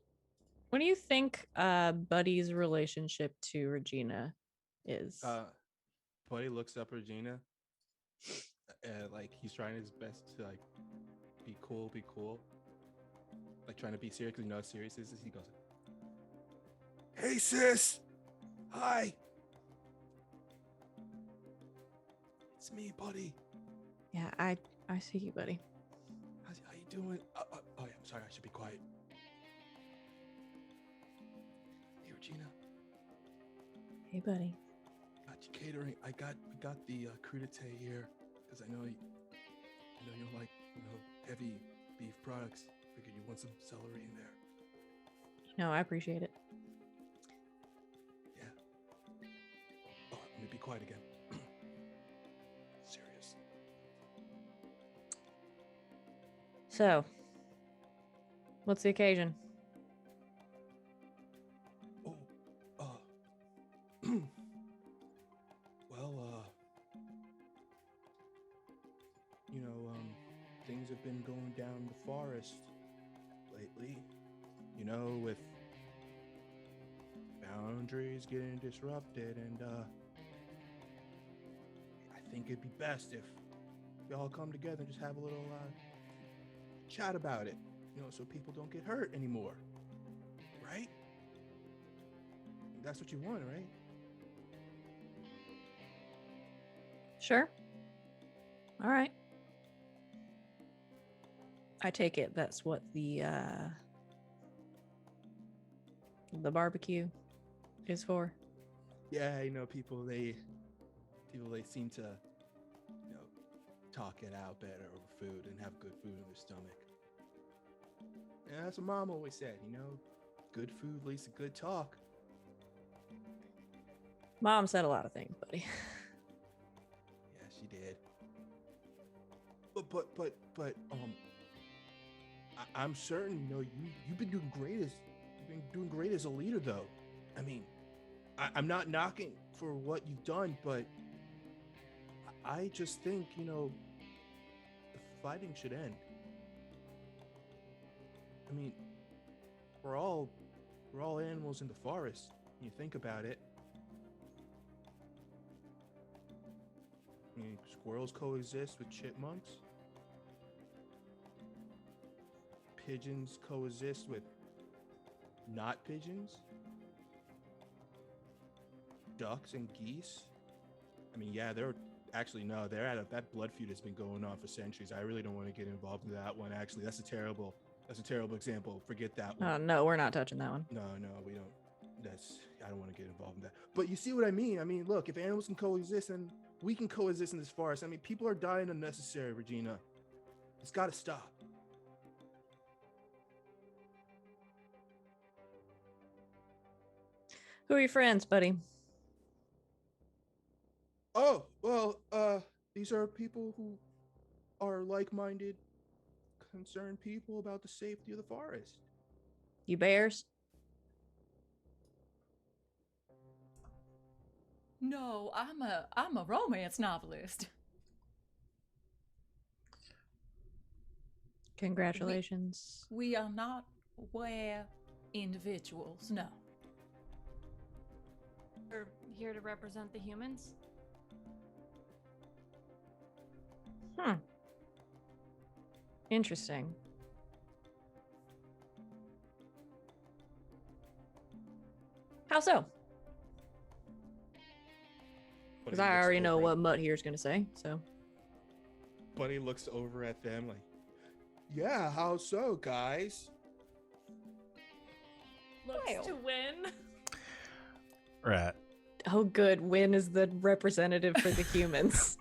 Speaker 1: do you think Buddy's relationship to Regina is?
Speaker 3: Buddy looks up at Regina. Like he's trying his best to like be cool, like trying to be serious because you know how serious this is. He goes, "Hey sis, hi, it's me, Buddy.
Speaker 1: Yeah, I see you, Buddy.
Speaker 3: How you doing? Oh yeah, I'm sorry, I should be quiet. Hey Regina,
Speaker 1: Hey, Buddy.
Speaker 3: got you catering. We got the crudité here because I know you like heavy beef products. Figured you want some celery in there.
Speaker 1: No, I appreciate it.
Speaker 3: Yeah. Oh, let me be quiet again. Serious.
Speaker 1: So, what's the occasion?
Speaker 3: Oh, well, things have been going down the forest lately, with boundaries getting disrupted, and I think it'd be best if we all come together and just have a little chat about it, so people don't get hurt anymore, right? That's what you want, right?
Speaker 1: Sure. All right. I take it that's what the barbecue is for.
Speaker 3: Yeah, people they seem to talk it out better over food and have good food in their stomach. Yeah, that's what Mom always said, good food leads to good talk.
Speaker 1: Mom said a lot of things, buddy.
Speaker 3: Yeah, she did. But I'm certain you've been doing great as a leader, though. I mean, I'm not knocking for what you've done, but I just think the fighting should end. I mean, we're all animals in the forest. When you think about it. I mean, squirrels coexist with chipmunks. Pigeons coexist with not pigeons. Ducks and geese. I mean, yeah, that blood feud has been going on for centuries. I really don't want to get involved in that one. Actually, that's a terrible example. Forget that one.
Speaker 1: No, we're not touching that one.
Speaker 3: No, we don't. I don't want to get involved in that. But you see what I mean? I mean, look, if animals can coexist, then we can coexist in this forest. I mean, people are dying unnecessary, Regina. It's got to stop.
Speaker 1: Who are your friends, buddy?
Speaker 3: Oh, well, these are people who are like-minded, concerned people about the safety of the forest.
Speaker 1: You bears?
Speaker 4: No, I'm a romance novelist.
Speaker 1: Congratulations.
Speaker 4: We are not individuals, no.
Speaker 6: We're here to represent the humans.
Speaker 1: Interesting. How so? Because
Speaker 3: Buddy
Speaker 1: I
Speaker 3: looks
Speaker 1: already know
Speaker 3: over
Speaker 1: what
Speaker 3: at-
Speaker 1: Mutt here is going to say. So,
Speaker 3: Buddy looks over at them like, yeah, how so, guys?
Speaker 6: Looks
Speaker 1: Well.
Speaker 6: to win.
Speaker 2: Right.
Speaker 1: oh, good. Win is the representative for the humans.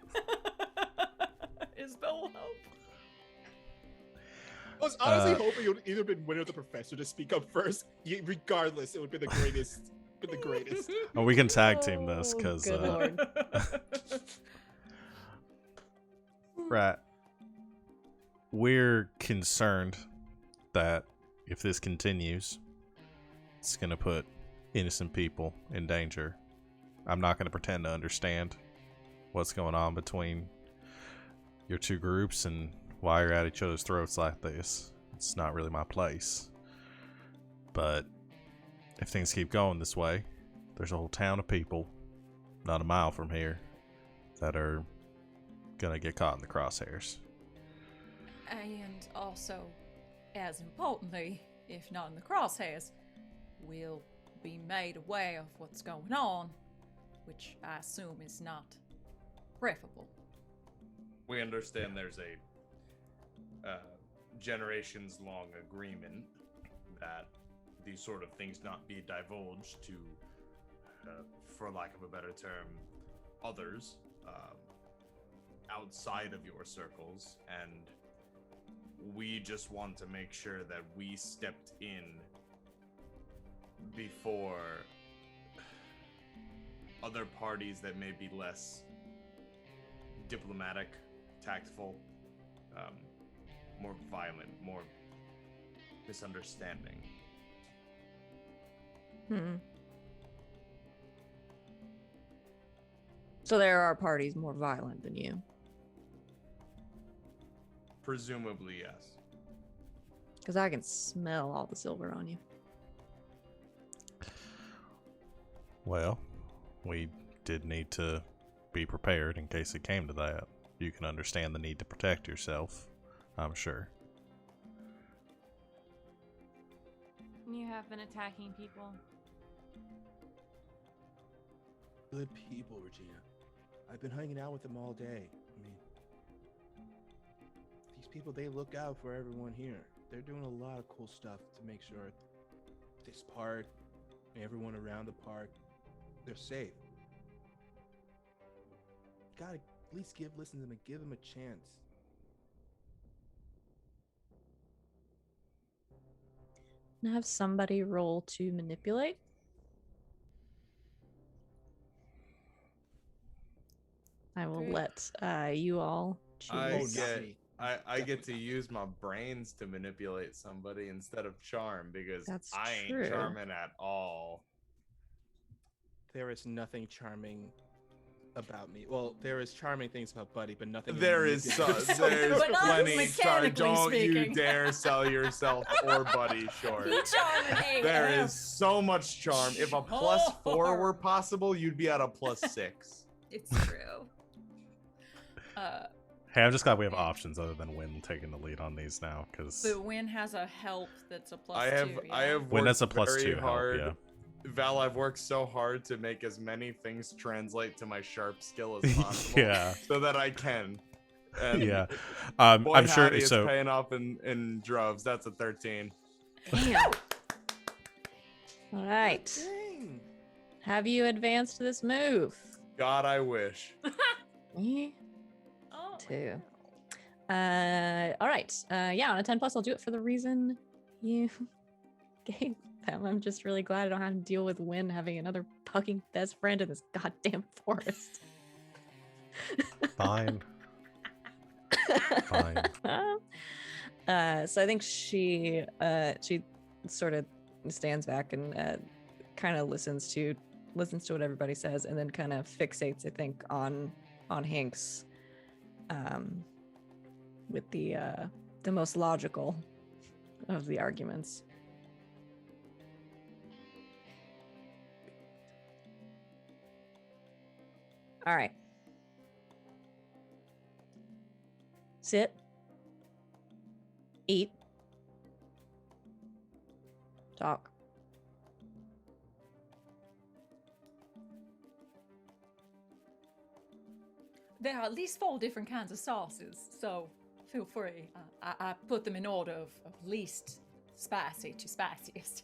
Speaker 4: Isabel will help.
Speaker 3: I was honestly
Speaker 2: Uh,
Speaker 3: hoping it would either been Winner or the Professor to speak up first. Regardless, it would be the greatest. Been the greatest.
Speaker 2: Well, we can tag team this
Speaker 1: Oh,
Speaker 2: because
Speaker 1: good lord.
Speaker 2: right. We're concerned that if this continues, it's going to put innocent people in danger. I'm not going to pretend to understand what's going on between your two groups and why you're at each other's throats like this. It's not really my place. But if things keep going this way, there's a whole town of people not a mile from here that are going to get caught in the crosshairs.
Speaker 4: And also, as importantly, if not in the crosshairs, we'll be made aware of what's going on, which I assume is not preferable.
Speaker 5: We understand there's a generations-long agreement that these sort of things not be divulged to, for lack of a better term, others outside of your circles, and we just want to make sure that we stepped in before other parties that may be less diplomatic, tactful, more violent, more misunderstanding.
Speaker 1: So there are parties more violent than you.
Speaker 5: Presumably, yes.
Speaker 1: Because I can smell all the silver on you.
Speaker 2: Well, we did need to be prepared in case it came to that. You can understand the need to protect yourself, I'm sure.
Speaker 6: You have been attacking people.
Speaker 3: Good people, Regina. I've been hanging out with them all day. I mean, these people, they look out for everyone here. They're doing a lot of cool stuff to make sure this park and everyone around the park, they're safe. Gotta at least listen to them and give them a chance.
Speaker 1: Can I have somebody roll to manipulate? I will
Speaker 4: Great.
Speaker 1: let you all choose.
Speaker 5: I get to use my brains to manipulate somebody instead of charm because
Speaker 1: That's
Speaker 5: I
Speaker 1: true.
Speaker 5: ain't charming at all.
Speaker 3: There is nothing charming about me. Well, there is charming things about Buddy, but nothing.
Speaker 5: There's
Speaker 3: manipulative.
Speaker 4: But not
Speaker 5: plenty.
Speaker 4: mechanically
Speaker 5: Don't you
Speaker 4: speaking.
Speaker 5: dare sell yourself or Buddy short.
Speaker 4: Be charming AF.
Speaker 5: There is so much charm. If a +4 were possible, you'd be at a +6.
Speaker 4: It's true.
Speaker 2: Hey, I'm just glad we have options other than Win taking the lead on these now, because
Speaker 4: The win has a help that's a +2.
Speaker 5: I have
Speaker 2: Win that's a
Speaker 5: worked very
Speaker 2: +2 help,
Speaker 5: hard.
Speaker 2: yeah.
Speaker 5: Val, I've worked so hard to make as many things translate to my sharp skill as possible.
Speaker 2: Yeah.
Speaker 5: So that I can. And
Speaker 2: Yeah.
Speaker 5: boy,
Speaker 2: I'm sure
Speaker 5: howdy, it's
Speaker 2: so.
Speaker 5: paying off in droves. That's a 13.
Speaker 1: Damn. All right.
Speaker 3: Dang.
Speaker 1: Have you advanced this move?
Speaker 5: God, I wish.
Speaker 1: Me
Speaker 6: Oh,
Speaker 1: too. All right. Yeah, on a 10 plus, I'll do it for the reason you gave them. I'm just really glad I don't have to deal with Win having another fucking best friend in this goddamn forest.
Speaker 2: Fine. Fine.
Speaker 1: So I think she sort of stands back and kind of listens to what everybody says, and then kind of fixates, I think, on Hanks, with the most logical of the arguments. All right. Sit. Eat. Talk.
Speaker 4: there are at least 4 different kinds of sauces, so feel free. I put them in order of least spicy to spiciest.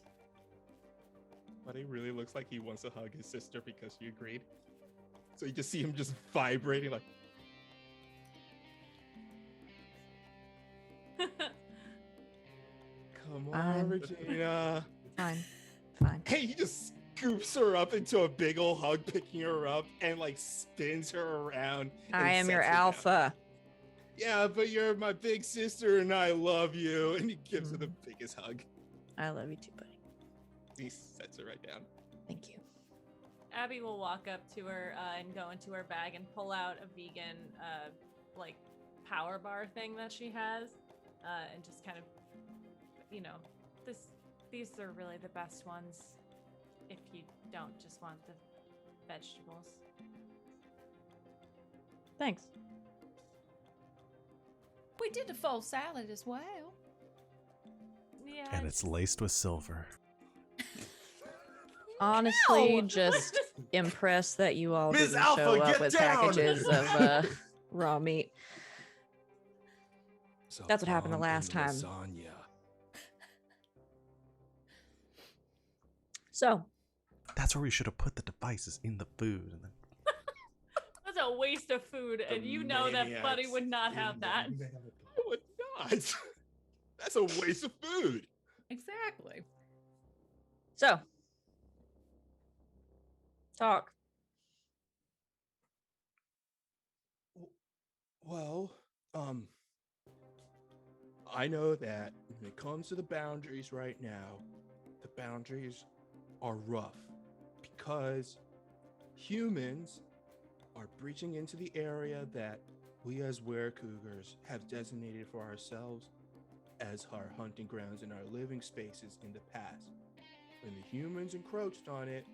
Speaker 3: Buddy really looks like he wants to hug his sister because she agreed. So you just see him just vibrating like. Come on, Regina.
Speaker 1: Fine.
Speaker 3: Hey, he just scoops her up into a big old hug, picking her up, and like spins her around.
Speaker 1: I am your
Speaker 3: sets her down.
Speaker 1: alpha.
Speaker 3: Yeah, but you're my big sister, and I love you. And he gives her the biggest hug.
Speaker 1: I love you too, buddy.
Speaker 3: He sets her right down.
Speaker 1: Thank you.
Speaker 6: Abby will walk up to her and go into her bag and pull out a vegan, like, power bar thing that she has, and just kind of, these are really the best ones if you don't just want the vegetables.
Speaker 1: Thanks.
Speaker 4: We did a full salad as well.
Speaker 6: Yeah.
Speaker 2: And it's laced with silver.
Speaker 1: Honestly,
Speaker 4: No!
Speaker 1: just impressed that you all
Speaker 5: Ms.
Speaker 1: didn't
Speaker 5: Alpha,
Speaker 1: show up
Speaker 5: get
Speaker 1: with
Speaker 5: down!
Speaker 1: packages of raw meat. That's what happened the last time.
Speaker 3: Lasagna.
Speaker 1: So,
Speaker 2: That's where we should have put the devices in the food. And then...
Speaker 6: That's a waste of food, and you know that Buddy would not have that.
Speaker 3: I would not. That's a waste of food.
Speaker 4: Exactly.
Speaker 1: so talk.
Speaker 3: Well, I know that when it comes to the boundaries right now, the boundaries are rough because humans are breaching into the area that we as were-cougars have designated for ourselves as our hunting grounds and our living spaces in the past. When the humans encroached on it,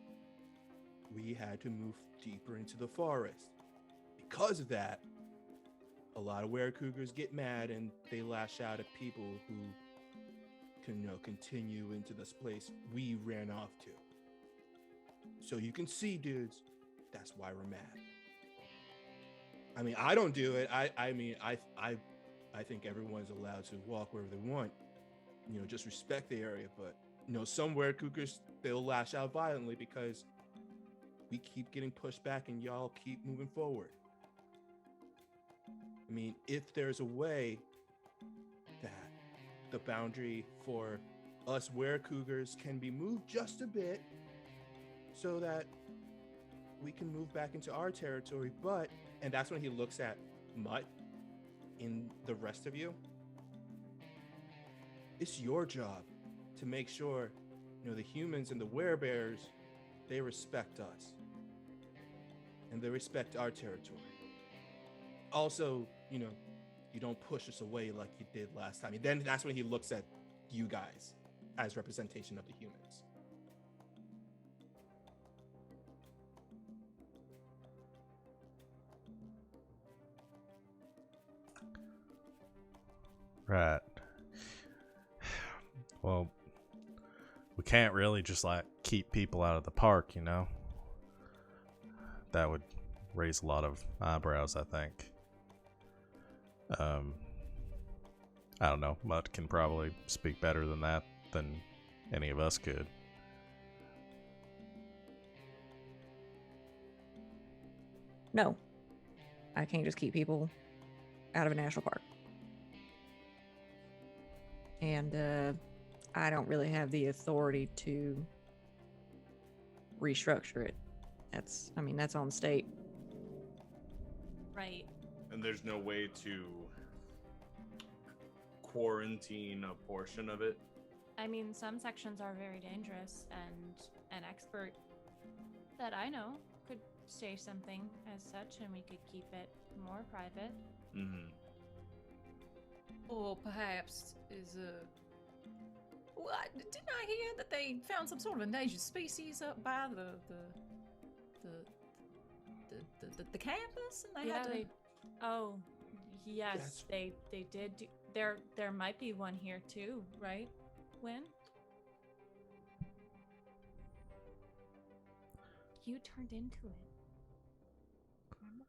Speaker 3: we had to move deeper into the forest. Because of that, a lot of were-cougars get mad and they lash out at people who can, continue into this place we ran off to. So you can see, dudes, that's why we're mad. I mean, I don't do it. I think everyone's allowed to walk wherever they want. Just respect the area. But some were-cougars, they'll lash out violently because we keep getting pushed back and y'all keep moving forward. I mean, if there's a way that the boundary for us were-cougars can be moved just a bit so that we can move back into our territory, and that's when he looks at Mutt in the rest of you. It's your job to make sure, the humans and the werebears, they respect us and they respect our territory. Also, you don't push us away like you did last time. And then that's when he looks at you guys as representation of the humans.
Speaker 2: Right. Well, we can't really just keep people out of the park, That would raise a lot of eyebrows, I think. I don't know. Mutt can probably speak better than that than any of us could.
Speaker 1: No, I can't just keep people out of a national park. And I don't really have the authority to restructure it. That's on the state.
Speaker 6: Right.
Speaker 5: And there's no way to quarantine a portion of it.
Speaker 6: I mean, some sections are very dangerous, and an expert that I know could say something as such, and we could keep it more private.
Speaker 5: Mm-hmm.
Speaker 4: Or perhaps well, didn't I hear that they found some sort of endangered species up by the campus, and they had to...
Speaker 6: Oh, yes, they did. There might be one here too, right? When? You turned into it. Remember?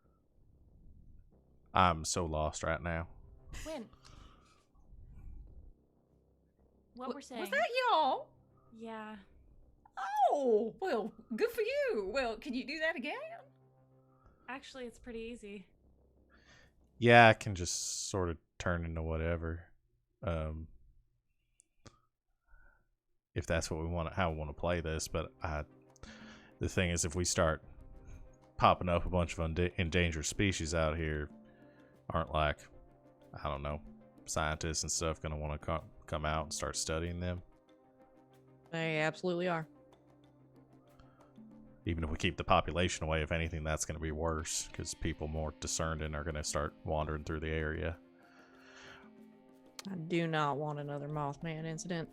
Speaker 2: I'm so lost right now.
Speaker 6: When? What we're saying?
Speaker 4: Was that y'all?
Speaker 6: Yeah.
Speaker 4: Oh, well, good for you. Well, can you do that again?
Speaker 6: Actually, it's pretty easy.
Speaker 2: Yeah, I can just sort of turn into whatever. If that's what we want, how we want to play this. But the thing is, if we start popping up a bunch of endangered species out here, aren't like, I don't know, scientists and stuff going to want to come out and start studying them?
Speaker 1: They absolutely are.
Speaker 2: Even if we keep the population away, if anything, that's going to be worse because people more discerning are going to start wandering through the area.
Speaker 1: I do not want another Mothman incident.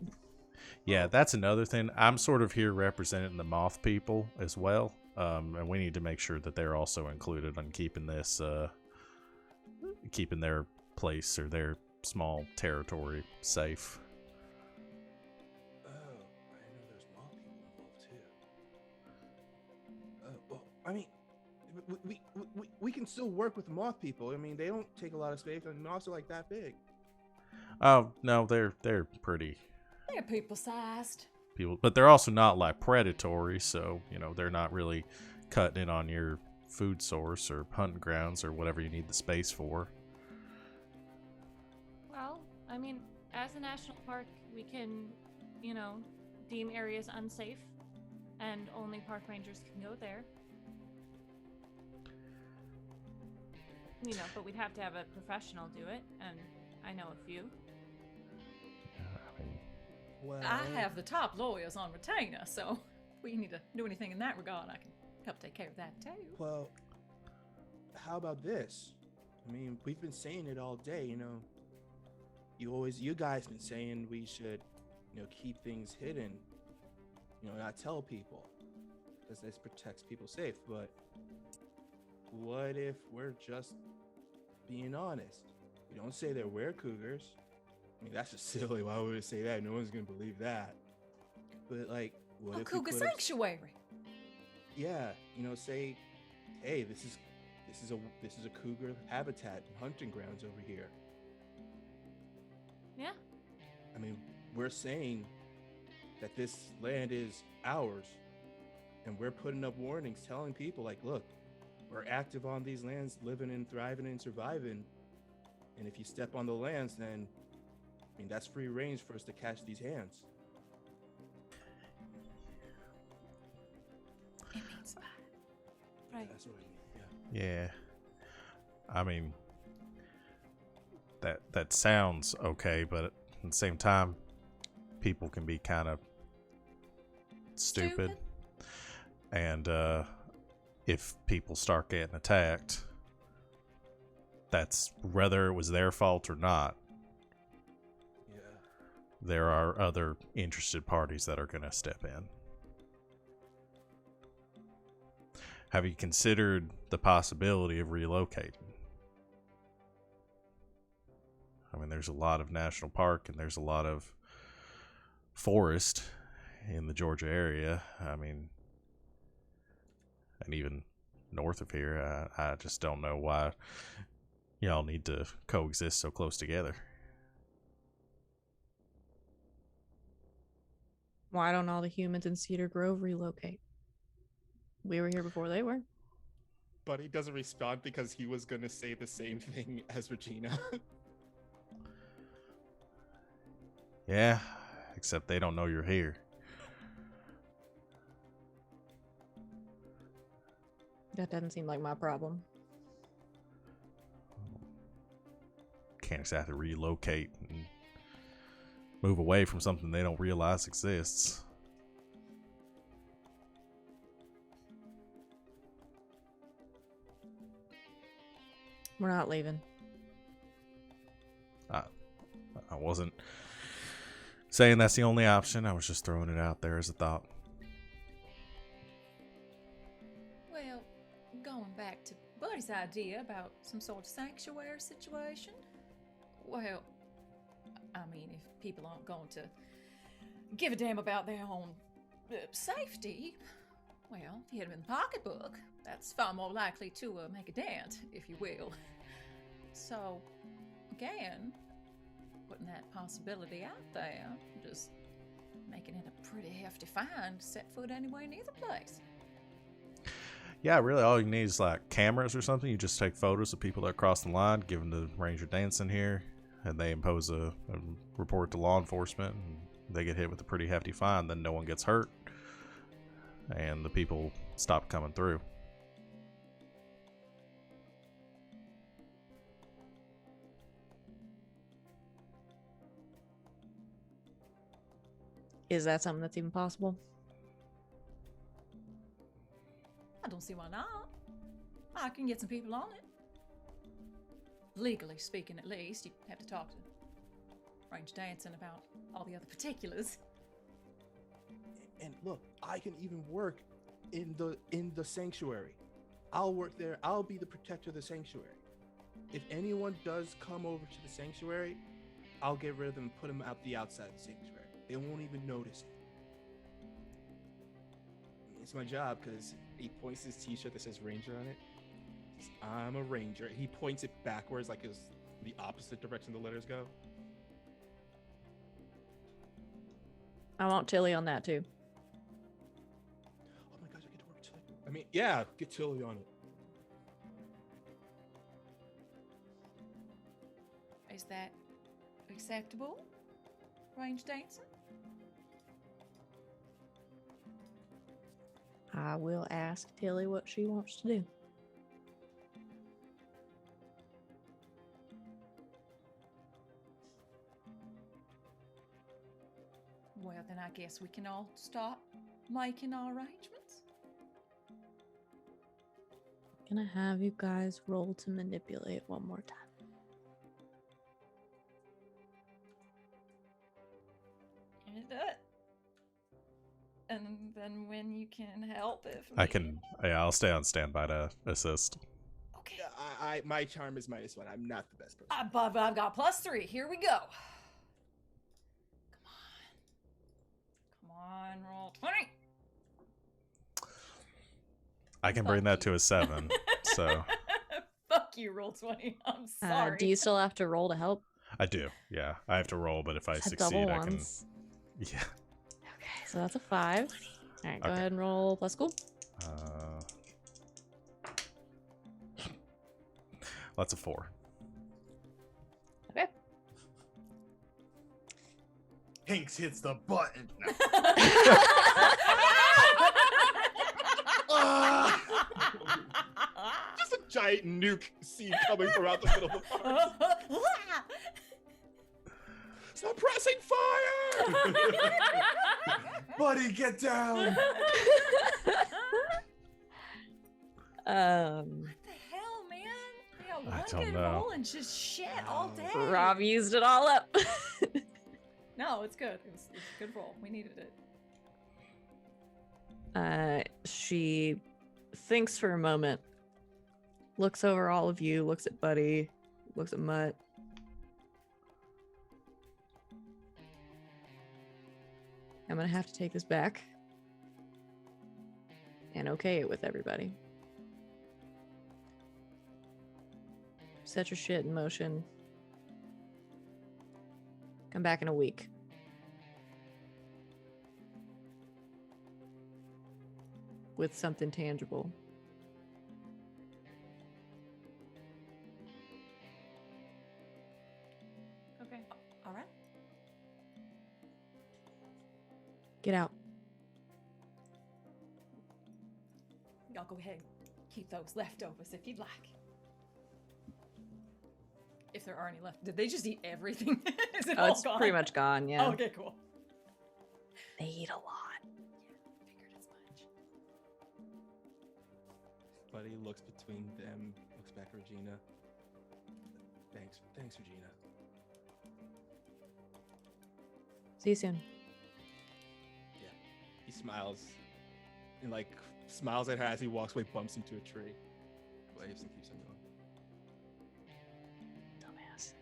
Speaker 2: Yeah, that's another thing. I'm sort of here representing the moth people as well, and we need to make sure that they're also included on keeping this, keeping their place or their small territory safe.
Speaker 3: Oh, I didn't know there's mob people involved too. Well, I mean, we can still work with moth people. I mean, they don't take a lot of space, and moths are like that big.
Speaker 2: Oh no, they're pretty
Speaker 4: They're people-sized.
Speaker 2: people, but they're also not like predatory. So they're not really cutting in on your food source or hunting grounds or whatever you need the space for.
Speaker 6: Well, I mean, as a national park, we can, deem areas unsafe, and only park rangers can go there. But we'd have to have a professional do it, and I know a few.
Speaker 3: Well,
Speaker 4: I have the top lawyers on retainer, so if we need to do anything in that regard, I can help take care of that too.
Speaker 3: Well, how about this? I mean, we've been saying it all day, you guys been saying we should, keep things hidden, not tell people, because this protects people safe. But what if we're just being honest? We don't say that we're cougars. I mean, that's just silly. Why would we say that? No one's gonna believe that. But what if we
Speaker 4: Cougar
Speaker 3: put up-
Speaker 4: Sanctuary.
Speaker 3: Yeah, say, hey, this is a cougar habitat and hunting grounds over here.
Speaker 6: Yeah.
Speaker 3: I mean, we're saying that this land is ours, and we're putting up warnings telling people look, we're active on these lands, living and thriving and surviving. And if you step on the lands, then that's free range for us to catch these hands.
Speaker 4: It means bye.
Speaker 6: Right.
Speaker 3: That's what I mean.
Speaker 2: Yeah, I mean that sounds okay, but at the same time, people can be kind of stupid. And if people start getting attacked, that's whether it was their fault or not.
Speaker 3: Yeah.
Speaker 2: There are other interested parties that are going to step in. Have you considered the possibility of relocating? I mean, there's a lot of national park and there's a lot of forest in the Georgia area. I mean, and even north of here, I just don't know why y'all need to coexist so close together.
Speaker 1: Why don't all the humans in Cedar Grove relocate? We were here before they were.
Speaker 3: But he doesn't respond because he was gonna say the same thing as Regina.
Speaker 2: Yeah, except they don't know you're here.
Speaker 1: That doesn't seem like my problem.
Speaker 2: Can't exactly relocate and move away from something they don't realize exists.
Speaker 1: We're not leaving.
Speaker 2: I wasn't saying that's the only option. I was just throwing it out there as a thought.
Speaker 4: Well, going back to Buddy's idea about some sort of sanctuary situation, well, I mean, if people aren't going to give a damn about their own safety, well, if you hit them in the pocketbook, that's far more likely to make a dent, if you will. So, again, putting that possibility out there, just making it a pretty hefty fine to set foot anywhere near the place.
Speaker 2: Yeah, really, all you need is like cameras or something. You just take photos of people that cross the line, give them to Ranger Dancing here, and they impose a report to law enforcement, and they get hit with a pretty hefty fine. Then no one gets hurt, and the people stop coming through.
Speaker 1: Is that something that's even possible?
Speaker 4: I don't see why not. I can get some people on it. Legally speaking, at least, you have to talk to Ranger Dancing about all the other particulars.
Speaker 3: And look, I can even work in the sanctuary. I'll work there. I'll be the protector of the sanctuary. If anyone does come over to the sanctuary, I'll get rid of them and put them out the outside of the sanctuary. They won't even notice it. It's my job, because he points his t-shirt that says Ranger on it. I'm a Ranger. He points it backwards, like it's the opposite direction the letters go.
Speaker 1: I want Tilly on that too.
Speaker 3: Oh my gosh, I get to work Tilly. I mean, yeah, get Tilly on it.
Speaker 4: Is that acceptable, Ranger Dancing?
Speaker 1: I will ask Tilly what she wants to do.
Speaker 4: Well, then I guess we can all start making our arrangements.
Speaker 1: Can I have you guys roll to manipulate one more time?
Speaker 4: And and then when you can help if
Speaker 2: I can. Yeah, I'll stay on standby to assist.
Speaker 4: Okay.
Speaker 3: I my charm is -1. I'm not the best person.
Speaker 4: I've got +3. Here we go. Come on, roll 20.
Speaker 2: I can bring that to a 7. So
Speaker 4: Fuck you, roll 20. I'm sorry.
Speaker 1: Do you still have to roll to help?
Speaker 2: I do. Yeah, I have to roll, but if I
Speaker 1: Is that
Speaker 2: succeed,
Speaker 1: double
Speaker 2: I can.
Speaker 1: ones?
Speaker 2: Yeah.
Speaker 1: Okay, so that's a 5. All right, go
Speaker 2: Okay.
Speaker 1: ahead and roll plus school.
Speaker 2: That's a 4.
Speaker 1: Okay.
Speaker 5: Hinks hits the button. No.
Speaker 3: Just a giant nuke seed coming from out the middle of the forest. Suppressing fire!
Speaker 5: Buddy, get down.
Speaker 4: What the hell, man? Yeah,
Speaker 2: I
Speaker 4: one
Speaker 2: don't
Speaker 4: good
Speaker 2: know.
Speaker 4: roll and just shit all day.
Speaker 1: Rob used it all up.
Speaker 4: No, it's good. It's a good roll. We needed it.
Speaker 1: She thinks for a moment, looks over all of you, looks at Buddy, looks at Mutt. I'm gonna have to take this back and okay it with everybody. Set your shit in motion. Come back in a week. With something tangible.
Speaker 6: Okay.
Speaker 4: All right.
Speaker 1: Get out.
Speaker 4: Y'all go ahead. Keep those leftovers if you'd like. If there are any left. Did they just eat everything? Is it
Speaker 1: Oh,
Speaker 4: all
Speaker 1: it's
Speaker 4: gone?
Speaker 1: pretty much gone, yeah.
Speaker 4: Oh, okay, cool.
Speaker 1: They eat a lot.
Speaker 4: Figured as much.
Speaker 3: Buddy looks between them, looks back at Regina. Thanks, Regina.
Speaker 1: See you soon.
Speaker 3: Yeah. He smiles and like smiles at her as he walks away, bumps into a tree. Waves and keeps on going.
Speaker 1: Dumbass.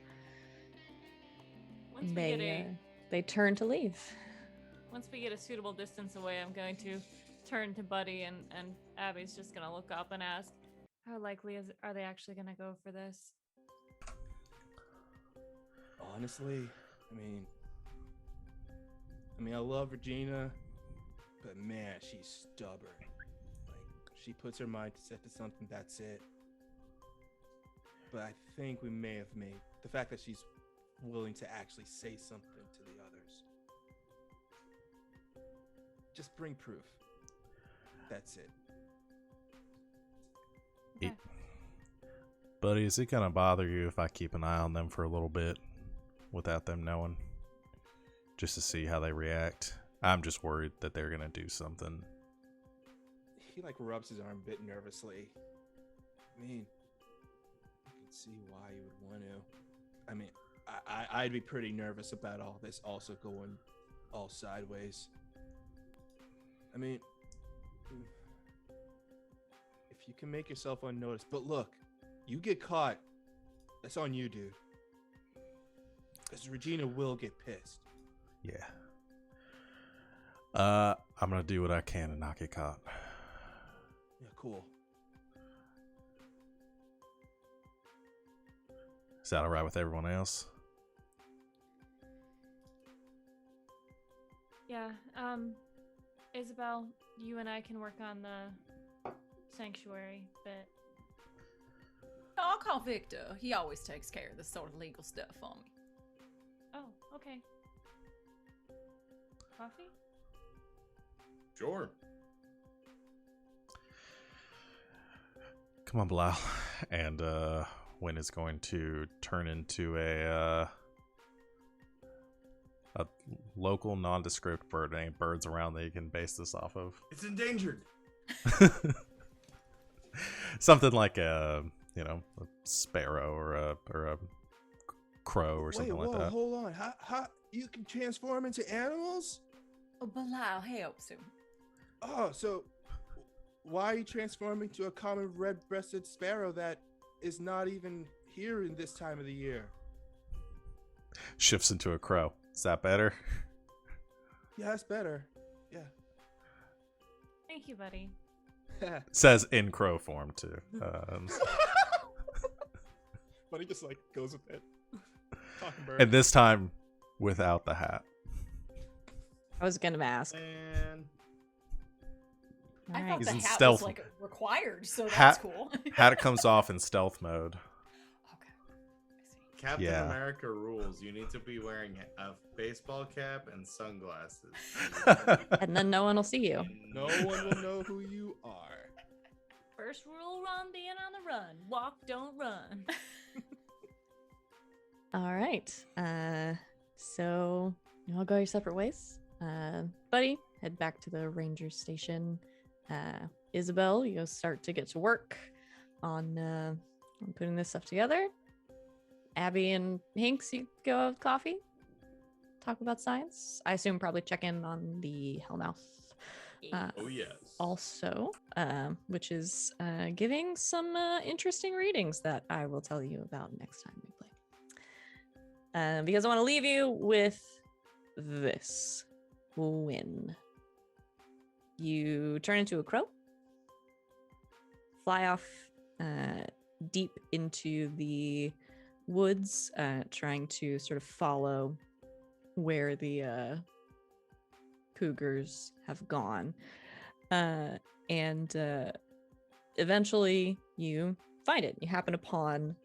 Speaker 6: Once we get
Speaker 1: They turn to leave.
Speaker 6: once we get a suitable distance away, I'm going to turn to Buddy and Abby's just gonna look up and ask, how likely are they actually gonna go for this?
Speaker 3: Honestly, I love Regina, but man, she's stubborn. Like, she puts her mind set to something, that's it. But I think we may have made the fact that she's willing to actually say something to the others. Just bring proof. That's it.
Speaker 6: Okay.
Speaker 2: Buddy, is it gonna bother you if I keep an eye on them for a little bit without them knowing? Just to see how they react. I'm just worried that they're gonna do something.
Speaker 3: He like rubs his arm a bit nervously. I can see why you would want to. I'd be pretty nervous about all this also going all sideways. If you can make yourself unnoticed, but look, you get caught, that's on you, dude. Because Regina will get pissed.
Speaker 2: Yeah. I'm gonna do what I can to not get caught.
Speaker 3: Yeah, cool.
Speaker 2: Is that alright with everyone else?
Speaker 6: Yeah. Isabel, you and I can work on the sanctuary bit.
Speaker 4: I'll call Victor. He always takes care of this sort of legal stuff for me.
Speaker 6: Oh, okay. Coffee?
Speaker 5: Sure.
Speaker 2: Come on, Bilal. And Wynn is going to turn into a local nondescript bird. Any birds around that you can base this off of?
Speaker 5: It's endangered.
Speaker 2: Something like a sparrow or a crow or something like that.
Speaker 3: Hold on. How you can transform into animals?
Speaker 4: Oh, Bilal helps him.
Speaker 3: Oh, so why are you transforming to a common red-breasted sparrow that is not even here in this time of the year?
Speaker 2: Shifts into a crow. Is that better?
Speaker 3: Yeah, that's better. Yeah.
Speaker 6: Thank you, buddy.
Speaker 2: Says in crow form too.
Speaker 3: But he just like goes with it. Talking bird.
Speaker 2: And this time without the hat.
Speaker 1: I was gonna ask.
Speaker 5: And
Speaker 4: I
Speaker 1: Alright.
Speaker 4: thought
Speaker 2: He's
Speaker 4: the
Speaker 2: in
Speaker 4: hat
Speaker 2: stealth.
Speaker 4: was like required, so
Speaker 2: Hat-
Speaker 4: that's cool.
Speaker 2: Hat comes off in stealth mode.
Speaker 4: Okay. I see.
Speaker 5: Captain
Speaker 2: Yeah.
Speaker 5: America rules. You need to be wearing a baseball cap and sunglasses.
Speaker 1: And then no one will see you.
Speaker 3: No one will know who you are.
Speaker 6: First rule on being on the run. Walk, don't run.
Speaker 1: All right. So you all go your separate ways. Buddy, head back to the ranger station. Isabel, you'll start to get to work on putting this stuff together. Abby and Hinks, you go have coffee. Talk about science. I assume probably check in on the Hellmouth.
Speaker 5: Oh yes.
Speaker 1: Also, which is giving some interesting readings that I will tell you about next time we play. Because I want to leave you with this win. You turn into a crow, fly off deep into the woods, trying to sort of follow where the cougars have gone. And eventually you find it. You happen upon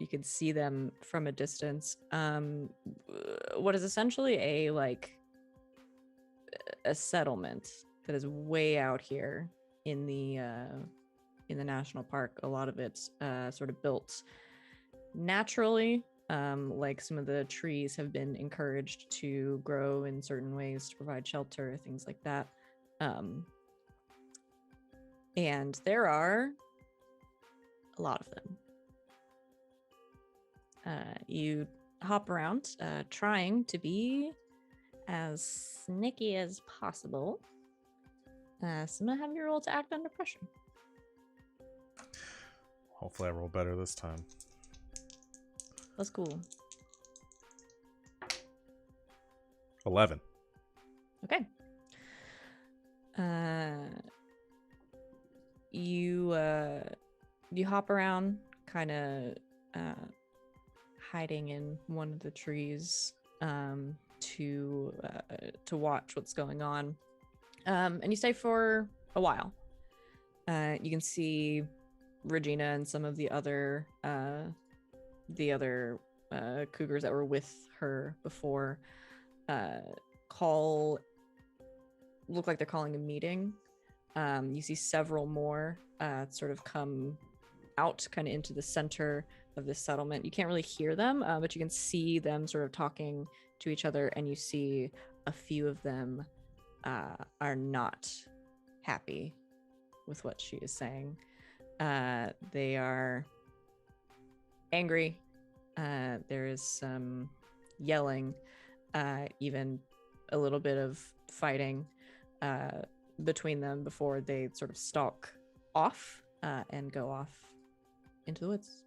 Speaker 1: you could see them from a distance. What is essentially a settlement that is way out here in the national park. A lot of it's sort of built naturally. Like some of the trees have been encouraged to grow in certain ways to provide shelter, things like that. And there are a lot of them. You hop around, trying to be as sneaky as possible. So I'm gonna have you roll to act under pressure.
Speaker 2: Hopefully I roll better this time.
Speaker 1: That's cool.
Speaker 2: 11.
Speaker 1: Okay. You hop around, kind of hiding in one of the trees to watch what's going on. And you stay for a while. You can see Regina and some of the other cougars that were with her before look like they're calling a meeting. You see several more sort of come out kind of into the center of this settlement. You can't really hear them, but you can see them sort of talking to each other, and you see a few of them are not happy with what she is saying. They are angry. There is some yelling, even a little bit of fighting between them before they sort of stalk off and go off into the woods.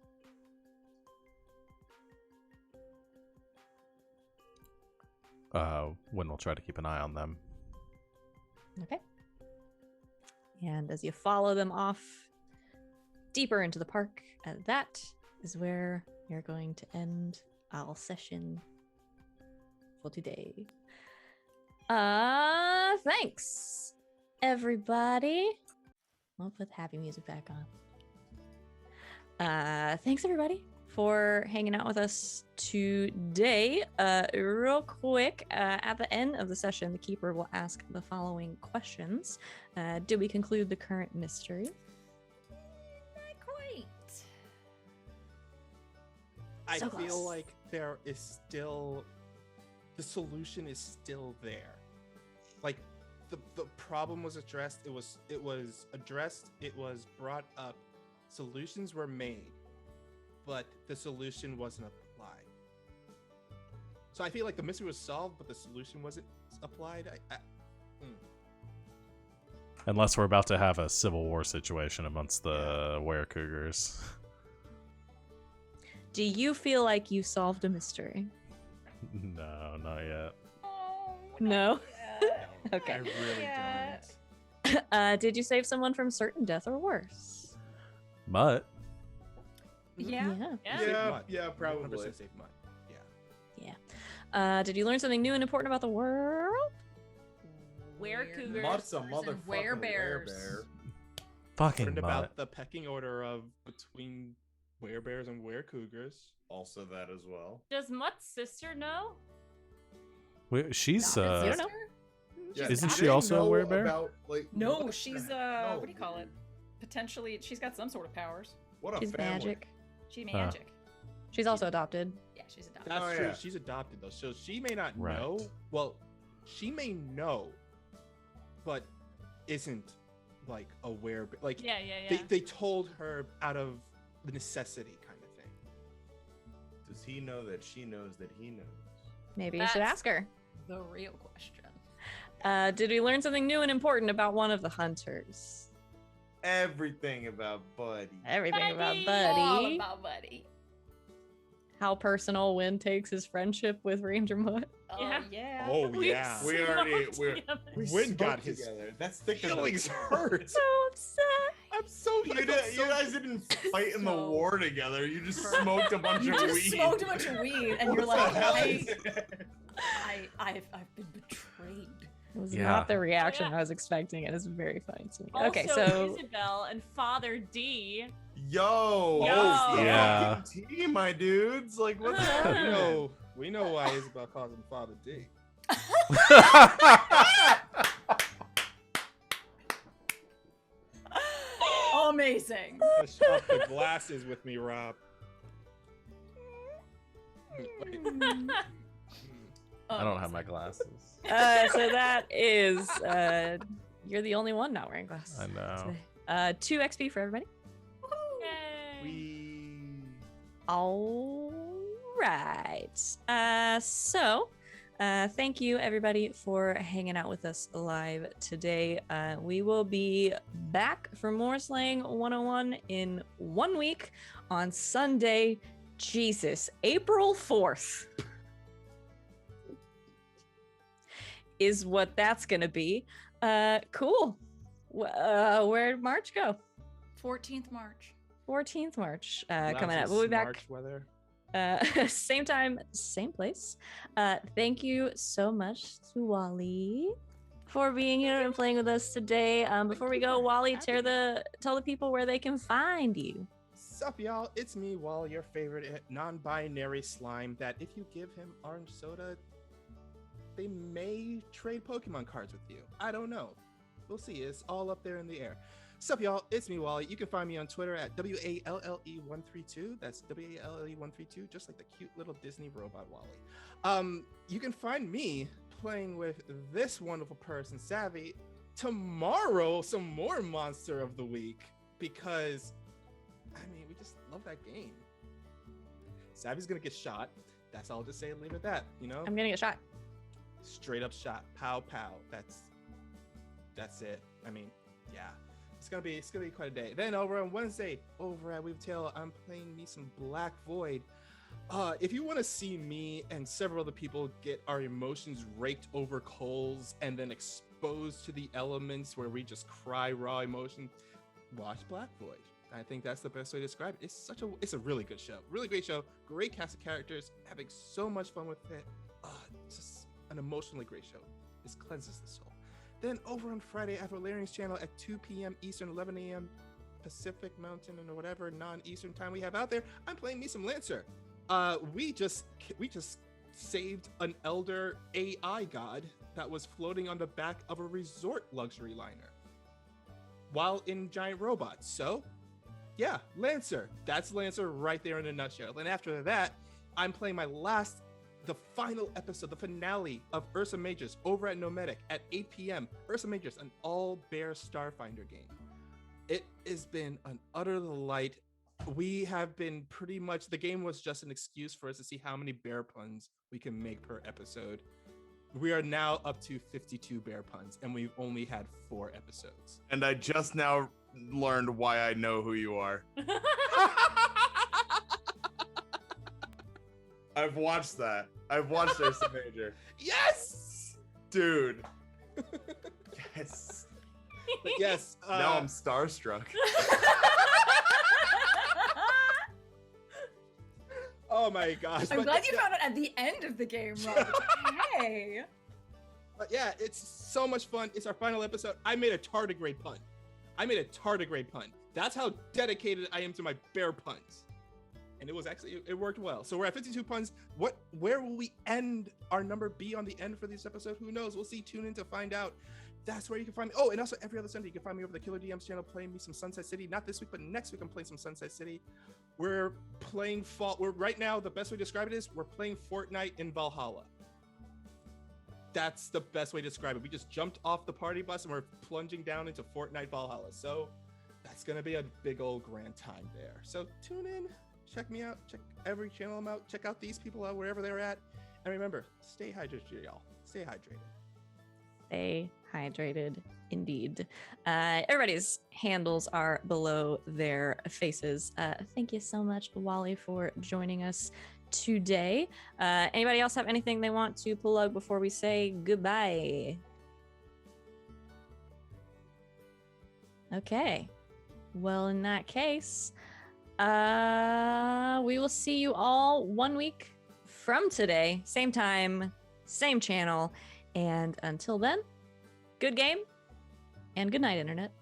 Speaker 2: Wynn will try to keep an eye on them.
Speaker 1: Okay. And as you follow them off deeper into the park, that is where you're going to end our session for today. Thanks, everybody. I'll put the happy music back on. Thanks, everybody, for hanging out with us today. Real quick, at the end of the session, the keeper will ask the following questions. Did we conclude the current mystery?
Speaker 4: Not quite.
Speaker 3: I
Speaker 1: So
Speaker 3: feel
Speaker 1: close.
Speaker 3: like there is still the solution is still there. Like the problem was addressed. It was addressed. It was brought up. Solutions were made, but the solution wasn't applied. So I feel like the mystery was solved, but the solution wasn't applied.
Speaker 2: Unless we're about to have a civil war situation amongst the were-cougars.
Speaker 1: Do you feel like you solved a mystery?
Speaker 2: No, not yet.
Speaker 4: Oh,
Speaker 1: No?
Speaker 4: yeah.
Speaker 1: Okay.
Speaker 3: I really
Speaker 4: Yeah.
Speaker 3: don't.
Speaker 1: Did you save someone from certain death or worse?
Speaker 2: But
Speaker 4: Yeah.
Speaker 6: Yeah.
Speaker 3: Save
Speaker 5: Yeah,
Speaker 3: mud.
Speaker 5: yeah,
Speaker 3: 100%
Speaker 5: probably.
Speaker 3: save mud. Yeah.
Speaker 1: Did you learn something new and important about the world?
Speaker 6: Where cougars
Speaker 5: Mud's a
Speaker 6: versus
Speaker 5: motherfucking
Speaker 6: werebears.
Speaker 5: werebear.
Speaker 2: fucking
Speaker 3: Learned
Speaker 2: mutt.
Speaker 3: about the pecking order of between werebears and werecougars.
Speaker 5: Also that as well.
Speaker 6: Does Mutt's sister know?
Speaker 2: She's
Speaker 4: Not his
Speaker 1: you don't know.
Speaker 4: sister?
Speaker 5: Yeah,
Speaker 2: Isn't
Speaker 5: do
Speaker 2: she
Speaker 5: they
Speaker 2: also a
Speaker 5: know
Speaker 2: werebear?
Speaker 5: About, like,
Speaker 4: No,
Speaker 5: what
Speaker 4: she's
Speaker 5: the-
Speaker 4: what
Speaker 5: no,
Speaker 4: do you call it? Potentially, she's got some sort of powers.
Speaker 5: What a
Speaker 1: She's
Speaker 5: family.
Speaker 1: magic.
Speaker 4: She's magic.
Speaker 1: She's also adopted.
Speaker 4: Yeah, she's adopted.
Speaker 3: That's
Speaker 5: Oh,
Speaker 3: true.
Speaker 5: yeah.
Speaker 3: She's adopted though, so she may not
Speaker 2: Right.
Speaker 3: know. Well, she may know, but isn't like aware. Like
Speaker 6: Yeah, yeah, yeah.
Speaker 3: they told her out of the necessity kind of thing.
Speaker 5: Does he know that she knows that he knows?
Speaker 1: Maybe you should
Speaker 6: That's-
Speaker 1: ask her.
Speaker 4: The real question.
Speaker 1: Did we learn something new and important about one of the hunters?
Speaker 5: Everything about Buddy.
Speaker 1: Everything about
Speaker 6: Buddy!
Speaker 4: All
Speaker 1: Buddy.
Speaker 4: about Buddy.
Speaker 1: How personal Wynn takes his friendship with Ranger Mutt.
Speaker 4: Oh
Speaker 6: Yeah.
Speaker 4: yeah.
Speaker 3: Oh
Speaker 6: We've
Speaker 3: yeah,
Speaker 5: We already-
Speaker 6: smoked
Speaker 5: we're-
Speaker 6: together.
Speaker 5: We
Speaker 3: Wynn got
Speaker 5: smoked
Speaker 3: his
Speaker 5: together. That's thicker than
Speaker 3: feelings hurt.
Speaker 1: So upset.
Speaker 3: I'm so.
Speaker 5: You,
Speaker 3: I felt
Speaker 5: you
Speaker 3: so-
Speaker 5: guys didn't fight in the
Speaker 4: So-
Speaker 5: war together. You just smoked a bunch
Speaker 4: You
Speaker 5: of
Speaker 4: just
Speaker 5: weed.
Speaker 4: smoked a bunch of weed, and you're
Speaker 5: What the
Speaker 4: like,
Speaker 5: hell
Speaker 4: I,
Speaker 5: is it?
Speaker 4: I've been betrayed.
Speaker 1: It was
Speaker 2: Yeah.
Speaker 1: not the reaction
Speaker 6: Yeah.
Speaker 1: I was expecting. It is very funny to me.
Speaker 6: Also,
Speaker 1: Okay, so
Speaker 6: Isabel and Father D.
Speaker 5: Yo,
Speaker 6: Yo.
Speaker 2: Yeah.
Speaker 5: T, my dudes. Like, what the
Speaker 3: We
Speaker 5: hell?
Speaker 3: we know why Isabel calls him Father D.
Speaker 4: Amazing.
Speaker 3: Let's shop the glasses with me, Rob. Wait.
Speaker 2: I don't have my glasses.
Speaker 1: so that is you're the only one not wearing glasses.
Speaker 2: I know.
Speaker 1: today. 2 XP for everybody.
Speaker 6: Yay.
Speaker 3: We.
Speaker 1: All right. Thank you everybody for hanging out with us live today. We will be back for more Slaying 101 in 1 week on Sunday. Jesus, April 4th is what that's gonna be. Cool. Where'd March go?
Speaker 4: 14th March.
Speaker 1: 14th March
Speaker 3: Lots
Speaker 1: coming
Speaker 3: of
Speaker 1: up. We'll be back.
Speaker 3: March weather.
Speaker 1: Same time, same place. Thank you so much to Wally for being here and playing with us today. Before we
Speaker 3: you
Speaker 1: go,
Speaker 3: for
Speaker 1: Wally,
Speaker 3: having
Speaker 1: tell the people where they can find you.
Speaker 3: Sup, y'all? It's me, Wall, your favorite non-binary slime. That if you give him orange soda, they may trade Pokemon cards with you. I don't know. We'll see. It's all up there in the air. Sup, y'all? It's me, Wally. You can find me on Twitter at WALLE132. That's WALLE132, just like the cute little Disney robot Wally. You can find me playing with this wonderful person, Savvy, tomorrow. Some more Monster of the Week, because I mean, we just love that game. Savvy's gonna get shot. That's all I'll just say and leave it at that. You know,
Speaker 1: I'm gonna get shot.
Speaker 3: straight up shot, pow pow. That's it. I mean, yeah, it's gonna be quite a day. Then over on Wednesday, over at Weavetail, I'm playing me some Black Void. If you want to see me and several other people get our emotions raked over coals and then exposed to the elements where we just cry raw emotion, watch Black Void. I think that's the best way to describe it. It's a really good show, really great show, great cast of characters, having so much fun with it. Just an emotionally great show. This cleanses the soul. Then over on Friday at Valerian's channel at 2 p.m. Eastern, 11 a.m. Pacific Mountain, and whatever non-Eastern time we have out there, I'm playing me some Lancer. We just saved an elder AI god that was floating on the back of a resort luxury liner while in giant robots. So yeah, Lancer. That's Lancer right there in a nutshell. And after that, I'm playing the final episode, the finale of Ursa Majors over at Nomadic at 8 p.m. Ursa Majors, an all-bear Starfinder game. It has been an utter delight. We have been the game was just an excuse for us to see how many bear puns we can make per episode. We are now up to 52 bear puns, and we've only had 4 episodes.
Speaker 5: And I just now learned why I know who you are. I've watched that. I've watched Ursa Major.
Speaker 3: Yes!
Speaker 5: Dude. Yes.
Speaker 3: But yes.
Speaker 5: Now I'm starstruck.
Speaker 3: Oh my gosh.
Speaker 4: I'm glad you found it at the end of the game, Rob. Hey.
Speaker 3: But yeah, it's so much fun. It's our final episode. I made a tardigrade pun. That's how dedicated I am to my bear puns. And it worked well. So we're at 52 puns. Where will we end our number be on the end for this episode? Who knows? We'll see. Tune in to find out. That's where you can find me. Oh, and also every other Sunday, you can find me over the Killer DMs channel playing me some Sunset City. Not this week, but next week I'm playing some Sunset City. We're playing right now, the best way to describe it is we're playing Fortnite in Valhalla. That's the best way to describe it. We just jumped off the party bus and we're plunging down into Fortnite Valhalla. So that's going to be a big old grand time there. So tune in, check me out, check every channel I'm out, check out these people out wherever they're at. And remember, stay hydrated, y'all. Stay hydrated.
Speaker 1: Stay hydrated, indeed. Everybody's handles are below their faces. Thank you so much, Wally, for joining us today. Anybody else have anything they want to plug before we say goodbye? Okay. Well, in that case, we will see you all 1 week from today. Same time, same channel. And until then, good game and good night, Internet.